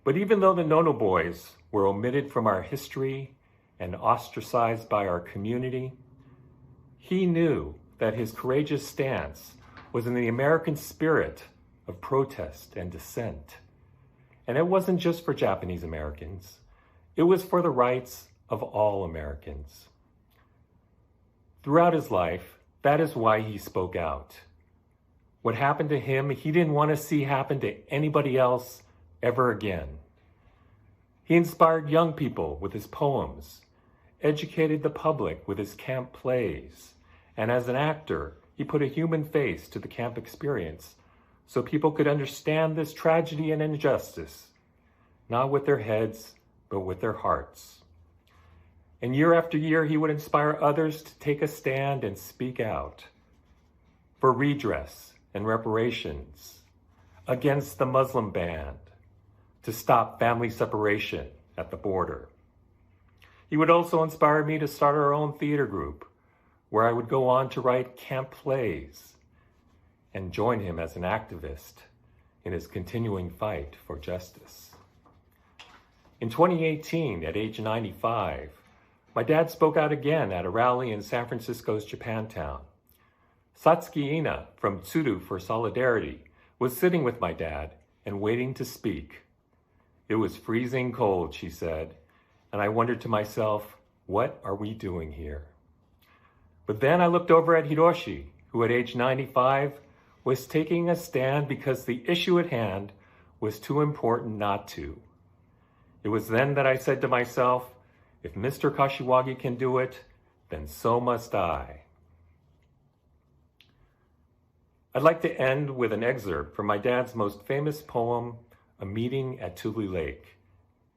But even though the no-no boys were omitted from our history and ostracized by our community, he knew that his courageous stance was in the American spirit of protest and dissent. And it wasn't just for Japanese Americans. It was for the rights of all Americans. Throughout his life, that is why he spoke out. What happened to him, he didn't want to see happen to anybody else ever again. He inspired young people with his poems, educated the public with his camp plays, and as an actor, he put a human face to the camp experience so people could understand this tragedy and injustice, not with their heads, but with their hearts. And year after year, he would inspire others to take a stand and speak out for redress and reparations, against the Muslim ban, to stop family separation at the border. He would also inspire me to start our own theater group, where I would go on to write camp plays and join him as an activist in his continuing fight for justice. In 2018, at age 95, my dad spoke out again at a rally in San Francisco's Japantown. Satsuki Ina from Tsuru for Solidarity was sitting with my dad and waiting to speak. It was freezing cold, she said, and I wondered to myself, what are we doing here? But then I looked over at Hiroshi, who at age 95 was taking a stand because the issue at hand was too important not to. It was then that I said to myself, if Mr. Kashiwagi can do it, then so must I. I'd like to end with an excerpt from my dad's most famous poem, A Meeting at Tule Lake.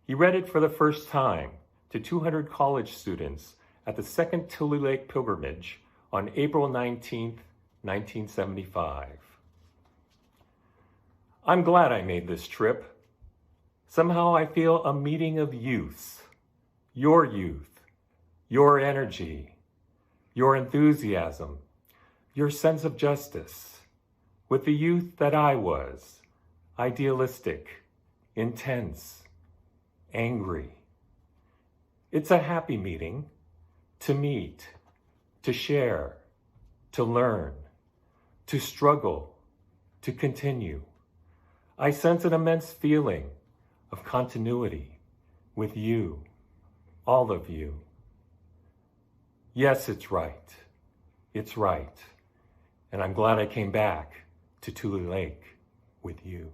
He read it for the first time to 200 college students at the Second Tule Lake Pilgrimage on April 19th, 1975. I'm glad I made this trip. Somehow I feel a meeting of youths, your energy, your enthusiasm, your sense of justice, with the youth that I was, idealistic, intense, angry. It's a happy meeting, to meet, to share, to learn, to struggle, to continue. I sense an immense feeling of continuity with you, all of you. Yes, it's right. It's right. And I'm glad I came back to Tule Lake with you.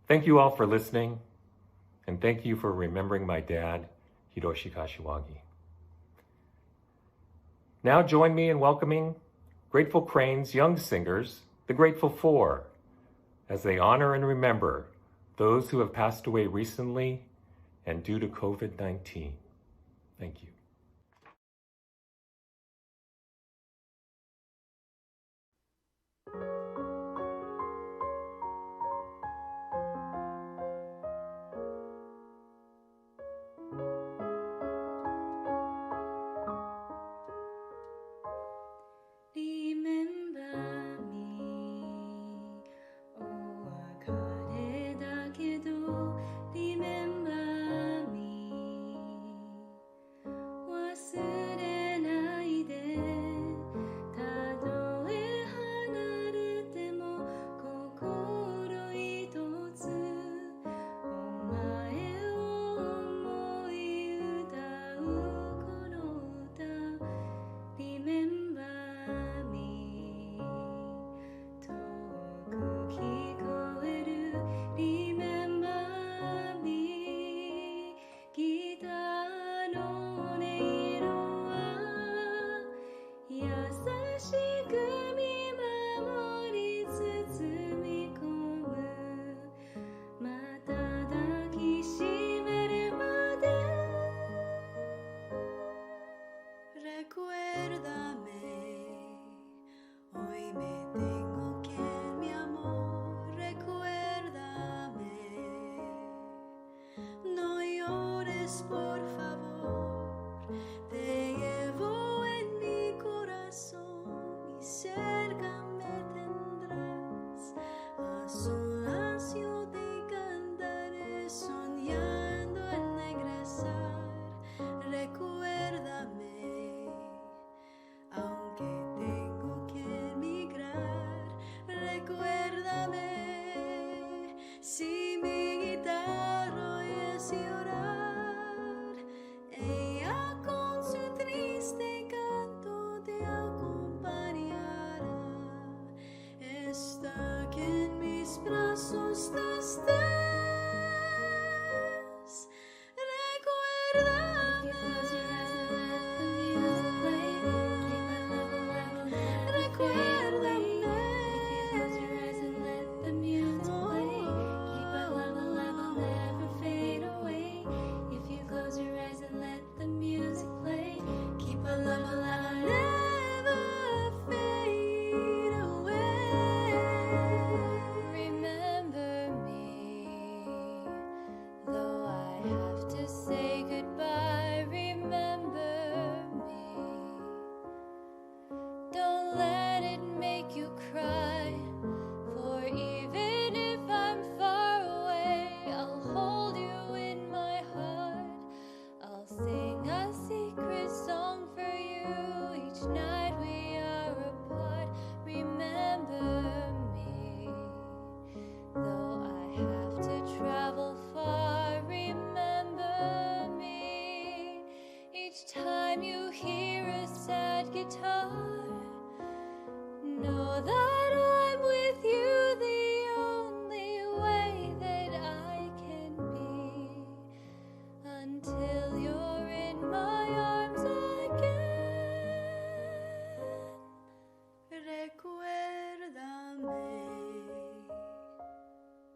Thank you all for listening, and thank you for remembering my dad, Hiroshi Kashiwagi. Now join me in welcoming Grateful Crane's young singers, the Grateful Four, as they honor and remember those who have passed away recently and due to COVID-19. Thank you.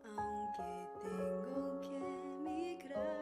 Aunque tengo que emigrar.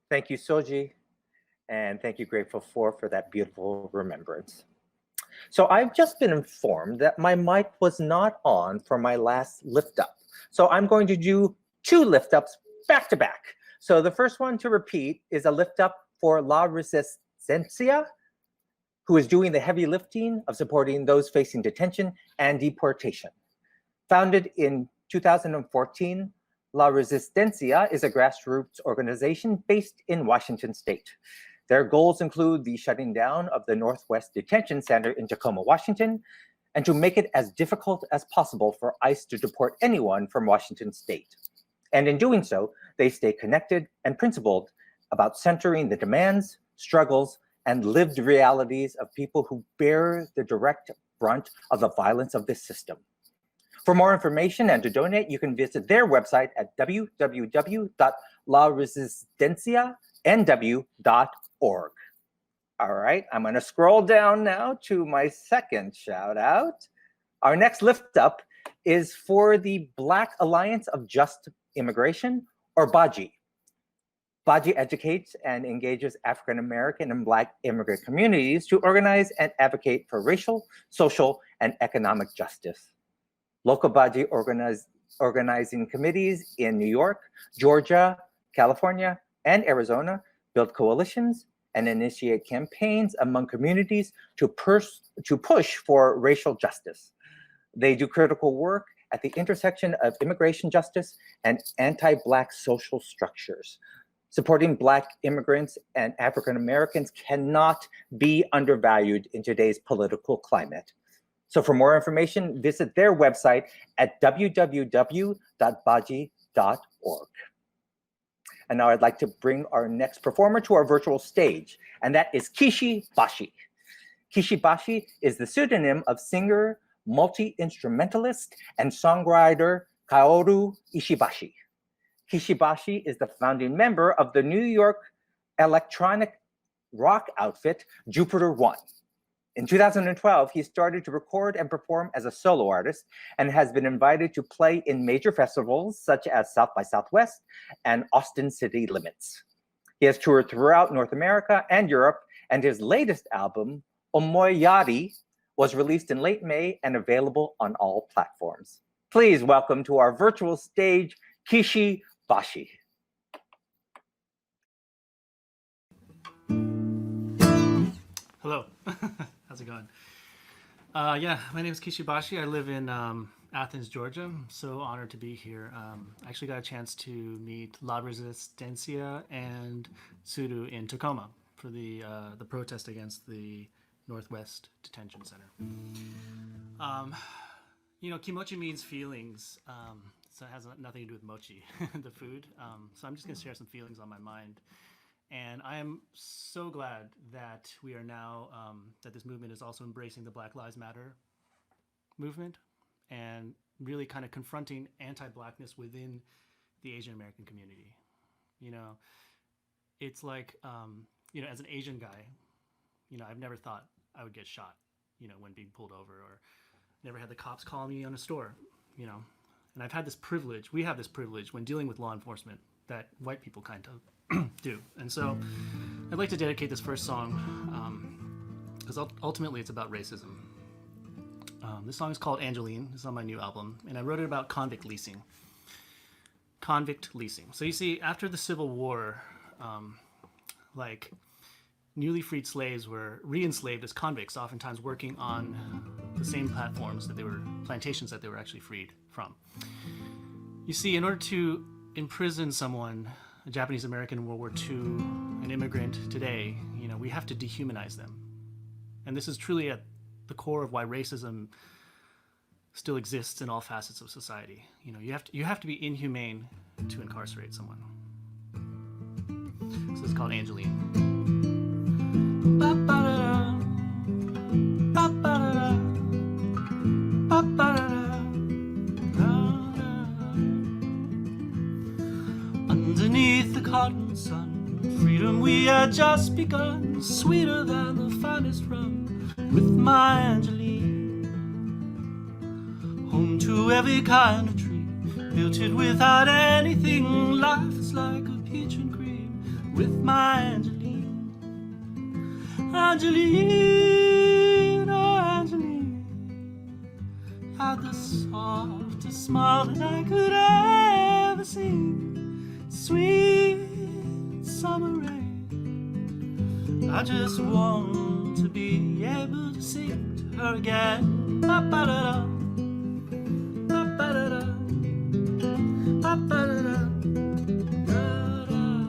Thank you, Soji. And thank you, Grateful for that beautiful remembrance. So I've just been informed that my mic was not on for my last lift up. So I'm going to do 2 lift ups back to back. So the first one to repeat is a lift up for La Resistencia, who is doing the heavy lifting of supporting those facing detention and deportation. Founded in 2014, La Resistencia is a grassroots organization based in Washington State. Their goals include the shutting down of the Northwest Detention Center in Tacoma, Washington, and to make it as difficult as possible for ICE to deport anyone from Washington State. And in doing so, they stay connected and principled about centering the demands, struggles, and lived realities of people who bear the direct brunt of the violence of this system. For more information and to donate, you can visit their website at www.laresistencianw.org. All right, I'm going to scroll down now to my second shout out. Our next lift up is for the Black Alliance of Just Immigration, or Bashi. Bashi educates and engages African American and Black immigrant communities to organize and advocate for racial, social, and economic justice. Local Bashi organizing committees in New York, Georgia, California, and Arizona build coalitions and initiate campaigns among communities to push for racial justice. They do critical work at the intersection of immigration justice and anti-Black social structures. Supporting Black immigrants and African Americans cannot be undervalued in today's political climate. So for more information, visit their website at www.bashi.org. And now I'd like to bring our next performer to our virtual stage, and that is Kishi Bashi. Kishi Bashi is the pseudonym of singer, multi-instrumentalist, and songwriter Kaoru Ishibashi. Kishi Bashi is the founding member of the New York electronic rock outfit Jupiter One. In 2012, he started to record and perform as a solo artist and has been invited to play in major festivals such as South by Southwest and Austin City Limits. He has toured throughout North America and Europe, and his latest album, Omoyari, was released in late May and available on all platforms. Please welcome to our virtual stage, Kishi Bashi. Hello, how's it going? Yeah, my name is Kishi Bashi. I live in Athens, Georgia. I'm so honored to be here. I actually got a chance to meet La Resistencia and Tsuru in Tacoma for the protest against the Northwest Detention Center. You know, kimochi means feelings, so it has nothing to do with mochi, the food. So I'm just going to share some feelings on my mind. And I am so glad that we are now, that this movement is also embracing the Black Lives Matter movement and really kind of confronting anti-Blackness within the Asian American community. You know, it's like, you know, as an Asian guy, you know, I've never thought I would get shot, you know, when being pulled over, or never had the cops call me on a store, you know. And I've had this privilege, we have this privilege when dealing with law enforcement that white people kind of do. And so I'd like to dedicate this first song because ultimately it's about racism. This song is called Angeline. It's on my new album, and I wrote it about convict leasing. Convict leasing. So you see, after the Civil War, like newly freed slaves were re-enslaved as convicts, oftentimes working on the same platforms that they were, plantations that they were actually freed from. You see, in order to imprison someone, a Japanese American in World War II, an immigrant today, you know, we have to dehumanize them. And this is truly at the core of why racism still exists in all facets of society. You know, you have to be inhumane to incarcerate someone. So it's called Angeline. Underneath the cotton sun, freedom we had just begun, sweeter than the finest rum, with my Angeline. Home to every kind of tree, built it without anything. Life is like a peach and cream, with my Angeline. Angeline, oh Angeline, had the softest smile that I could ever see. Sweet summer rain, I just want to be able to sing to her again. Ba-ba-da-da, ba-ba-da-da, ba-ba-da-da, da-da.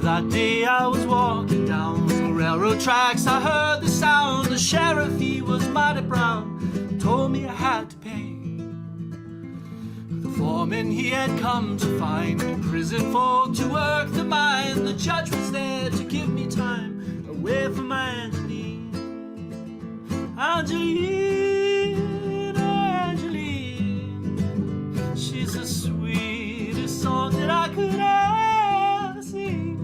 That day I was walking down the railroad tracks. I heard the sound. The sheriff, he was mighty proud, told me I had to pay. The foreman, he had come to find prison folk to work the mine. The judge was there to give me time away from my Angeline. Angeline, oh Angeline, she's the sweetest song that I could ever sing.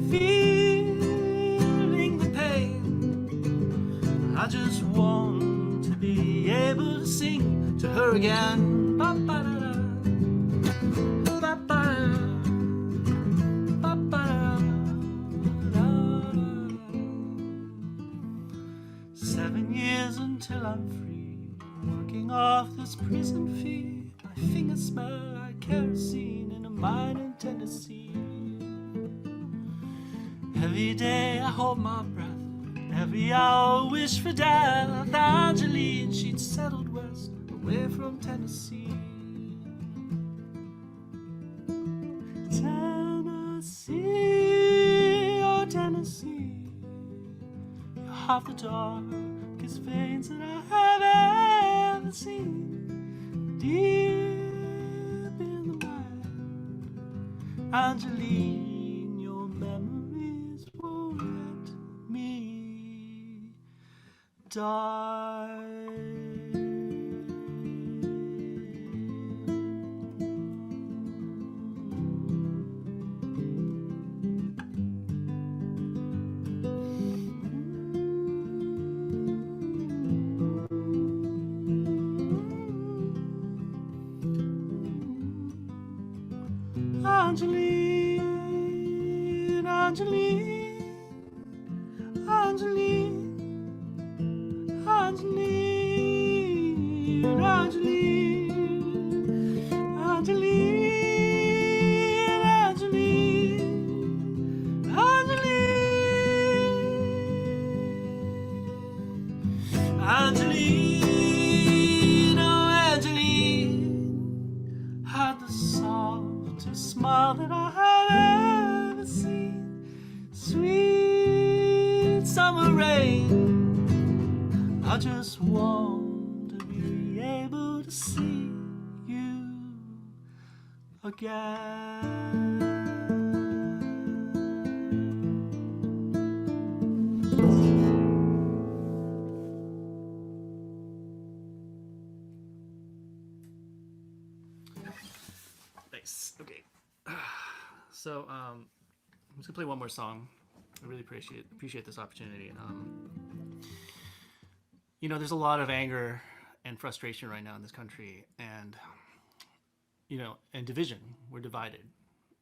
Feeling the pain, I just want to be able to sing to her again. Ba-ba-da-da, ba-ba-da-da, ba-ba-da-da. 7 years until I'm free, working off this prison fee. My fingers smell like kerosene in a mine in Tennessee. Every day I hold my breath, every hour wish for death. Angeline, she'd settled west, away from Tennessee. Tennessee, oh Tennessee, you have the darkest veins that I have ever seen. Deep in the mind, Angeline, your memories won't let me die. Angeline, Angeline, Angeline, Angeline, Angeline, Angeline, Angeline, Angeline, Angeline, oh Angeline, had the softest smile that I have ever seen. Sweet summer rain, I just want to be able to see you again. Nice. Okay. So I'm just gonna play one more song. I really appreciate this opportunity. You know, there's a lot of anger and frustration right now in this country, and and division. We're divided,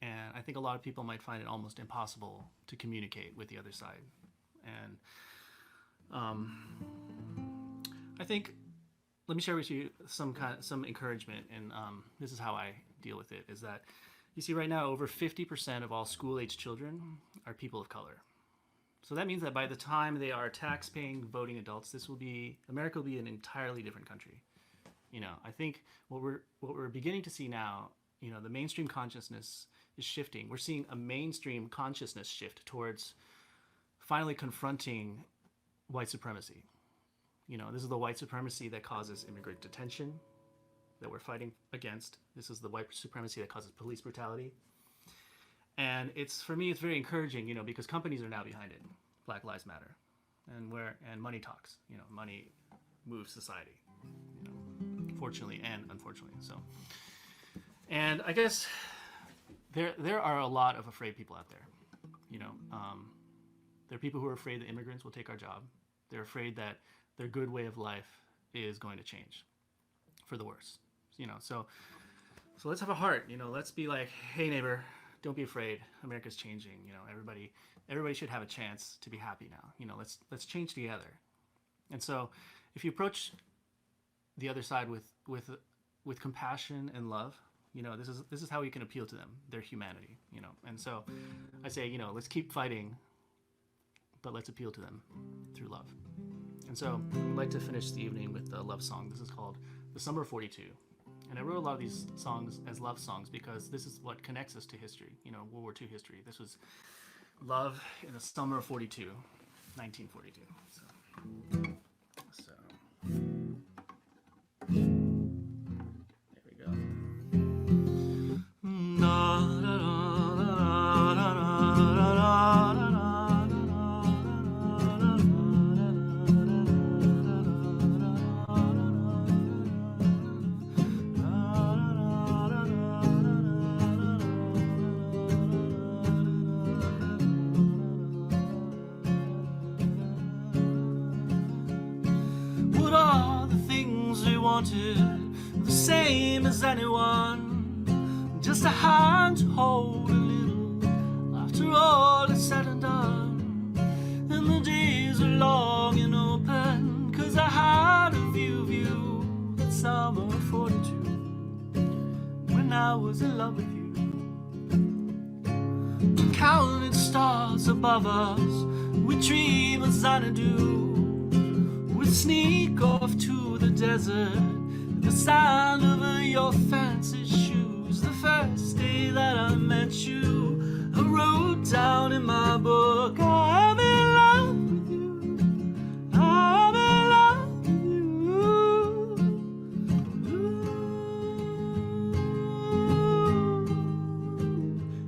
and I think a lot of people might find it almost impossible to communicate with the other side. And I think, let me share with you some encouragement, and this is how I deal with it. Is that you see right now over 50% of all school-age children are people of color. So that means that by the time they are tax-paying, voting adults, America will be an entirely different country. I think what we're beginning to see now, the mainstream consciousness is shifting. We're seeing a mainstream consciousness shift towards finally confronting white supremacy. This is the white supremacy that causes immigrant detention that we're fighting against. This is the white supremacy that causes police brutality. And for me, it's very encouraging, because companies are now behind it. Black Lives Matter, and money talks. Money moves society. Fortunately and unfortunately. So, and I guess there are a lot of afraid people out there. There are people who are afraid that immigrants will take our job. They're afraid that their good way of life is going to change for the worse. So let's have a heart. Let's be like, hey neighbor, don't be afraid. America's changing. You know, everybody should have a chance to be happy now. You know, let's change together. And so, if you approach the other side with compassion and love, you know, this is how you can appeal to them, their humanity. You know, and so I say, you know, let's keep fighting, but let's appeal to them through love. And so I'd like to finish the evening with a love song. This is called "The Summer of '42." And I wrote a lot of these songs as love songs because this is what connects us to history, you know, World War II history. This was love in the summer of 42, 1942. So there we go. The same as anyone, just a hand to hold a little after all is said and done. And the days are long and open, 'cause I had a view of you that summer of 42, when I was in love with you. Counting stars above us, we dream as Xanadu, we'd sneak off to the desert, the sound of your fancy shoes. The first day that I met you, I wrote down in my book, I'm in love with you, I'm in love with you.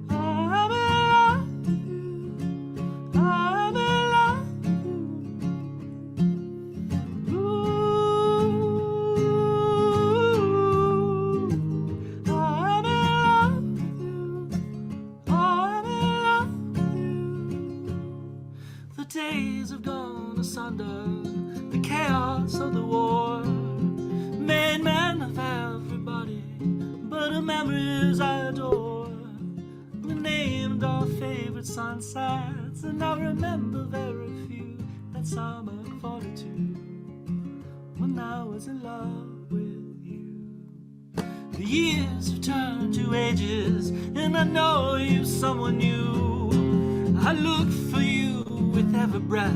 I'm in love with you, I'm in love with you. Days have gone asunder, the chaos of the war made men of everybody, but the memories I adore. We named our favorite sunsets, and I remember very few that summer of 42, when I was in love with you. The years have turned to ages, and I know you someone new. I look for you with every breath,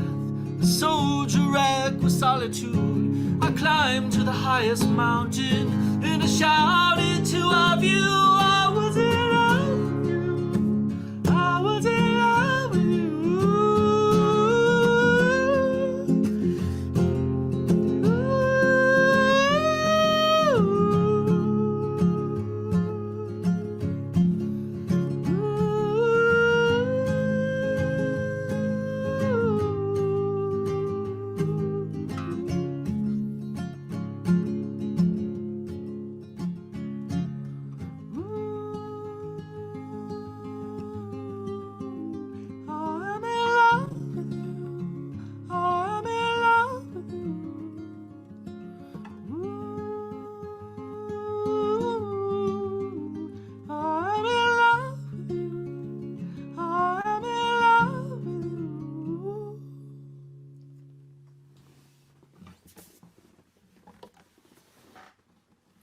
a soldier wreck with solitude. I climbed to the highest mountain and I shouted to our view, I was in love with you, I was in love with you.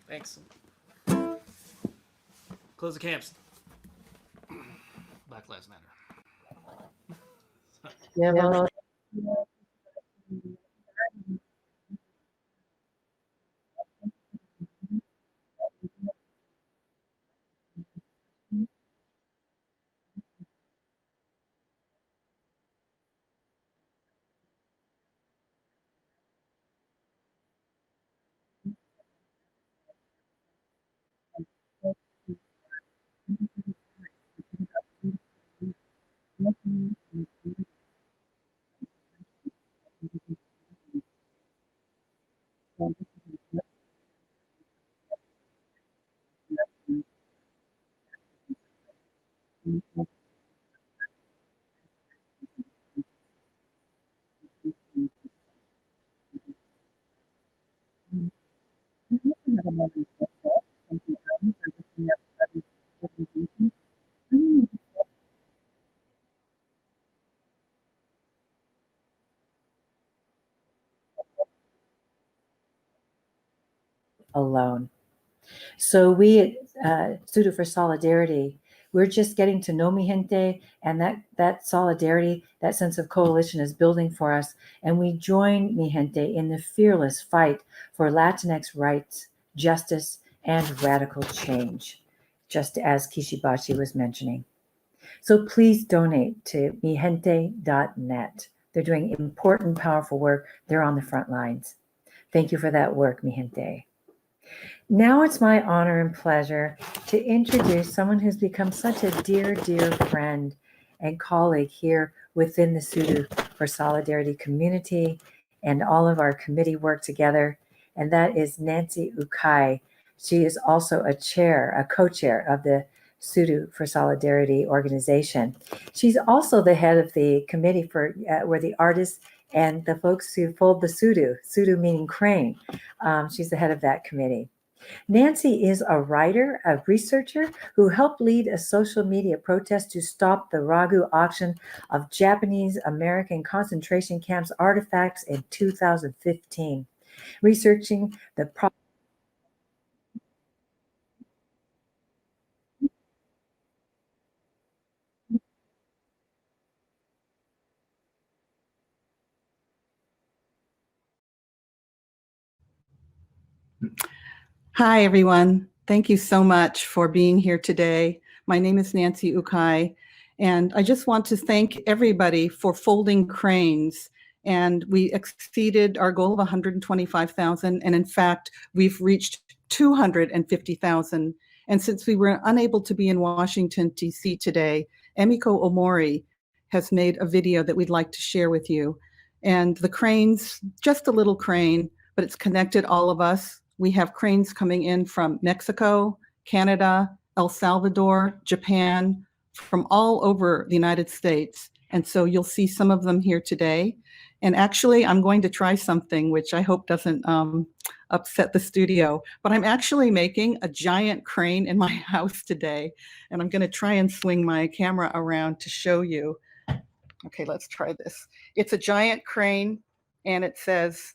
Thanks. Close the camps. Black Lives Matter. Yeah, well, alone. So we at Sudo for Solidarity, we're just getting to know mi gente, and that solidarity, that sense of coalition is building for us. And we join mi gente in the fearless fight for Latinx rights, justice, and radical change, just as Kishi Bashi was mentioning. So please donate to migente.net. They're doing important, powerful work. They're on the front lines. Thank you for that work, mi gente. Now it's my honor and pleasure to introduce someone who's become such a dear, dear friend and colleague here within the Sudo for Solidarity community and all of our committee work together, and that is Nancy Ukai. She is also a co-chair of the Sudo for Solidarity organization. She's also the head of the committee for where the artists and the folks who fold the Sudo meaning crane. She's the head of that committee. Nancy is a writer, a researcher who helped lead a social media protest to stop the Ragu auction of Japanese American concentration camps artifacts in 2015, researching the Hi, everyone. Thank you so much for being here today. My name is Nancy Ukai, and I just want to thank everybody for folding cranes. And we exceeded our goal of 125,000, and in fact, we've reached 250,000. And since we were unable to be in Washington, D.C. today, Emiko Omori has made a video that we'd like to share with you. And the cranes, just a little crane, but it's connected all of us. We have cranes coming in from Mexico, Canada, El Salvador, Japan, from all over the United States. And so you'll see some of them here today. And actually, I'm going to try something which I hope doesn't upset the studio, but I'm actually making a giant crane in my house today. And I'm going to try and swing my camera around to show you. Okay, let's try this. It's a giant crane, and it says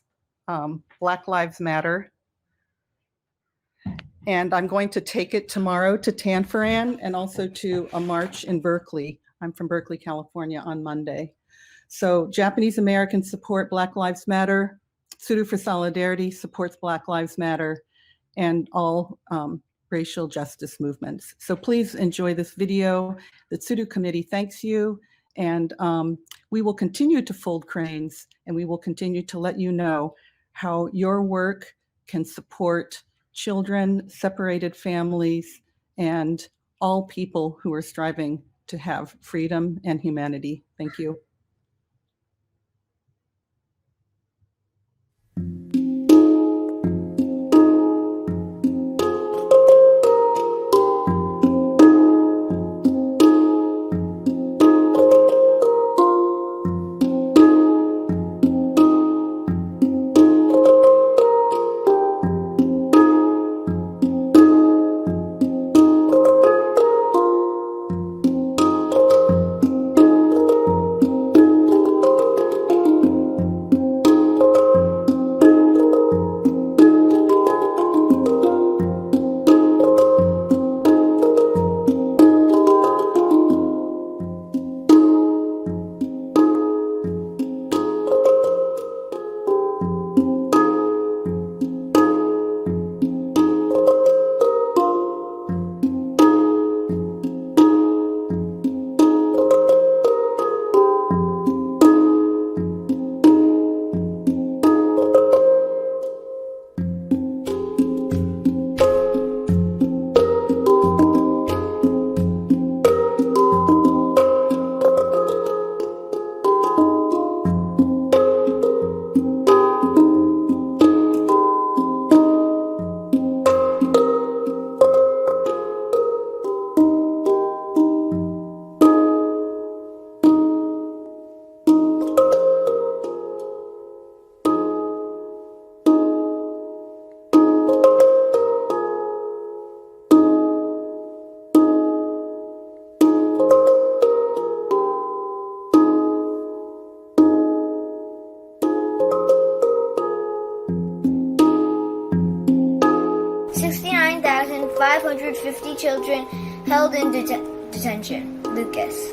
Black Lives Matter. And I'm going to take it tomorrow to Tanforan and also to a march in Berkeley. I'm from Berkeley, California, on Monday. So Japanese Americans support Black Lives Matter. Sudo for Solidarity supports Black Lives Matter and all racial justice movements. So please enjoy this video. The Sudo Committee thanks you. And we will continue to fold cranes, and we will continue to let you know how your work can support children, separated families, and all people who are striving to have freedom and humanity. Thank you. 550 children held in detention. Lucas.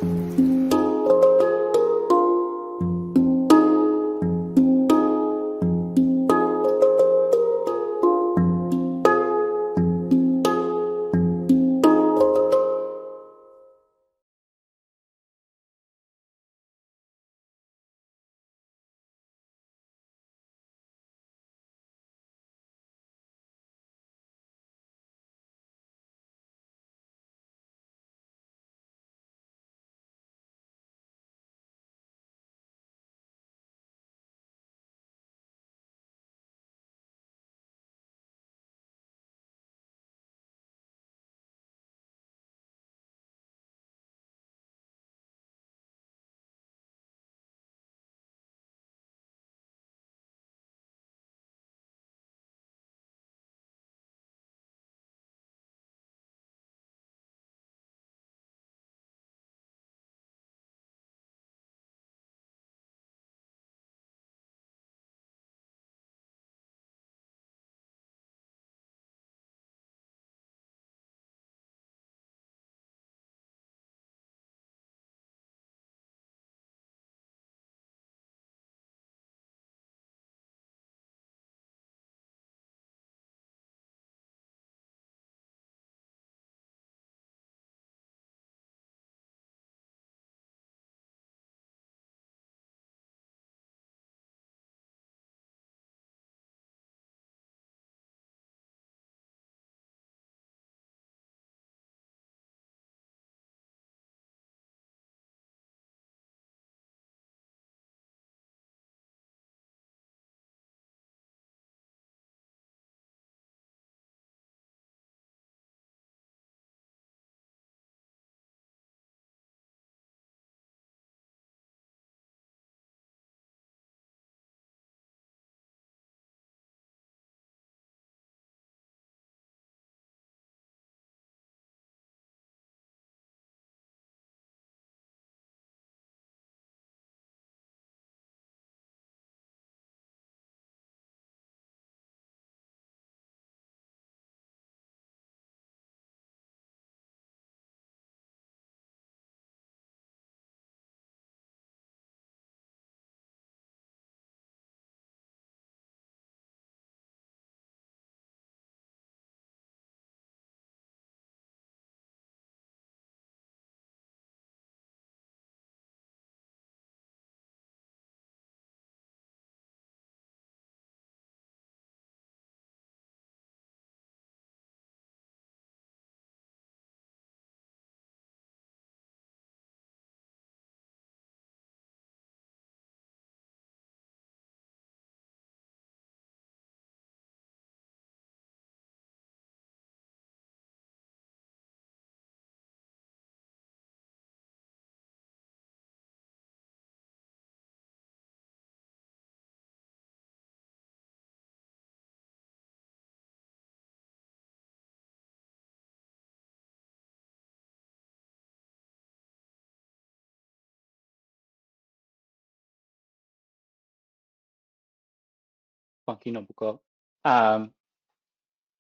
Funky Nobuko. Can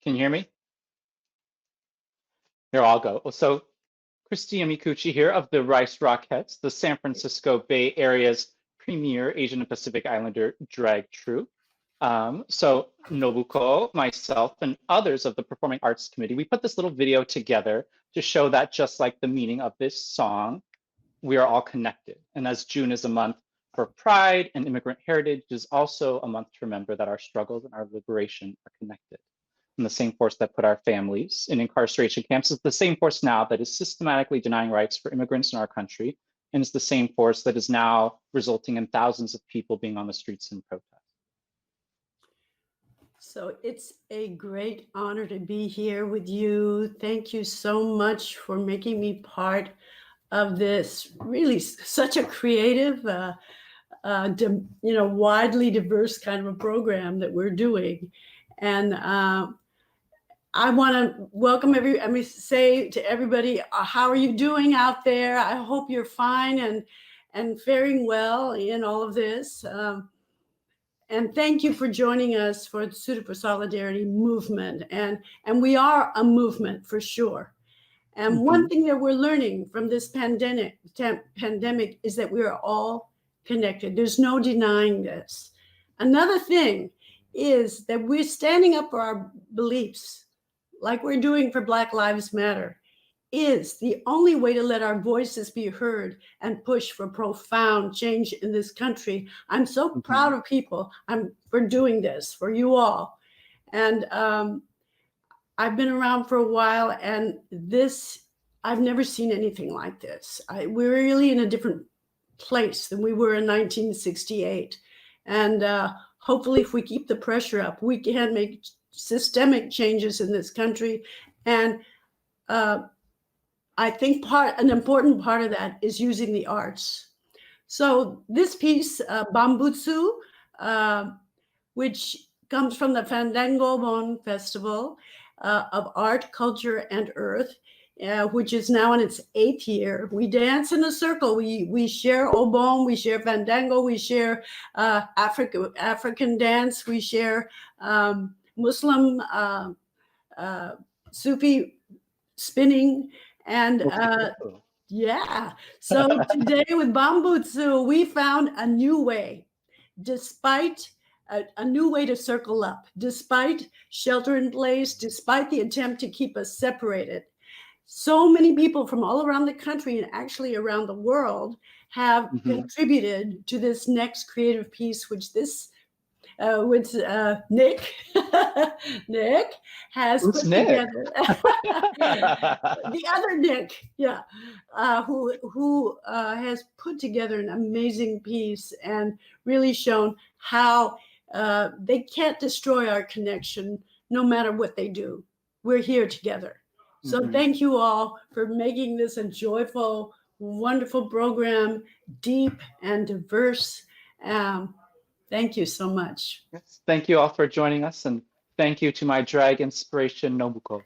you hear me? Here, I'll go. So, Christy Mikuchi here of the Rice Rockettes, the San Francisco Bay Area's premier Asian and Pacific Islander drag troupe. So Nobuko, myself, and others of the Performing Arts Committee, we put this little video together to show that just like the meaning of this song, we are all connected. And as June is a month for pride and immigrant heritage, is also a month to remember that our struggles and our liberation are connected. And the same force that put our families in incarceration camps is the same force now that is systematically denying rights for immigrants in our country, and is the same force that is now resulting in thousands of people being on the streets in protest. So it's a great honor to be here with you. Thank you so much for making me part of this really such a creative, widely diverse kind of a program that we're doing. And I want to welcome say to everybody, how are you doing out there? I hope you're fine and faring well in all of this. And thank you for joining us for the Tsuru for Solidarity movement. And we are a movement for sure. And one thing that we're learning from this pandemic is that we are all connected. There's no denying this. Another thing is that we're standing up for our beliefs, like we're doing for Black Lives Matter, is the only way to let our voices be heard and push for profound change in this country. I'm so proud of people for doing this, for you all. And I've been around for a while, and I've never seen anything like this. We're really in a different place than we were in 1968. And hopefully if we keep the pressure up, we can make systemic changes in this country. And I think an important part of that is using the arts. So this piece, Bambutsu, which comes from the FandangObon Festival of Art, Culture, and Earth, which is now in its 8th year. We dance in a circle. We share Obon, we share Fandango, we share African dance, we share Muslim Sufi spinning. And yeah, so today with Bambutsu, we found a new way, despite a new way to circle up, despite shelter in place, despite the attempt to keep us separated. So many people from all around the country and actually around the world have contributed to this next creative piece, which Nick has put together. The other Nick, yeah, who has put together an amazing piece and really shown how they can't destroy our connection no matter what they do. We're here together. So thank you all for making this a joyful, wonderful program, deep and diverse. Thank you so much. Yes, thank you all for joining us, and thank you to my drag inspiration, Nobuko.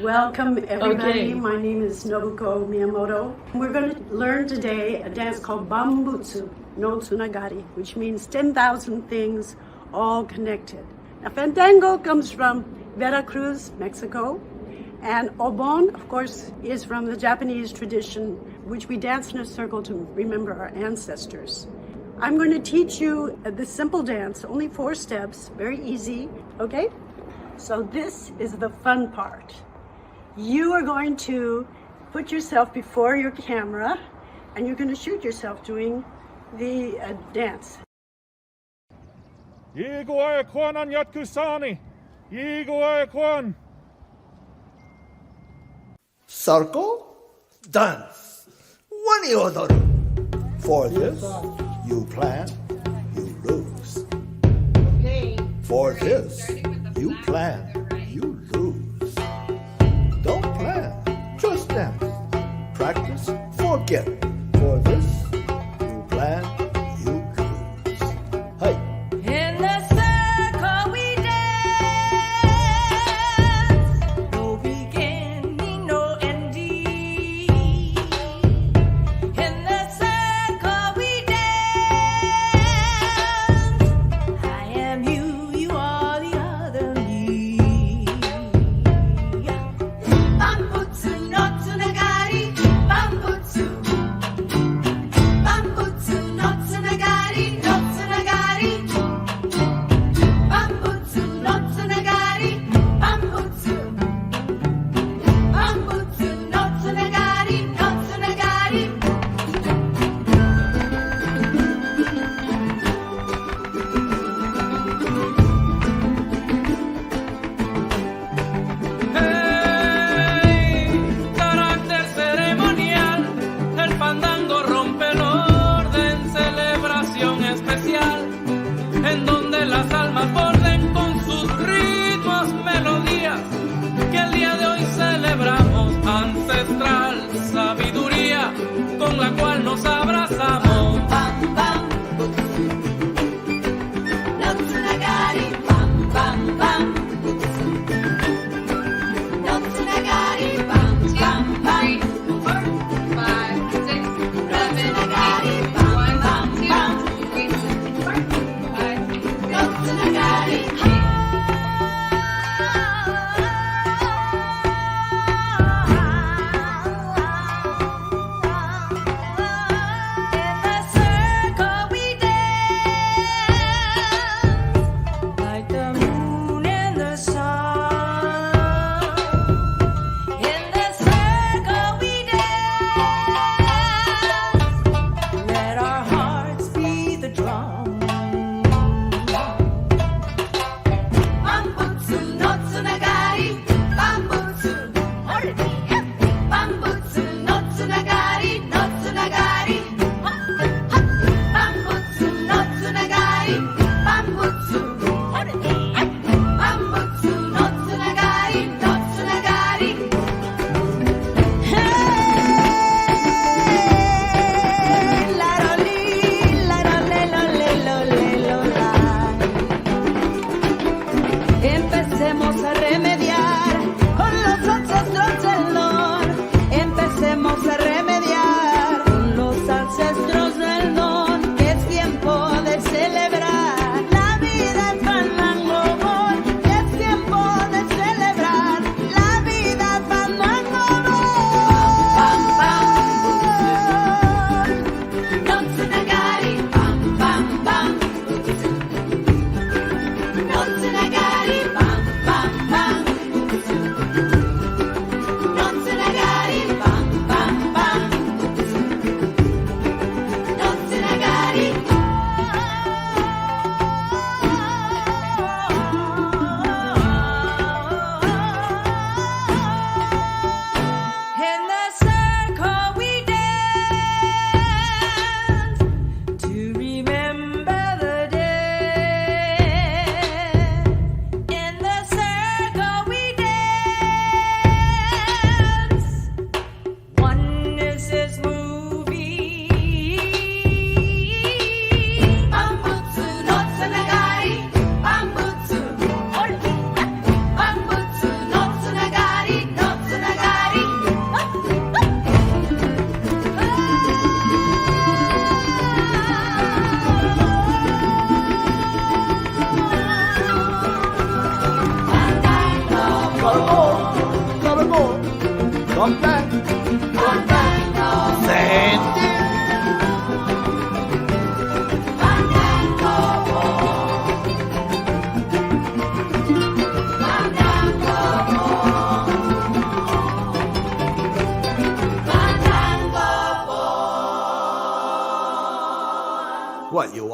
Welcome, everybody. My name is Nobuko Miyamoto. We're going to learn today a dance called Bambutsu no Tsunagari, which means 10,000 things all connected. Now, Fandango comes from Veracruz, Mexico. And Obon, of course, is from the Japanese tradition, which we dance in a circle to remember our ancestors. I'm going to teach you this simple dance, only 4 steps, very easy, okay? So this is the fun part. You are going to put yourself before your camera, and you're going to shoot yourself doing the dance. Circle, dance, wani odoru. For this, you plan, you lose. Okay. For this, you plan, you lose. Don't plan, just dance. Practice, forget. For this, you plan, you lose. Hey. In the circle we dance, no beginning, no ending. In the circle we dance, I am you, you are the other me. Bambutsu no Tsunagari, Bambutsu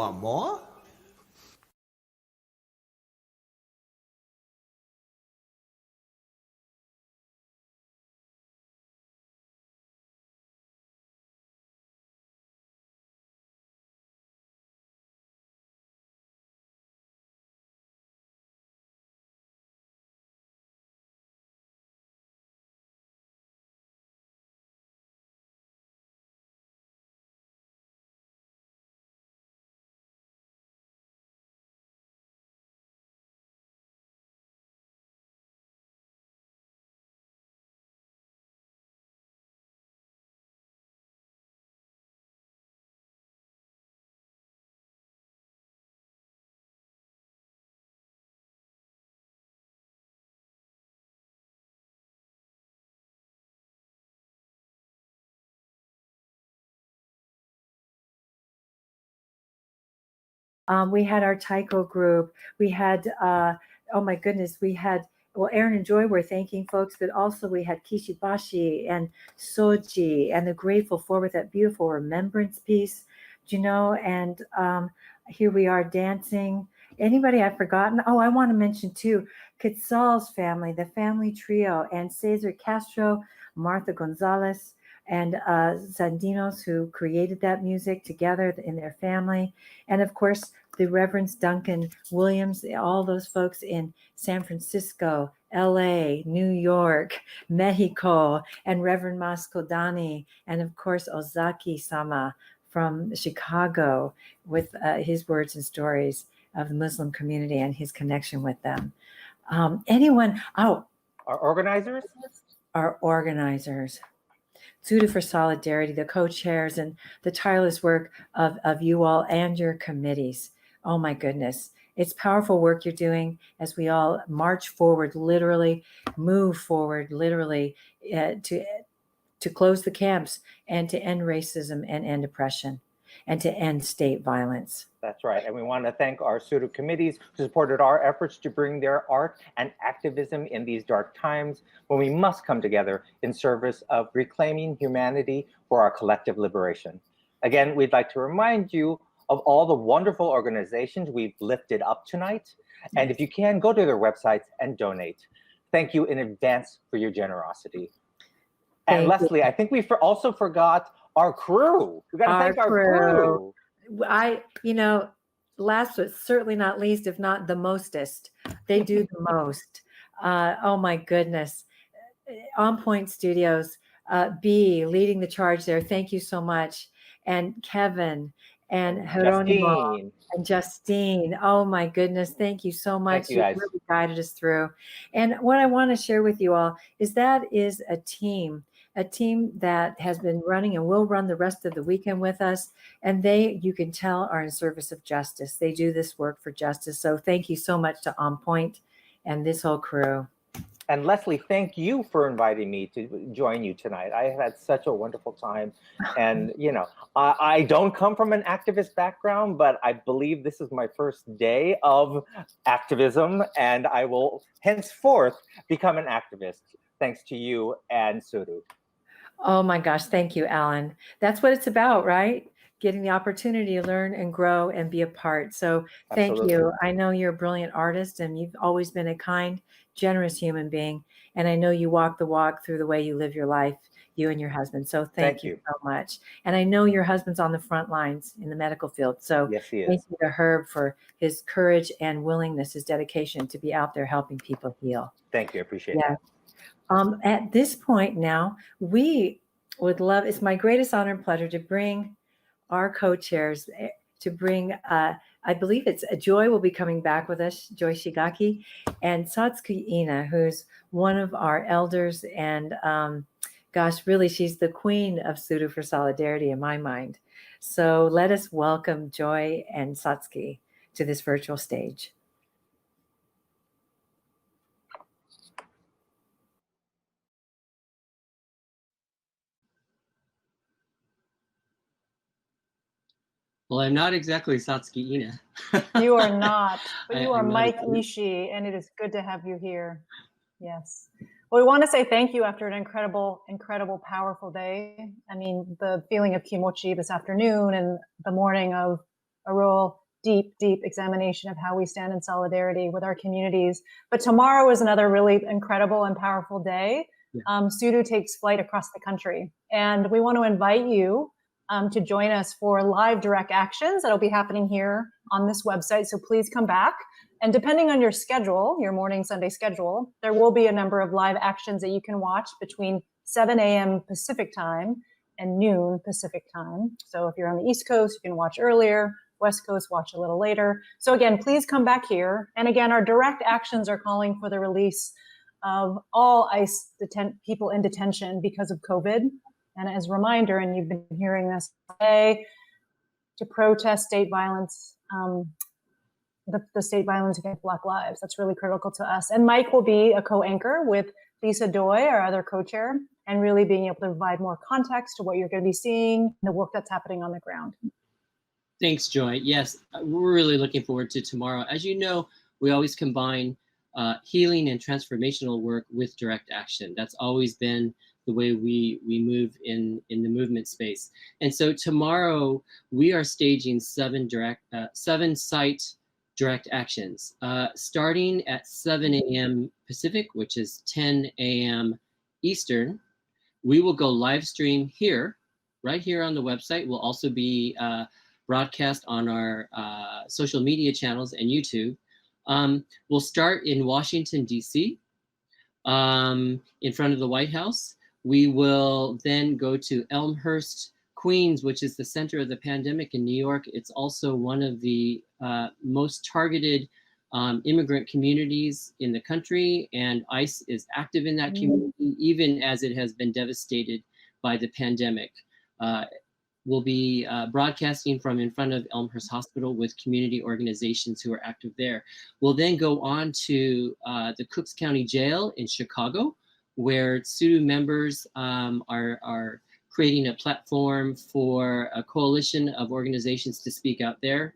want more? We had our Taiko group. We had, oh my goodness, we had, well, Erin and Joy were thanking folks, but also we had Kishi, Bashi, and Soji, and the Grateful For with that beautiful remembrance piece, you know, and here we are dancing. Anybody I've forgotten? Oh, I want to mention too, Quetzal's family, the family trio, and Cesar Castro, Martha Gonzalez, and Sandinos, who created that music together in their family. And of course, the Reverends Duncan Williams, all those folks in San Francisco, LA, New York, Mexico, and Reverend Maskodani, and of course, Ozaki-sama from Chicago with his words and stories of the Muslim community and his connection with them. Anyone, oh. Our organizers? Our organizers. Tsuru for Solidarity, the co-chairs, and the tireless work of you all and your committees. Oh my goodness. It's powerful work you're doing as we all march forward, literally, move forward, literally, to close the camps and to end racism and end oppression and to end state violence. That's right. And we want to thank our Tsuru committees who supported our efforts to bring their art and activism in these dark times when we must come together in service of reclaiming humanity for our collective liberation. Again, we'd like to remind you of all the wonderful organizations we've lifted up tonight. And if you can, go to their websites and donate. Thank you in advance for your generosity. And Leslie, I think we also forgot our crew. We got to thank our crew. Last but certainly not least, if not the mostest, they do the most. Oh my goodness. On Point Studios, B leading the charge there. Thank you so much. And Kevin and Jeronimo and Justine. Oh my goodness. Thank you so much. You really guided us through. And what I want to share with you all is that is a team that has been running and will run the rest of the weekend with us. And they, you can tell, are in service of justice. They do this work for justice. So thank you so much to On Point and this whole crew. And Leslie, thank you for inviting me to join you tonight. I have had such a wonderful time. And, I don't come from an activist background, but I believe this is my first day of activism, and I will henceforth become an activist, thanks to you and Tsuru. Oh my gosh, thank you, Alan. That's what it's about, right? Getting the opportunity to learn and grow and be a part. So thank you. I know you're a brilliant artist and you've always been a kind, generous human being. And I know you walk the walk through the way you live your life, you and your husband. So thank you so much. And I know your husband's on the front lines in the medical field. So yes, he is. Thank you to Herb for his courage and willingness, his dedication to be out there helping people heal. Thank you. I appreciate that. At this point now, we would love, it's my greatest honor and pleasure to bring our co-chairs, to bring, I believe it's Joy will be coming back with us, Joy Shigaki, and Satsuki Ina, who's one of our elders. And gosh, really, she's the queen of Tsuru for Solidarity in my mind. So let us welcome Joy and Satsuki to this virtual stage. Well, I'm not exactly Satsuki Ina. You are not, but you are I'm Mike Ishii, and it is good to have you here. Yes. Well, we want to say thank you after an incredible, powerful day. I mean, the feeling of Kimochi this afternoon and the morning of a real deep examination of how we stand in solidarity with our communities. But tomorrow is another really incredible and powerful day. Tsuru takes flight across the country, and we want to invite you to join us for live direct actions that'll be happening here on this website. So please come back. And depending on your schedule, your morning Sunday schedule, there will be a number of live actions that you can watch between 7 a.m. Pacific time and noon Pacific time. So if you're on the East Coast, you can watch earlier. West Coast, watch a little later. So again, please come back here. And again, our direct actions are calling for the release of all ICE people in detention because of COVID. And as a reminder, and you've been hearing this today, to protest state violence, the state violence against Black lives. That's really critical to us. And Mike will be a co-anchor with Lisa Doi, our other co-chair, and really being able to provide more context to what you're going to be seeing, the work that's happening on the ground. Thanks, Joy. Yes, we're really looking forward to tomorrow. As you know, we always combine healing and transformational work with direct action. That's always been the way we move in the movement space. And so tomorrow we are staging seven site direct actions, starting at 7 a.m. Pacific, which is 10 a.m. Eastern. We will go live stream here, right here on the website. We'll also be broadcast on our social media channels and YouTube. We'll start in Washington, D.C., in front of the White House. We will then go to Elmhurst, Queens, which is the center of the pandemic in New York. It's also one of the most targeted immigrant communities in the country, and ICE is active in that community, even as it has been devastated by the pandemic. We'll be broadcasting from in front of Elmhurst Hospital with community organizations who are active there. We'll then go on to the Cooks County Jail in Chicago, where Tsuru members are creating a platform for a coalition of organizations to speak out there.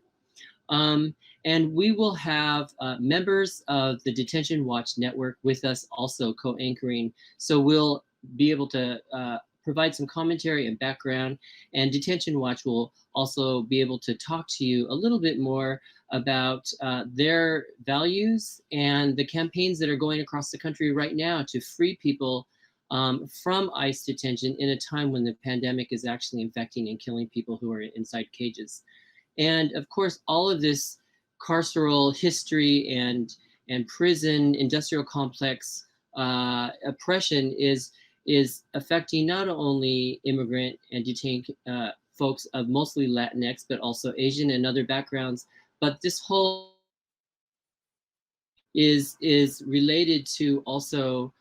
And we will have members of the Detention Watch Network with us also co-anchoring. So we'll be able to provide some commentary and background, and Detention Watch will also be able to talk to you a little bit more about their values and the campaigns that are going across the country right now to free people from ICE detention in a time when the pandemic is actually infecting and killing people who are inside cages. And of course, all of this carceral history and prison industrial complex oppression is affecting not only immigrant and detained folks of mostly Latinx, but also Asian and other backgrounds. But this whole is related to also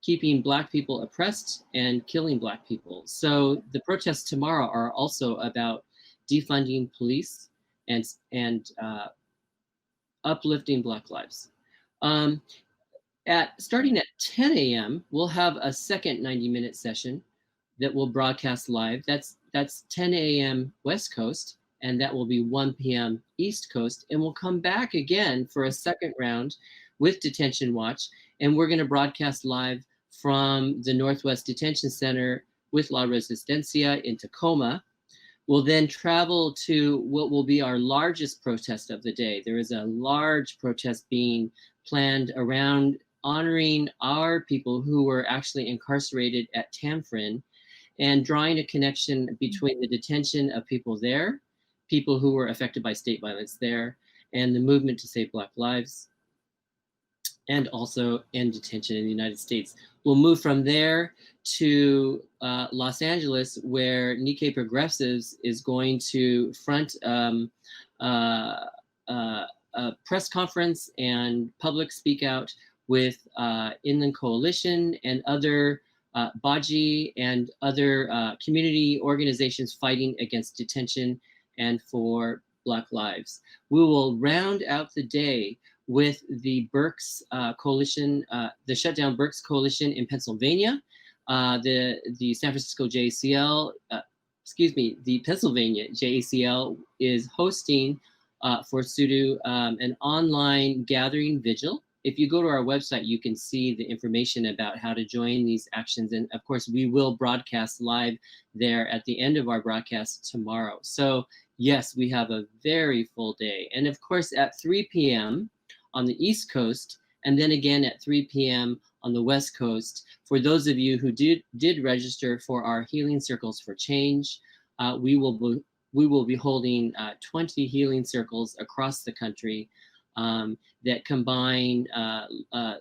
keeping Black people oppressed and killing Black people. So the protests tomorrow are also about defunding police and uplifting Black lives. Starting at 10 a.m., we'll have a second 90-minute session that will broadcast live. That's 10 a.m. West Coast, and that will be 1 p.m. East Coast. And we'll come back again for a second round with Detention Watch, and we're going to broadcast live from the Northwest Detention Center with La Resistencia in Tacoma. We'll then travel to what will be our largest protest of the day. There is a large protest being planned around honoring our people who were actually incarcerated at Tamfrin and drawing a connection between the detention of people there, people who were affected by state violence there, and the movement to save Black lives, and also end detention in the United States. We'll move from there to Los Angeles, where Nikkei Progressives is going to front a press conference and public speak out with Inland Coalition and other Bashi and other community organizations fighting against detention and for Black lives. We will round out the day with the Berks Coalition, the Shutdown Berks Coalition in Pennsylvania. The San Francisco JACL, the Pennsylvania JACL is hosting for Tsuru an online gathering vigil. If you go to our website, you can see the information about how to join these actions. And of course, we will broadcast live there at the end of our broadcast tomorrow. So yes, we have a very full day. And of course, at 3 p.m. on the East Coast, and then again at 3 p.m. on the West Coast, for those of you who did register for our Healing Circles for Change, we will be holding 20 healing circles across the country that combine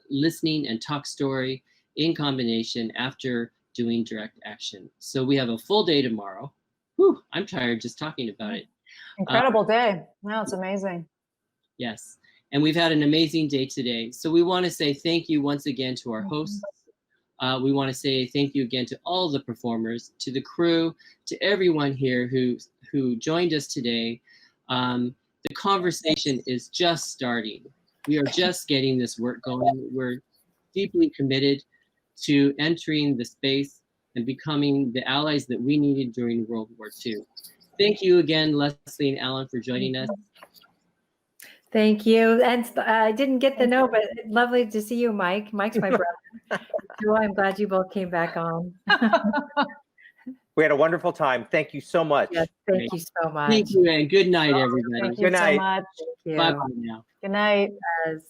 listening and talk story in combination after doing direct action. So we have a full day tomorrow. Whew, I'm tired just talking about it. Incredible day. No, it's amazing. Yes. And we've had an amazing day today. So we want to say thank you once again to our hosts. We want to say thank you again to all the performers, to the crew, to everyone here who joined us today. The conversation is just starting. We are just getting this work going. We're deeply committed to entering the space and becoming the allies that we needed during World War II. Thank you again, Leslie and Alan, for joining us. Thank you. And I didn't get the note, but lovely to see you, Mike. Mike's my brother. So I'm glad you both came back on. We had a wonderful time. Thank you so much. Yes, thank you so much. Thank you, and good night, everybody. Thank you so much. Bye-bye now. Good night. Yes.